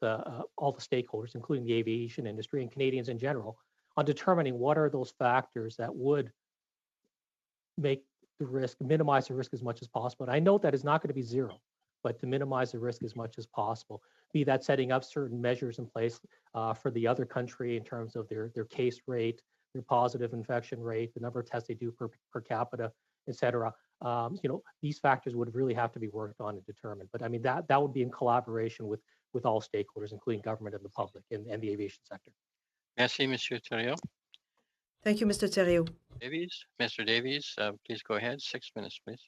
all the stakeholders, including the aviation industry and Canadians in general, on determining what are those factors that would minimize the risk as much as possible. And I note that it's not going to be zero, but to minimize the risk as much as possible, be that setting up certain measures in place for the other country in terms of their case rate, their positive infection rate, the number of tests they do per capita, et cetera. These factors would really have to be worked on and determined. But I mean, that would be in collaboration with all stakeholders, including government and the public and the aviation sector. Merci, Monsieur Thériault. Thank you, Mr. Thériault. Mr. Davies, please go ahead. 6 minutes, please.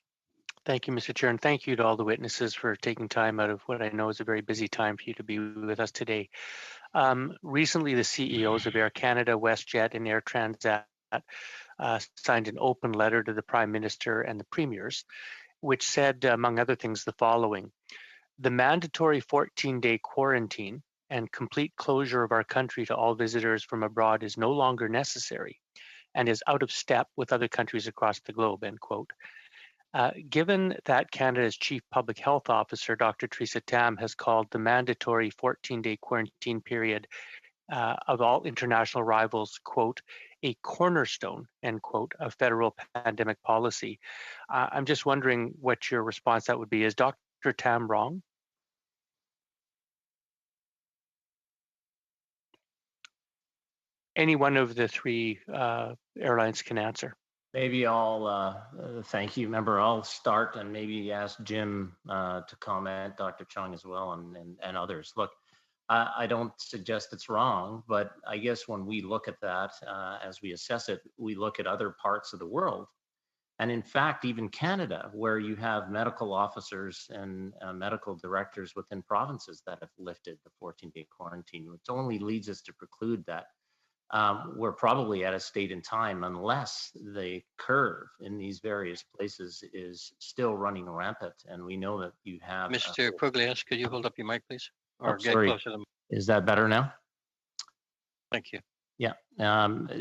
Thank you, Mr. Chair, and thank you to all the witnesses for taking time out of what I know is a very busy time for you to be with us today. Recently, the CEOs of Air Canada, WestJet, and Air Transat signed an open letter to the Prime Minister and the Premiers, which said, among other things, the following: the mandatory 14-day quarantine and complete closure of our country to all visitors from abroad is no longer necessary and is out of step with other countries across the globe, end quote. Given that Canada's Chief Public Health Officer, Dr. Theresa Tam, has called the mandatory 14-day quarantine period of all international arrivals, quote, a cornerstone, end quote, of federal pandemic policy, I'm just wondering what your response to that would be. Is Dr. Tam wrong? Any one of the three airlines can answer. Maybe I'll thank you. Remember, I'll start and maybe ask Jim to comment, Dr. Chung as well, and others. Look, I don't suggest it's wrong, but I guess when we look at that, as we assess it, we look at other parts of the world And in fact, even Canada, where you have medical officers and medical directors within provinces that have lifted the 14-day quarantine, which only leads us to preclude that we're probably at a state in time, unless the curve in these various places is still running rampant. And we know that you have— Mr. Pugliese, could you hold up your mic, please? Or get sorry. closer to the— Is that better now? Thank you. Yeah. Unless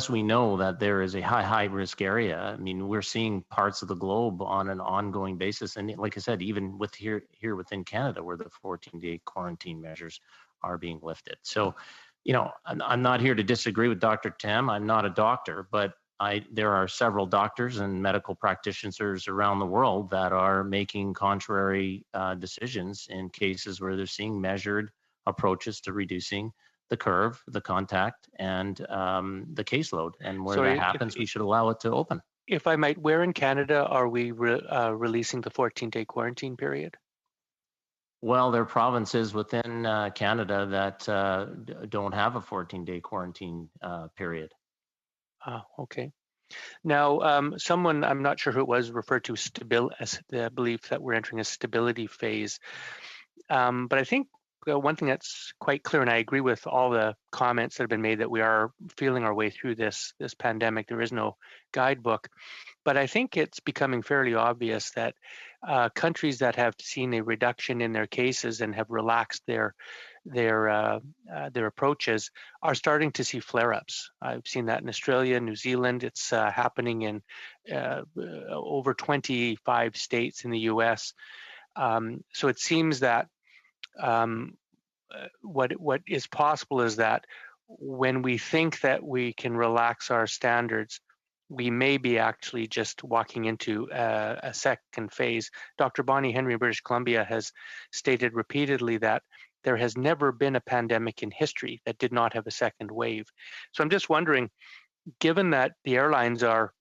we know that there is a high risk area, I mean, we're seeing parts of the globe on an ongoing basis. And like I said, even with here within Canada, where the 14-day quarantine measures are being lifted. So, you know, I'm not here to disagree with Dr. Tam. I'm not a doctor, but there are several doctors and medical practitioners around the world that are making contrary decisions in cases where they're seeing measured approaches to reducing the curve, the contact, and the caseload. And where that happens, we should allow it to open. If I might, where in Canada are we releasing the 14-day quarantine period? Well, there are provinces within Canada that don't have a 14-day quarantine period. Okay. Now, someone, I'm not sure who it was, referred to the belief that we're entering a stability phase. But I think one thing that's quite clear, and I agree with all the comments that have been made, that we are feeling our way through this pandemic. There is no guidebook. But I think it's becoming fairly obvious that countries that have seen a reduction in their cases and have relaxed their approaches are starting to see flare-ups. I've seen that in Australia, New Zealand. It's happening in over 25 states in the U.S. So it seems that what is possible is that when we think that we can relax our standards, we may be actually just walking into a second phase. Dr. Bonnie Henry in British Columbia has stated repeatedly that there has never been a pandemic in history that did not have a second wave. So I'm just wondering, given that the airlines are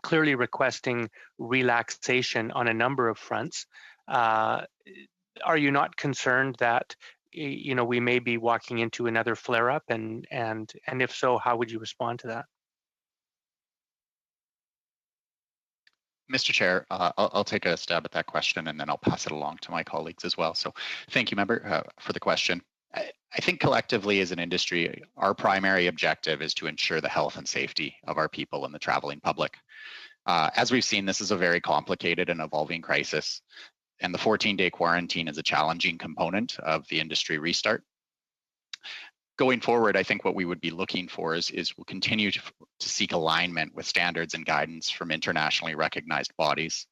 clearly requesting relaxation on a number of fronts, are you not concerned that we may be walking into another flare-up, and if so, how would you respond to that? Mr. Chair, I'll take a stab at that question, and then I'll pass it along to my colleagues as well. So thank you, member, for the question. I think collectively as an industry, our primary objective is to ensure the health and safety of our people and the traveling public. As we've seen, this is a very complicated and evolving crisis, and the 14-day quarantine is a challenging component of the industry restart. Going forward, I think what we would be looking for is we'll continue to seek alignment with standards and guidance from internationally recognized bodies,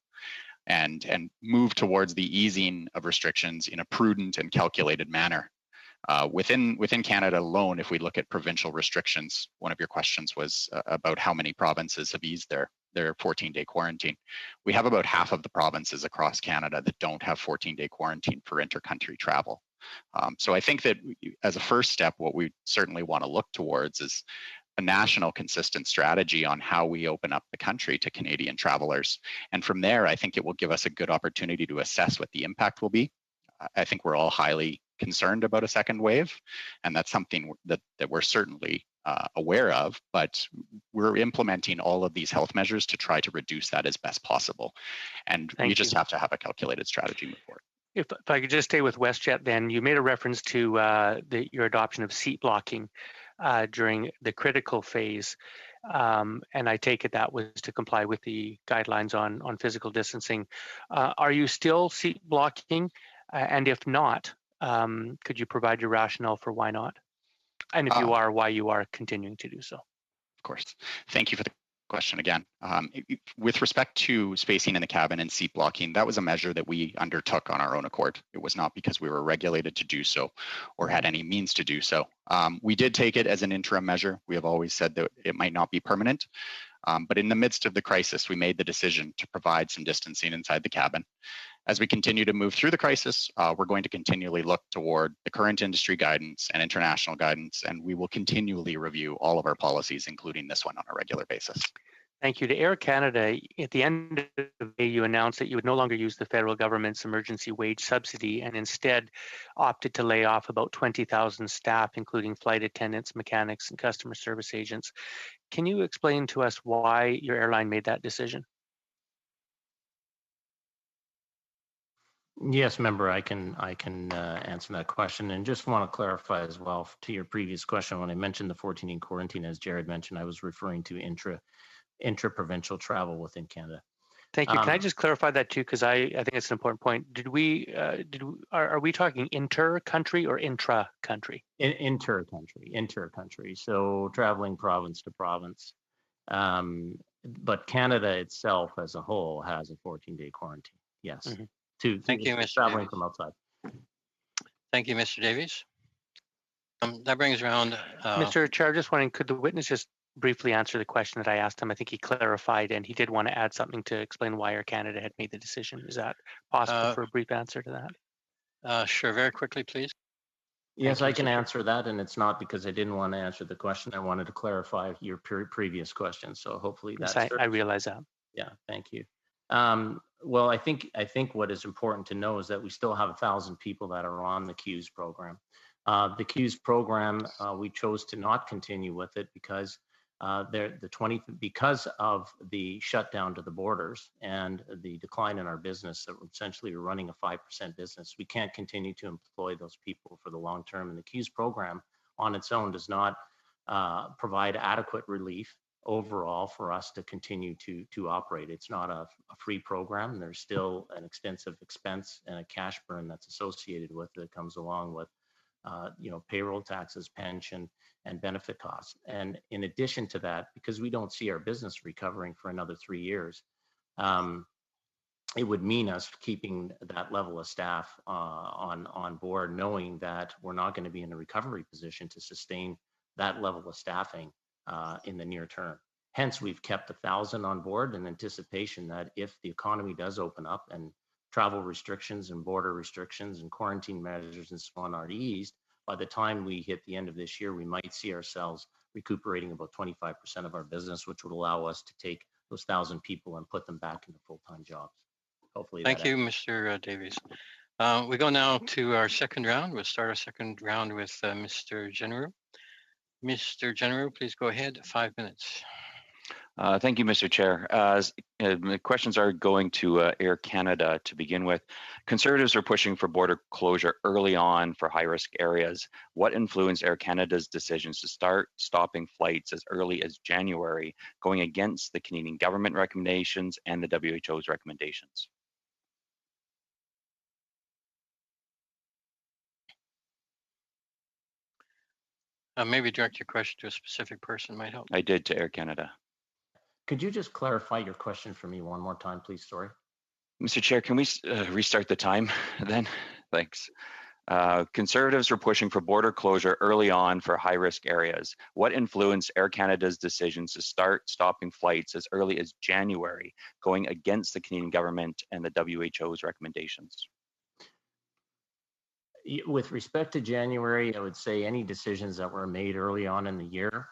and move towards the easing of restrictions in a prudent and calculated manner. Within Canada alone, if we look at provincial restrictions, one of your questions was about how many provinces have eased their 14-day quarantine. We have about half of the provinces across Canada that don't have 14-day quarantine for inter-country travel. So I think that as a first step, what we certainly want to look towards is a national consistent strategy on how we open up the country to Canadian travelers. And from there, I think it will give us a good opportunity to assess what the impact will be. I think we're all highly concerned about a second wave, and that's something that we're certainly aware of, but we're implementing all of these health measures to try to reduce that as best possible. And we just have to have a calculated strategy move forward. If I could just stay with WestJet, then you made a reference to your adoption of seat blocking during the critical phase, and I take it that was to comply with the guidelines on physical distancing. Are you still seat blocking? And if not, could you provide your rationale for why not? And if you are, why you are continuing to do so? Of course. Thank you for the question again. With respect to spacing in the cabin and seat blocking, that was a measure that we undertook on our own accord. It was not because we were regulated to do so or had any means to do so. We did take it as an interim measure. We have always said that it might not be permanent. But in the midst of the crisis, we made the decision to provide some distancing inside the cabin. As we continue to move through the crisis, we're going to continually look toward the current industry guidance and international guidance, and we will continually review all of our policies, including this one, on a regular basis. Thank you. To Air Canada, at the end of the day, you announced that you would no longer use the federal government's emergency wage subsidy and instead opted to lay off about 20,000 staff, including flight attendants, mechanics, and customer service agents. Can you explain to us why your airline made that decision? Yes, member, I can answer that question, and just want to clarify as well to your previous question. When I mentioned the 14-day quarantine, as Jared mentioned, I was referring to intra-provincial travel within Canada. Thank you. Can I just clarify that too? Because I think it's an important point. Are we talking inter-country or intra-country? Inter-country. So traveling province to province. But Canada itself as a whole has a 14-day quarantine. Yes. Mm-hmm. Thank you, Mr. Traveling Davies. from outside. Thank you, Mr. Davies. That brings around. Mr. Chair, I'm just wondering, could the witness just briefly answer the question that I asked him? I think he clarified, and he did want to add something to explain why Air Canada had made the decision. Is that possible for a brief answer to that? Sure, very quickly, please. Yes, I can answer that, and it's not because I didn't want to answer the question. I wanted to clarify your previous question, so hopefully that's. Yes, I realize that. Yeah, thank you. Well, I think what is important to know is that we still have 1,000 people that are on the CEWS program. The CEWS program, we chose to not continue with it because because of the shutdown to the borders and the decline in our business, that essentially we're running a 5% business. We can't continue to employ those people for the long term, and the CEWS program on its own does not provide adequate relief overall for us to continue to operate. It's not a free program. There's still an extensive expense and a cash burn that's associated with it that comes along with payroll taxes, pension, and benefit costs. And in addition to that, because we don't see our business recovering for another 3 years, it would mean us keeping that level of staff on board, knowing that we're not going to be in a recovery position to sustain that level of staffing in the near term. Hence, we've kept 1,000 on board in anticipation that if the economy does open up and travel restrictions and border restrictions and quarantine measures and so on are eased, by the time we hit the end of this year, we might see ourselves recuperating about 25% of our business, which would allow us to take those 1,000 people and put them back into full-time jobs. Hopefully. Thank you, Mr. Davies. We go now to our second round. We'll start our second round with Mr. General. Mr. General, please go ahead. 5 minutes. Thank you, Mr. Chair. The questions are going to Air Canada to begin with. Conservatives are pushing for border closure early on for high-risk areas. What influenced Air Canada's decisions to start stopping flights as early as January, going against the Canadian government recommendations and the WHO's recommendations? Maybe direct your question to a specific person might help. I did, to Air Canada. Could you just clarify your question for me one more time, please? Sorry. Mr. Chair, can we restart the time then? Thanks. Conservatives were pushing for border closure early on for high-risk areas. What influenced Air Canada's decisions to start stopping flights as early as January, going against the Canadian government and the WHO's recommendations? With respect to January, I would say any decisions that were made early on in the year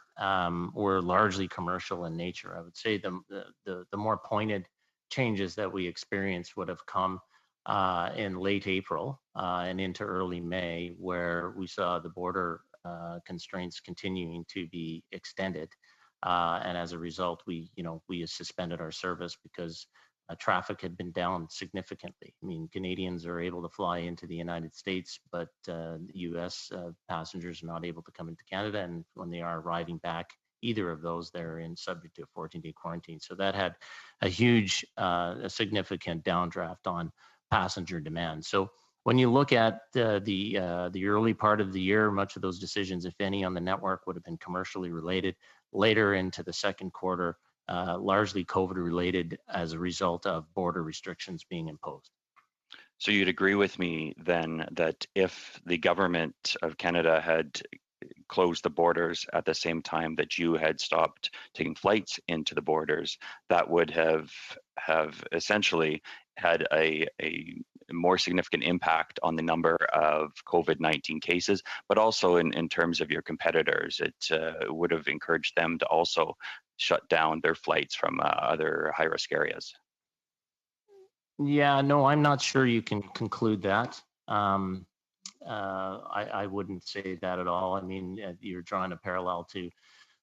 were largely commercial in nature. I would say the more pointed changes that we experienced would have come in late April and into early May, where we saw the border constraints continuing to be extended, and as a result, we suspended our service because traffic had been down significantly. I mean, Canadians are able to fly into the United States, but the U.S. Passengers are not able to come into Canada, and when they are arriving back, either of those, they're subject to a 14-day quarantine. So that had a huge, a significant downdraft on passenger demand. So when you look at the early part of the year, much of those decisions, if any, on the network would have been commercially related. Later into the second quarter, largely COVID related as a result of border restrictions being imposed. So you'd agree with me then that if the government of Canada had closed the borders at the same time that you had stopped taking flights into the borders, that would have essentially had a more significant impact on the number of COVID-19 cases, but also in terms of your competitors. It would have encouraged them to also shut down their flights from other high-risk areas. Yeah, no, I'm not sure you can conclude that. I wouldn't say that at all. I mean, you're drawing a parallel to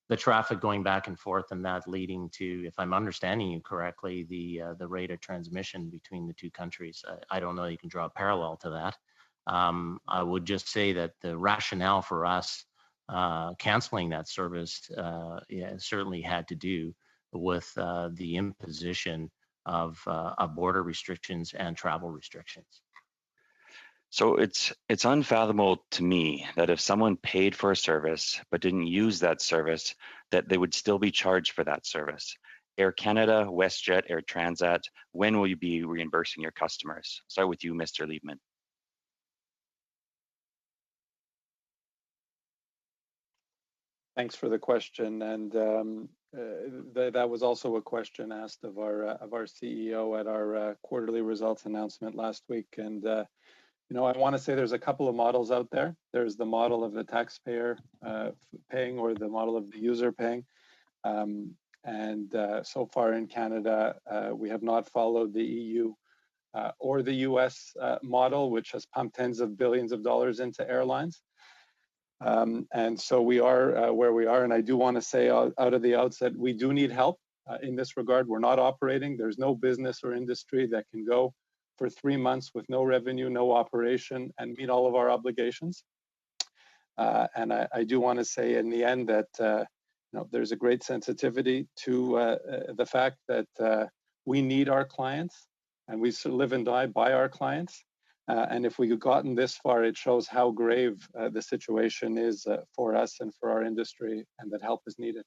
the traffic going back and forth, and that leading to, if I'm understanding you correctly, the rate of transmission between the two countries. I don't know you can draw a parallel to that. I would just say that the rationale for us canceling that service certainly had to do with the imposition of border restrictions and travel restrictions. So it's unfathomable to me that if someone paid for a service but didn't use that service, that they would still be charged for that service. Air Canada, WestJet, Air Transat, when will you be reimbursing your customers? Start with you, Mr. Liebman. Thanks for the question, and that was also a question asked of our CEO at our quarterly results announcement last week. And you know, I want to say there's a couple of models out there. There's the model of the taxpayer paying, or the model of the user paying. So far in Canada, we have not followed the EU or the US model, which has pumped tens of billions of dollars into airlines. And so we are where we are. And I do want to say out of the outset, we do need help in this regard. We're not operating. There's no business or industry that can go for 3 months with no revenue, no operation, and meet all of our obligations. And I do want to say in the end that you know, there's a great sensitivity to the fact that we need our clients, and we live and die by our clients. And if we've gotten this far, it shows how grave the situation is for us and for our industry, and that help is needed.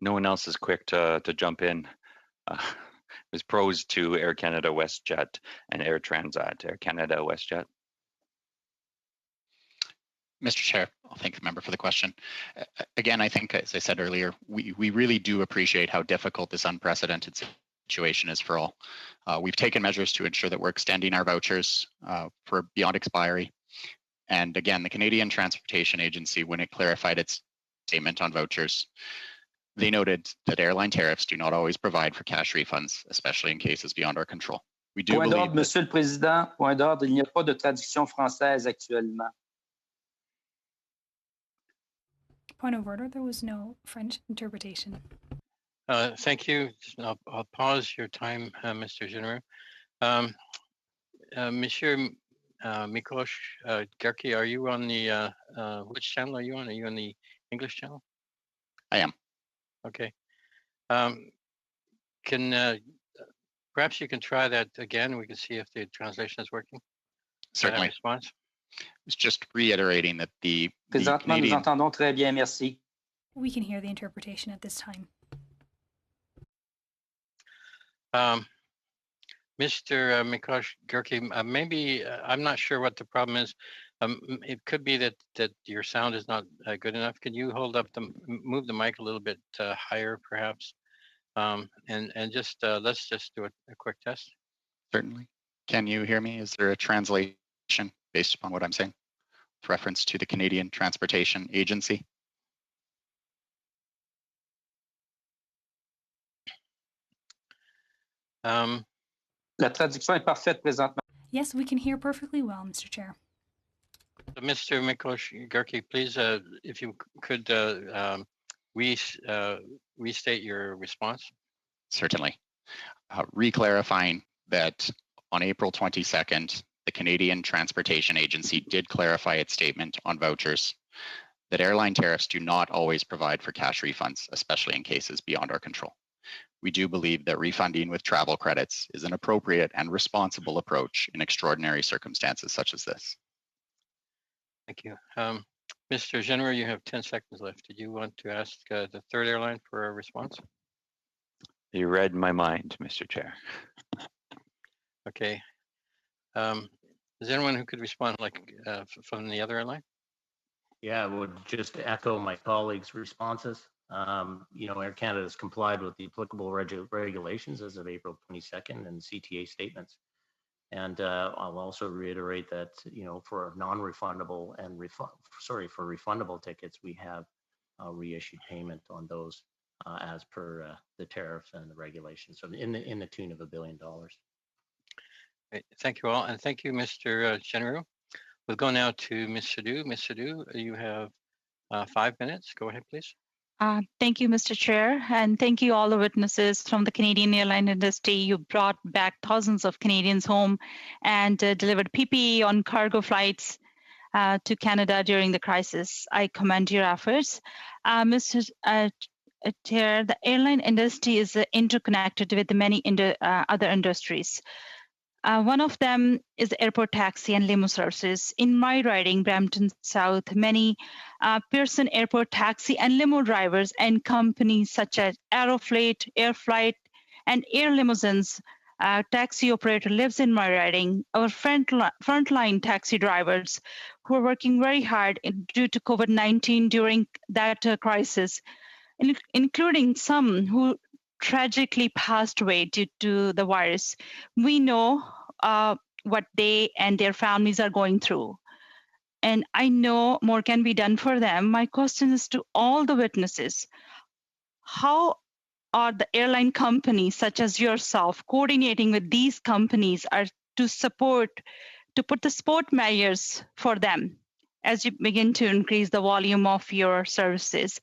No one else is quick to jump in. There's pros to Air Canada, WestJet, and Air Transat. Air Canada, WestJet. Mr. Chair, I'll thank the member for the question. Again, I think, as I said earlier, we really do appreciate how difficult this unprecedented situation is for all. We've taken measures to ensure that we're extending our vouchers for beyond expiry. And again, the Canadian Transportation Agency, when it clarified its statement on vouchers, they noted that airline tariffs do not always provide for cash refunds, especially in cases beyond our control. We do Point believe d'ordre, Monsieur le Président. Point d'ordre. Il n'y a pas de traduction française actuellement. Point of order, there was no French interpretation. Thank you. I'll pause your time, Mr. General. Monsieur Miklos Gerke, are you on the, which channel are you on? Are you on the English channel? I am. Okay. Perhaps you can try that again. We can see if the translation is working. Certainly. Response. It's just reiterating that the Présentement, nous entendons très bien, merci. We can hear the interpretation at this time. Mr. Miklos Gerke, maybe I'm not sure what the problem is. It could be that your sound is not good enough. Can you move the mic a little bit higher, perhaps? And just let's just do a quick test. Certainly. Can you hear me? Is there a translation based upon what I'm saying with reference to the Canadian Transportation Agency? La traduction est parfaite présentement. Yes, we can hear perfectly well, Mr. Chair. Mr. Miklos Gerke, please, if you could restate your response. Certainly. Reclarifying that on April 22nd, the Canadian Transportation Agency did clarify its statement on vouchers that airline tariffs do not always provide for cash refunds, especially in cases beyond our control. We do believe that refunding with travel credits is an appropriate and responsible approach in extraordinary circumstances such as this. Thank you. Mr. General, you have 10 seconds left. Did you want to ask the third airline for a response? You read my mind, Mr. Chair. Okay. Is there anyone who could respond, like from the other airline? Yeah, I would just echo my colleagues' responses. Air Canada has complied with the applicable regulations as of April 22nd and CTA statements. And I'll also reiterate that, for non-refundable and for refundable tickets, we have reissued payment on those as per the tariffs and the regulations. So in the tune of $1 billion. Great. Thank you all, and thank you, Mr. General. We'll go now to Ms. Sadhu. Ms. Sadhu, you have 5 minutes. Go ahead, please. Thank you, Mr. Chair, and thank you all the witnesses from the Canadian airline industry. You brought back thousands of Canadians home and delivered PPE on cargo flights to Canada during the crisis. I commend your efforts. Mr. Chair, the airline industry is interconnected with many other industries. One of them is airport taxi and limo services. In my riding, Brampton South, many Pearson airport taxi and limo drivers and companies such as Aeroflot, Airflight, and Air Limousines taxi operator lives in my riding. Our frontline taxi drivers who are working very hard due to COVID-19 during that crisis, including some who tragically passed away due to the virus. We know what they and their families are going through. And I know more can be done for them. My question is to all the witnesses. How are the airline companies such as yourself coordinating with these companies to put the support measures for them as you begin to increase the volume of your services?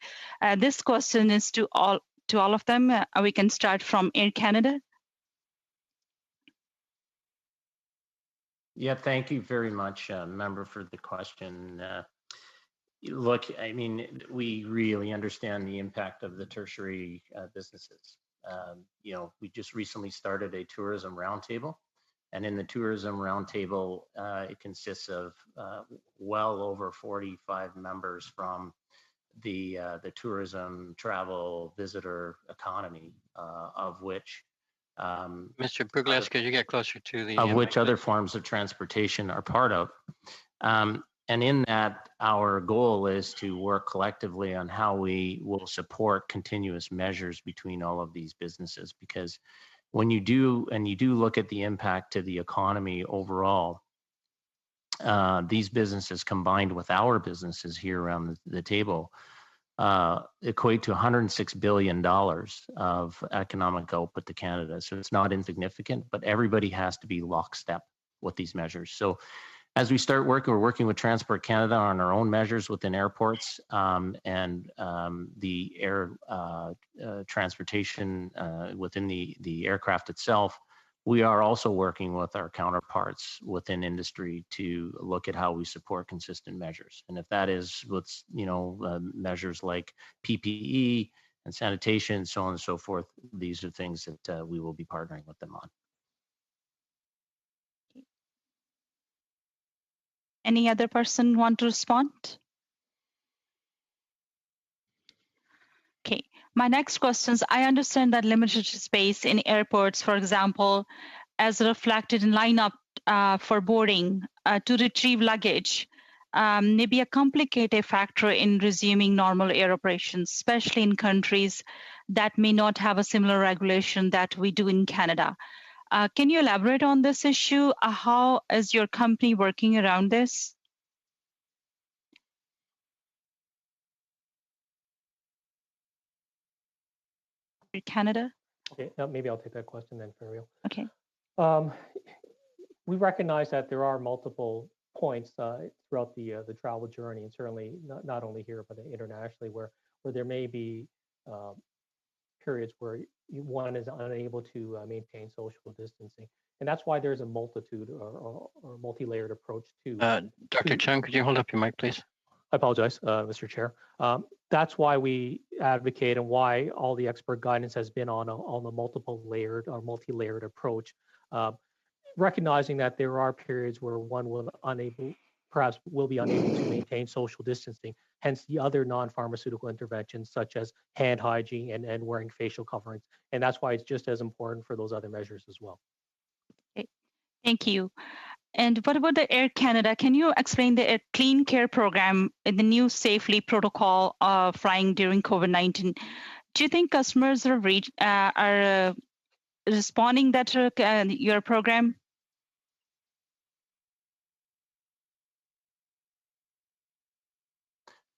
This question is to all of them. We can start from Air Canada. Yeah, thank you very much, member, for the question. Look, I mean, we really understand the impact of the tertiary businesses. We just recently started a tourism roundtable, and in the tourism roundtable, it consists of well over 45 members from the tourism, travel, visitor economy, of which Mr. Brugles, could you get closer to the of which other forms of transportation are part of. And in that, our goal is to work collectively on how we will support continuous measures between all of these businesses. Because when you do look at the impact to the economy overall, these businesses combined with our businesses here around the table equate to $106 billion of economic output to Canada. So it's not insignificant, but everybody has to be lockstep with these measures. So as we start working, we're working with Transport Canada on our own measures within airports and the air transportation within the aircraft itself. We are also working with our counterparts within industry to look at how we support consistent measures. And if that is with, measures like PPE and sanitation, so on and so forth, these are things that we will be partnering with them on. Any other person want to respond? Okay, my next question is, I understand that limited space in airports, for example, as reflected in lineup for boarding to retrieve luggage, may be a complicated factor in resuming normal air operations, especially in countries that may not have a similar regulation that we do in Canada. Can you elaborate on this issue? How is your company working around this? Canada? Okay, maybe I'll take that question then, for real. Okay. We recognize that there are multiple points throughout the travel journey, and certainly not only here but internationally, where there may be periods where one is unable to maintain social distancing, and that's why there's a multitude or multi-layered approach to. Dr. Chung, could you hold up your mic, please? I apologize, Mr. Chair. That's why we advocate and why all the expert guidance has been on a multiple layered or multi-layered approach, recognizing that there are periods where one will be unable to maintain social distancing, hence the other non-pharmaceutical interventions such as hand hygiene and wearing facial coverings. And that's why it's just as important for those other measures as well. Okay. Thank you. And what about the Air Canada? Can you explain the Clean Care program in the new safely protocol flying during COVID-19? Do you think customers are responding that to your program?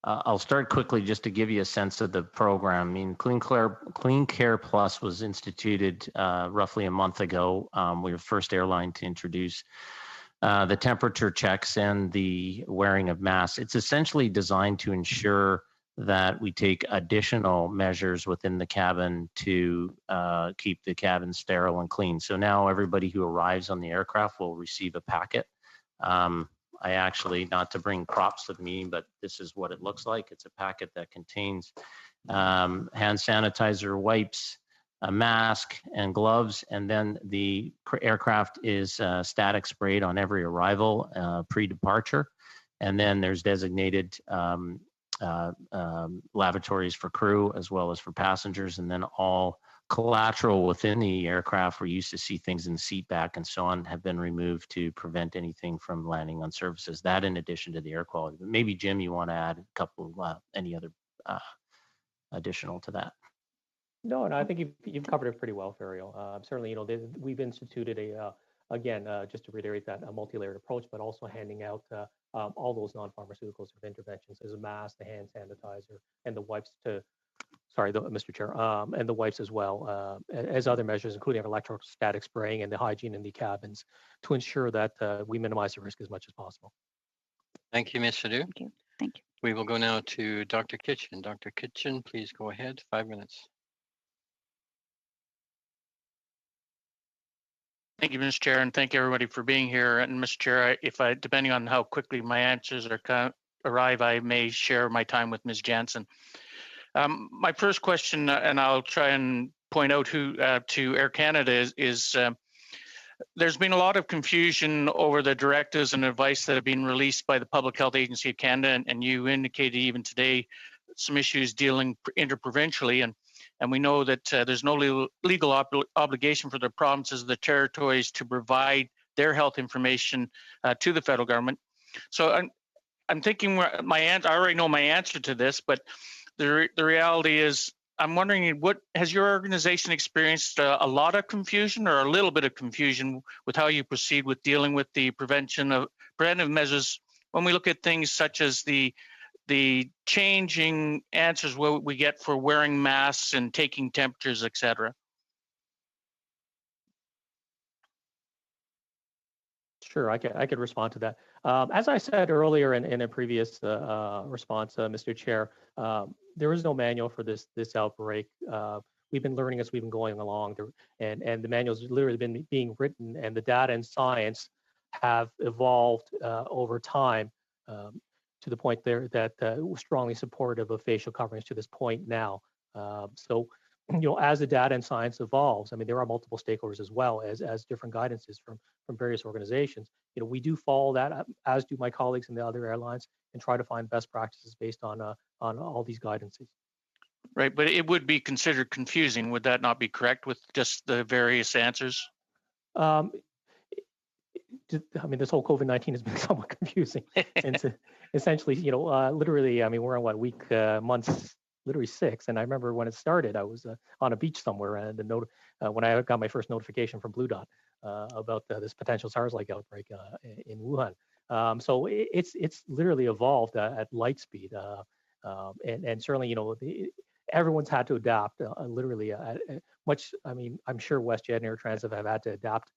I'll start quickly just to give you a sense of the program. I mean, Clean Care Plus was instituted roughly a month ago. We were the first airline to introduce the temperature checks and the wearing of masks. It's essentially designed to ensure that we take additional measures within the cabin to keep the cabin sterile and clean. So now everybody who arrives on the aircraft will receive a packet. I actually, not to bring props to the meeting, but this is what it looks like. It's a packet that contains hand sanitizer, wipes, a mask, and gloves. And then the aircraft is static sprayed on every arrival pre-departure. And then there's designated lavatories for crew as well as for passengers, and then all collateral within the aircraft. We're used to see things in the seat back and so on have been removed to prevent anything from landing on surfaces. That in addition to the air quality. But maybe Jim, you want to add a couple any other additional to that? No, and I think you've covered it pretty well, Ferial. Certainly, we've instituted again, just to reiterate that, a multi-layered approach, but also handing out all those non-pharmaceutical sort of interventions as a mask, the hand sanitizer, and the wipes Mr. Chair, and the wipes as well, as other measures, including electrostatic spraying and the hygiene in the cabins to ensure that we minimize the risk as much as possible. Thank you, Ms. Sadu. Thank you. Thank you. We will go now to Dr. Kitchen. Dr. Kitchen, please go ahead, 5 minutes. Thank you, Mr. Chair, and thank you everybody for being here. And Mr. Chair, depending on how quickly my answers arrive, I may share my time with Ms. Jansen. My first question, and I'll try and point out to Air Canada is there's been a lot of confusion over the directives and advice that have been released by the Public Health Agency of Canada, and you indicated even today some issues dealing interprovincially, and we know that there's no legal obligation for the provinces and the territories to provide their health information to the federal government. So I'm thinking I already know my answer to this, but the reality is, I'm wondering, what has your organization experienced a lot of confusion or a little bit of confusion with how you proceed with dealing with the preventive measures when we look at things such as the changing answers we get for wearing masks and taking temperatures, et cetera? Sure, I could respond to that. As I said earlier in a previous response, Mr. Chair, there is no manual for this outbreak. We've been learning as we've been going along, and the manual's literally been being written, and the data and science have evolved over time to the point there that we're strongly supportive of facial coverings to this point now. So, as the data and science evolves, I mean, there are multiple stakeholders as well as different guidances from various organizations. We do follow that, as do my colleagues in the other airlines, and try to find best practices based on all these guidances. Right, but it would be considered confusing. Would that not be correct with just the various answers? I mean, this whole COVID-19 has been somewhat confusing. And essentially, literally, I mean, we're on months, literally 6. And I remember when it started, I was on a beach somewhere, and when I got my first notification from Blue Dot about this potential SARS-like outbreak in Wuhan. So it's literally evolved at light speed, and certainly, everyone's had to adapt literally much. I mean, I'm sure WestJet and Air Transat have had to adapt.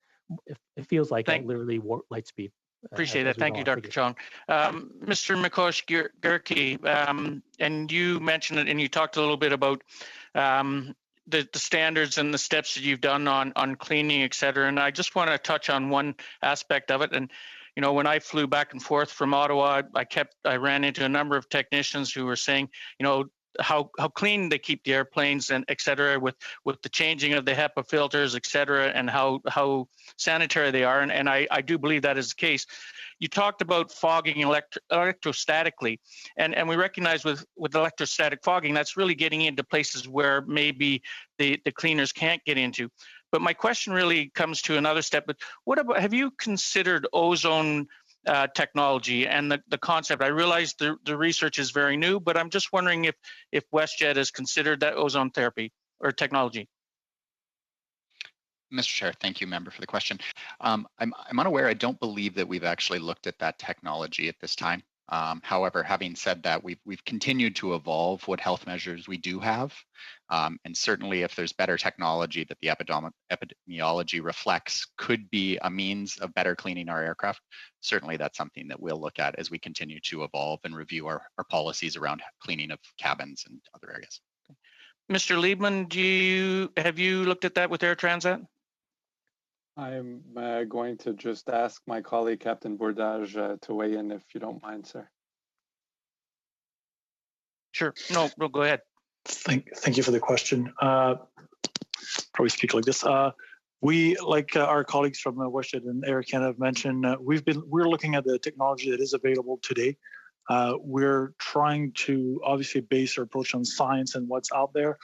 It feels like literally light speed. Appreciate that. Thank you, Dr. Chong. Mr. Mikosh Gerke, and you mentioned it, and you talked a little bit about the standards and the steps that you've done on cleaning, et cetera. And I just want to touch on one aspect of it. And when I flew back and forth from Ottawa, I ran into a number of technicians who were saying, how clean they keep the airplanes and et cetera, with the changing of the HEPA filters, et cetera, and how sanitary they are. And I do believe that is the case. You talked about fogging electrostatically, and we recognize with electrostatic fogging, that's really getting into places where maybe the cleaners can't get into. But my question really comes to another step. But what about, have you considered ozone technology and the concept? I realize the research is very new, but I'm just wondering if WestJet has considered that ozone therapy or technology. Mr. Chair, thank you, member, for the question. I'm unaware. I don't believe that we've actually looked at that technology at this time. However, having said that, we've continued to evolve what health measures we do have, and certainly if there's better technology that the epidemiology reflects could be a means of better cleaning our aircraft, certainly that's something that we'll look at as we continue to evolve and review our policies around cleaning of cabins and other areas. Mr. Liebman, have you looked at that with Air Transat? I'm going to just ask my colleague, Captain Bourdage, to weigh in if you don't mind, sir. Sure. No, go ahead. Thank you for the question. Probably speak like this. We, like our colleagues from WestJet and Air Canada have mentioned, we're looking at the technology that is available today. We're trying to obviously base our approach on science and what's out there.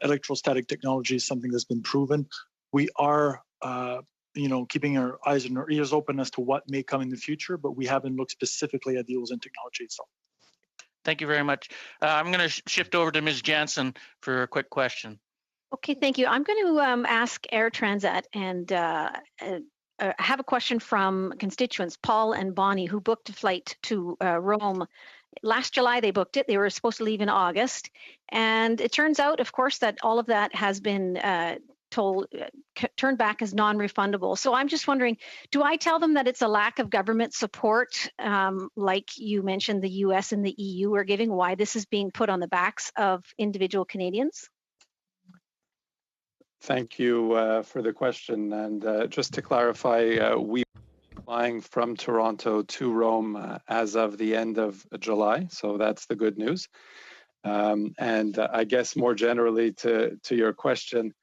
Electrostatic technology is something that's been proven. We are keeping our eyes and our ears open as to what may come in the future, but we haven't looked specifically at the ozone technology itself. Thank you very much. I'm going to shift over to Ms. Jansen for a quick question. Okay, thank you. I'm going to ask Air Transat and have a question from constituents, Paul and Bonnie, who booked a flight to Rome. Last July, they booked it. They were supposed to leave in August. And it turns out, of course, that all of that has been turned back as non-refundable. So I'm just wondering, do I tell them that it's a lack of government support, like you mentioned the US and the EU are giving, why this is being put on the backs of individual Canadians? Thank you for the question. And just to clarify, we are flying from Toronto to Rome as of the end of July. So that's the good news. And I guess more generally to your question,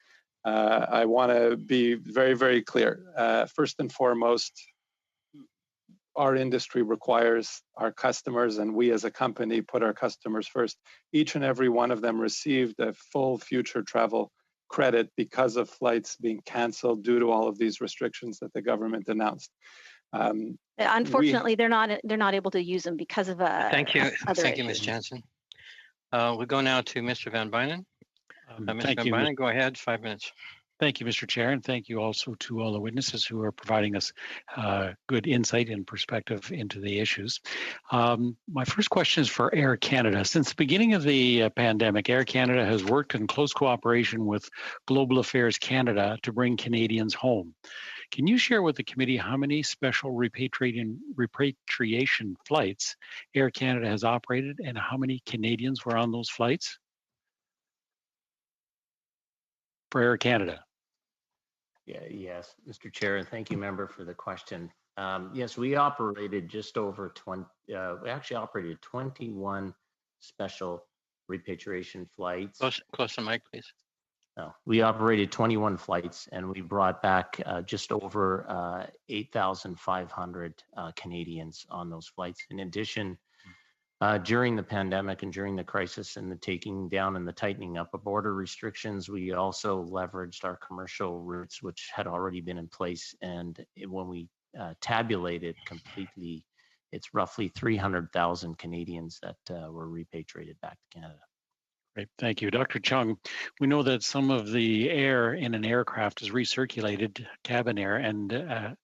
I want to be very, very clear. First and foremost, our industry requires our customers, and we as a company put our customers first. Each and every one of them received a full future travel credit because of flights being canceled due to all of these restrictions that the government announced. Unfortunately, they're not able to use them because of Thank you, thank you, Ms. Jansen. We'll go now to Mr. Van Bynen. Mr. Van Bynen, go ahead, 5 minutes. Thank you, Mr. Chair, and thank you also to all the witnesses who are providing us good insight and perspective into the issues. My first question is for Air Canada. Since the beginning of the pandemic, Air Canada has worked in close cooperation with Global Affairs Canada to bring Canadians home. Can you share with the committee how many special repatriation flights Air Canada has operated and how many Canadians were on those flights? For Air Canada. Yes, Mr. Chair, and thank you, member, for the question. Yes, we operated just over 20, we actually operated 21 special repatriation flights. Close the mic, please. No, we operated 21 flights and we brought back just over 8,500 Canadians on those flights. In addition, during the pandemic and during the crisis and the taking down and the tightening up of border restrictions, we also leveraged our commercial routes, which had already been in place. And when we tabulated completely, it's roughly 300,000 Canadians that were repatriated back to Canada. Great, thank you. Dr. Chung, we know that some of the air in an aircraft is recirculated, cabin air, and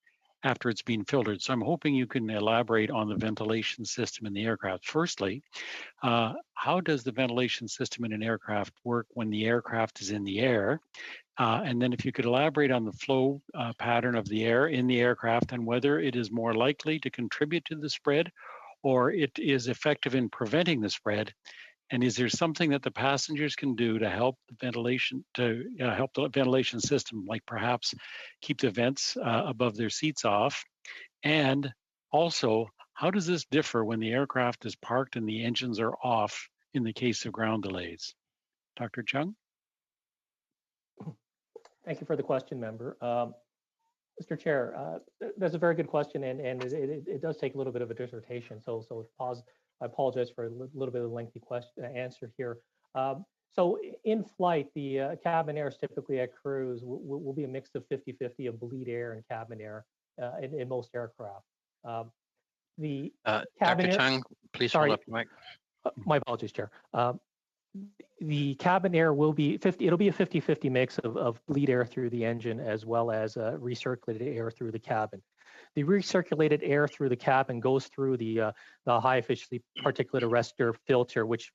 after it's been filtered. So I'm hoping you can elaborate on the ventilation system in the aircraft. Firstly, how does the ventilation system in an aircraft work when the aircraft is in the air? And then if you could elaborate on the flow pattern of the air in the aircraft and whether it is more likely to contribute to the spread or it is effective in preventing the spread. And is there something that the passengers can do to help the ventilation system, like perhaps keep the vents above their seats off? And also, how does this differ when the aircraft is parked and the engines are off in the case of ground delays? Dr. Chung? Thank you for the question, member. Mr. Chair, that's a very good question, and it does take a little bit of a dissertation. So pause. I apologize for a little bit of a lengthy answer here. So in flight, the cabin air typically at cruise will be a mix of 50-50 of bleed air and cabin air in most aircraft. The cabin Dr. air, Chung, please sorry, hold up your mic. My apologies, Chair. The cabin air will be 50, it'll be a 50-50 mix of bleed air through the engine as well as recirculated air through the cabin. The recirculated air through the cabin goes through the high efficiency particulate arrestor filter, which,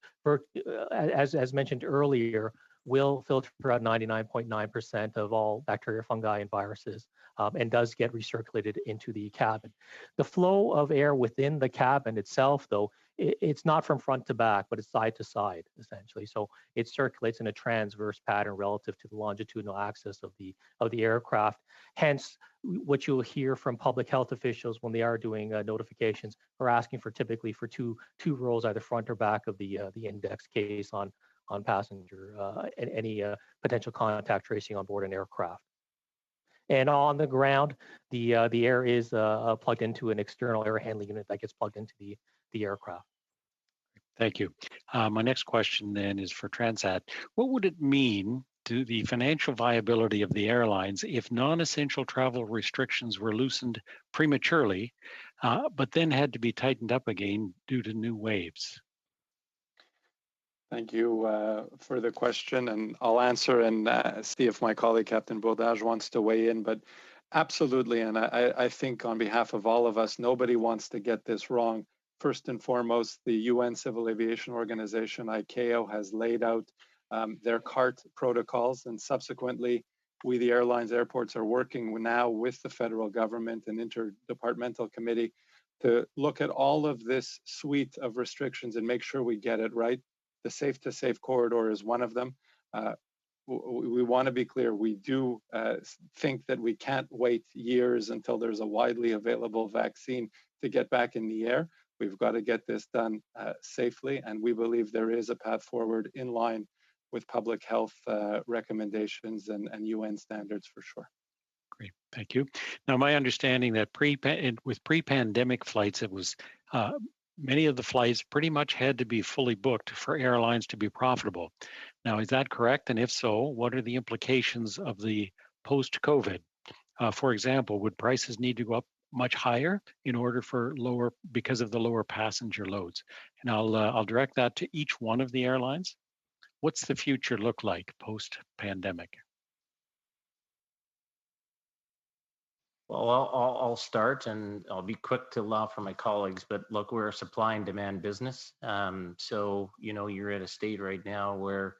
as mentioned earlier, will filter out 99.9% of all bacteria, fungi, and viruses, and does get recirculated into the cabin. The flow of air within the cabin itself, though, it's not from front to back, but it's side to side, essentially. So it circulates in a transverse pattern relative to the longitudinal axis of the aircraft. Hence, what you'll hear from public health officials when they are doing notifications are asking for typically for two rows, either front or back of the index case on passenger and any potential contact tracing on board an aircraft. And on the ground, the air is plugged into an external air handling unit that gets plugged into the aircraft. Thank you. My next question then is for Transat. What would it mean to the financial viability of the airlines if non-essential travel restrictions were loosened prematurely, but then had to be tightened up again due to new waves? Thank you for the question, and I'll answer and see if my colleague Captain Baudage wants to weigh in, but absolutely, and I think on behalf of all of us, nobody wants to get this wrong. First and foremost, the UN Civil Aviation Organization, ICAO, has laid out their CART protocols, and subsequently, we, the airlines, airports, are working now with the federal government and interdepartmental committee to look at all of this suite of restrictions and make sure we get it right. The safe to safe corridor is one of them. We want to be clear, we do think that we can't wait years until there's a widely available vaccine to get back in the air. We've got to get this done safely, and we believe there is a path forward in line with public health recommendations and UN standards for sure. Great, thank you. Now, my understanding that with pre-pandemic flights, it was many of the flights pretty much had to be fully booked for airlines to be profitable. Now, is that correct? And if so, what are the implications of the post-COVID? For example, would prices need to go up much higher in order for because of the lower passenger loads? And I'll direct that to each one of the airlines. What's the future look like post-pandemic? Well, I'll start, and I'll be quick to allow for my colleagues, but look, we're a supply and demand business. So, you're at a state right now where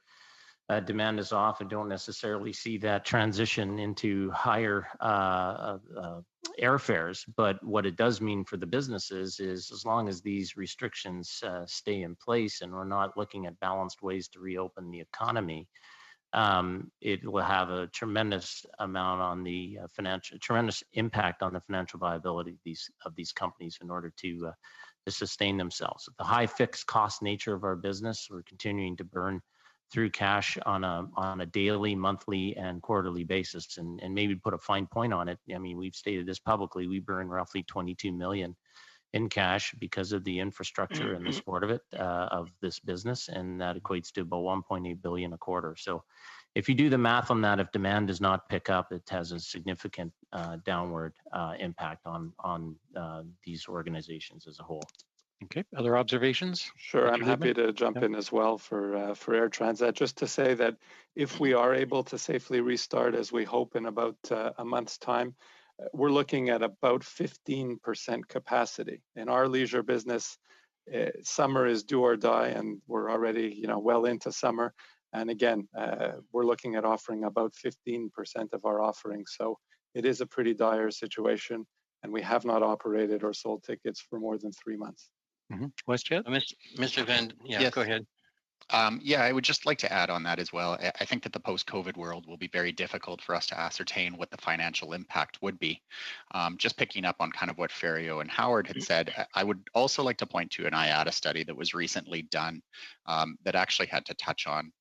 demand is off and don't necessarily see that transition into higher airfares. But what it does mean for the businesses is as long as these restrictions stay in place and we're not looking at balanced ways to reopen the economy, it will have a tremendous amount on the tremendous impact on the financial viability of these companies in order to sustain themselves. The high fixed cost nature of our business, we're continuing to burn through cash on a daily, monthly, and quarterly basis, and maybe put a fine point on it. I mean, we've stated this publicly. We burn roughly 22 million in cash because of the infrastructure and the support of it of this business, and that equates to about 1.8 billion a quarter. So, if you do the math on that, if demand does not pick up, it has a significant downward impact on these organizations as a whole. Okay, other observations? Sure, I'm happy to jump in as well for Air Transat, just to say that if we are able to safely restart, as we hope in about a month's time, we're looking at about 15% capacity. In our leisure business, summer is do or die, and we're already well into summer. And again, we're looking at offering about 15% of our offerings. So it is a pretty dire situation, and we have not operated or sold tickets for more than 3 months. WestJet? Mr. Van, Yes. Go ahead. Yeah, I would just like to add on that as well. I think that the post-COVID world will be very difficult for us to ascertain what the financial impact would be. Just picking up on kind of what Ferio and Howard had said, I would also like to point to an IATA study that was recently done that actually had to touch on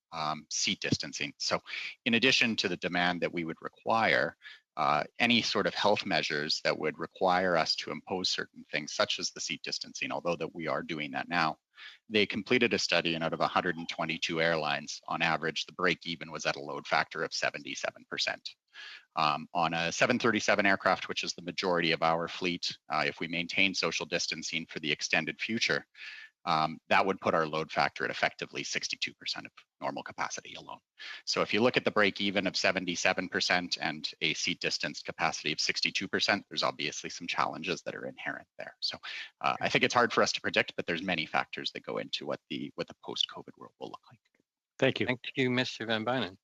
seat distancing. So in addition to the demand that we would require, any sort of health measures that would require us to impose certain things, such as the seat distancing, although that we are doing that now, They completed a study, and out of 122 airlines, on average, the break even was at a load factor of 77%. On a 737 aircraft, which is the majority of our fleet, if we maintain social distancing for the extended future, that would put our load factor at effectively 62% of normal capacity alone. So if you look at the break even of 77% and a seat distance capacity of 62%, there's obviously some challenges that are inherent there. So I think it's hard for us to predict, but there's many factors that go into what the post-COVID world will look like. Thank you. Thank you, Mr. Van Bynen.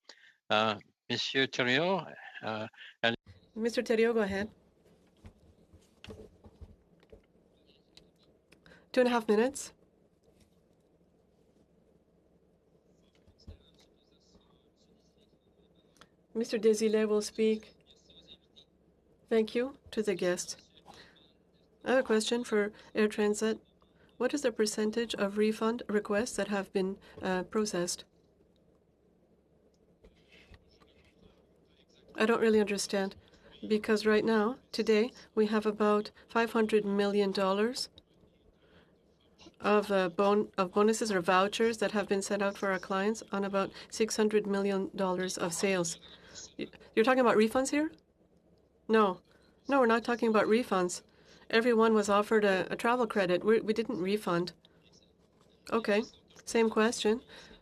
Monsieur Theriault. Mr. Theriault, go ahead. 2.5 minutes. Mr. Desilets will speak. Thank you to the guest. I have a question for Air Transat. What is the percentage of refund requests that have been processed? I don't really understand, because right now, today, we have about $500 million of bonuses or vouchers that have been sent out for our clients on about $600 million of sales. You're talking about refunds here? No, we're not talking about refunds. Everyone was offered a travel credit. We didn't refund. Okay, same question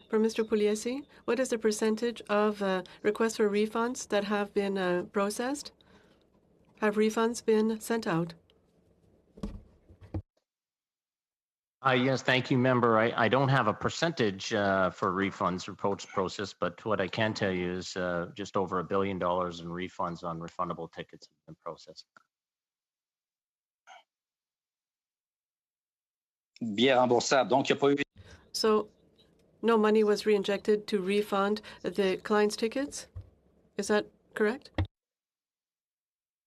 for Mr. Pugliese. What is the percentage of requests for refunds that have been processed? Have refunds been sent out? Yes, thank you, member. I don't have a percentage for refunds or post-process, but what I can tell you is just over $1 billion in refunds on refundable tickets have been processed. Bien remboursable. Donc, il n'y a pas eu. So, no money was reinjected to refund the client's tickets? Is that correct?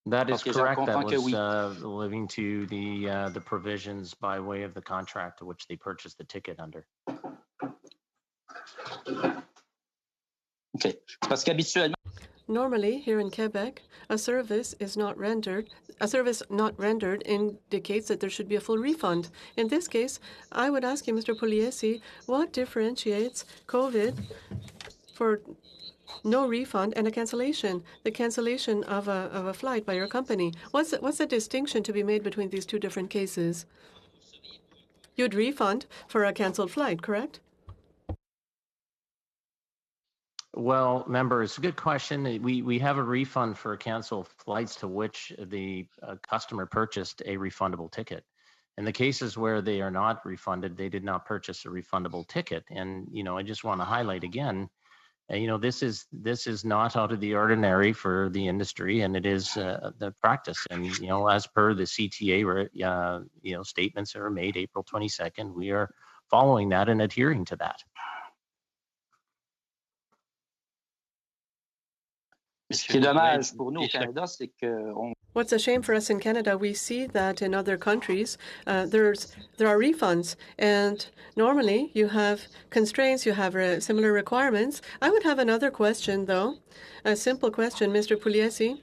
That is Okay, correct. That que was oui. living to the provisions by way of the contract to which they purchased the ticket under. Okay. Parce qu'habituellement. Normally, here in Quebec, a service not rendered indicates that there should be a full refund. In this case, I would ask you, Mr. Pugliese, what differentiates COVID for no refund and a cancellation, the cancellation of a flight by your company? What's the distinction to be made between these two different cases? You'd refund for a canceled flight, correct? Well, member, it's a good question. We have a refund for canceled flights to which the customer purchased a refundable ticket. In the cases where they are not refunded, they did not purchase a refundable ticket. And, I just want to highlight again, this is not out of the ordinary for the industry, and it is the practice. And, as per the CTA, statements that were made April 22nd, we are following that and adhering to that. Ce qui est dommage pour nous au Canada, c'est que What's a shame for us in Canada, we see that in other countries there are refunds, and normally you have constraints, you have similar requirements. I would have another question, though, a simple question, Mr. Pugliese.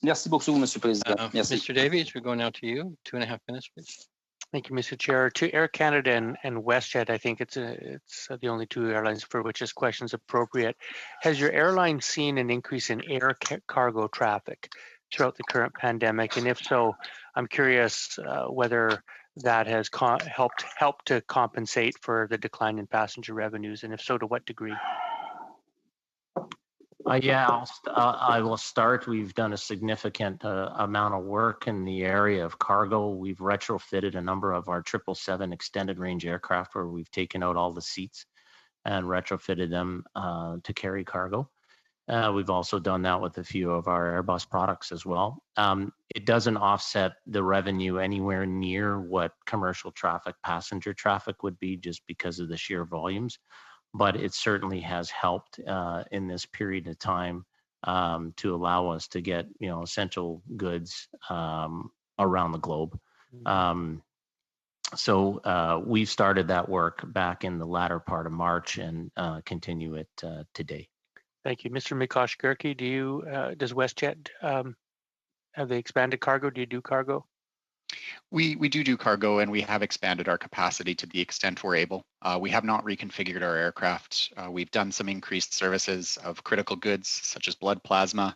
Merci beaucoup, Monsieur le Président. Merci. Mr. Davies, we're going now to you. 2.5 minutes, please. Thank you, Mr. Chair. To Air Canada and WestJet, I think it's the only two airlines for which this question is appropriate. Has your airline seen an increase in air cargo traffic throughout the current pandemic? And if so, I'm curious whether that has helped to compensate for the decline in passenger revenues, and if so, to what degree? Yeah, I will start. We've done a significant amount of work in the area of cargo. We've retrofitted a number of our 777 extended range aircraft where we've taken out all the seats and retrofitted them to carry cargo. We've also done that with a few of our Airbus products as well. It doesn't offset the revenue anywhere near what commercial traffic, passenger traffic would be, just because of the sheer volumes. But it certainly has helped in this period of time to allow us to get essential goods around the globe. So we've started that work back in the latter part of March and continue it today. Thank you, Mr. Mikosh-Gerke. Does WestJet have they expanded cargo? Do you do cargo? We do cargo, and we have expanded our capacity to the extent we're able. We have not reconfigured our aircraft. We've done some increased services of critical goods such as blood plasma.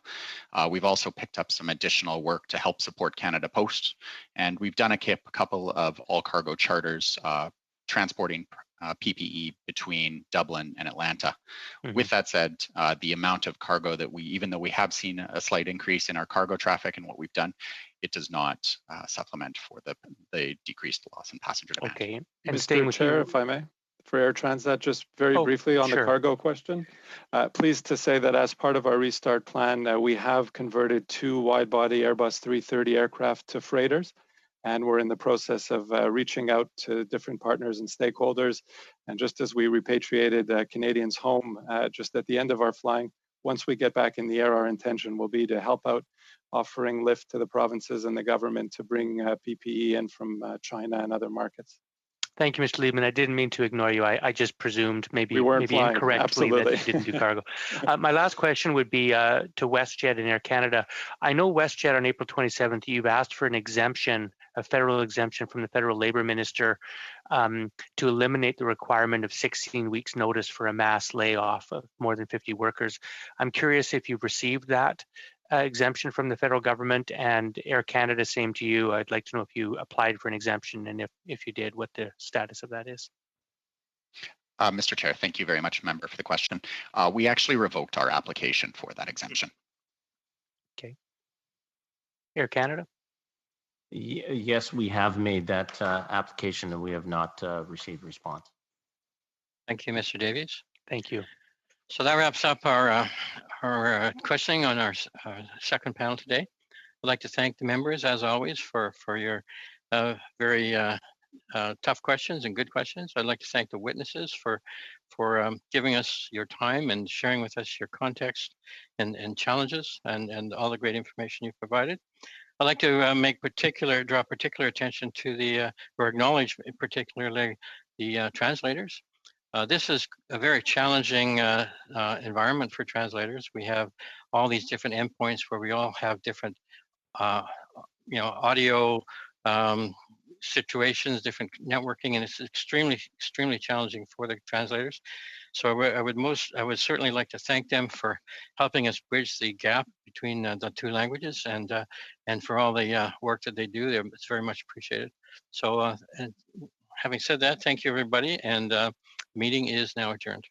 We've also picked up some additional work to help support Canada Post, and we've done a couple of all cargo charters transporting PPE between Dublin and Atlanta. Mm-hmm. With that said, the amount of cargo that even though we have seen a slight increase in our cargo traffic and what we've done, it does not supplement for the decreased loss in passenger demand. Okay, and Mr. Chair, if I may, for Air Transat, just very briefly on the cargo question. Pleased to say that as part of our restart plan, we have converted 2 wide-body Airbus 330 aircraft to freighters, and we're in the process of reaching out to different partners and stakeholders. And just as we repatriated Canadians home just at the end of our flying, once we get back in the air, our intention will be to help out, offering lift to the provinces and the government to bring PPE in from China and other markets. Thank you, Mr. Liebman. I didn't mean to ignore you. I just presumed maybe flying, incorrectly absolutely. that you didn't do cargo. My last question would be to WestJet and Air Canada. I know WestJet on April 27th, you've asked for an exemption, a federal exemption from the federal labor minister to eliminate the requirement of 16 weeks notice for a mass layoff of more than 50 workers. I'm curious if you've received that exemption from the federal government, and Air Canada, same to you. I'd like to know if you applied for an exemption, and if you did, what the status of that is. Mr. Chair, thank you very much, member, for the question. We actually revoked our application for that exemption. Okay. Air Canada? Yes, we have made that application, and we have not received response. Thank you, Mr. Davies. Thank you. So that wraps up our questioning on our second panel today. I'd like to thank the members, as always, for your very tough questions and good questions. I'd like to thank the witnesses for giving us your time and sharing with us your context and challenges and all the great information you provided. I'd like to draw particular attention to or acknowledge particularly the translators. This is a very challenging environment for translators. We have all these different endpoints where we all have different, audio situations, different networking, and it's extremely, extremely challenging for the translators. So I would certainly like to thank them for helping us bridge the gap between the two languages and for all the work that they do. It's very much appreciated. So, and having said that, thank you, everybody, and meeting is now adjourned.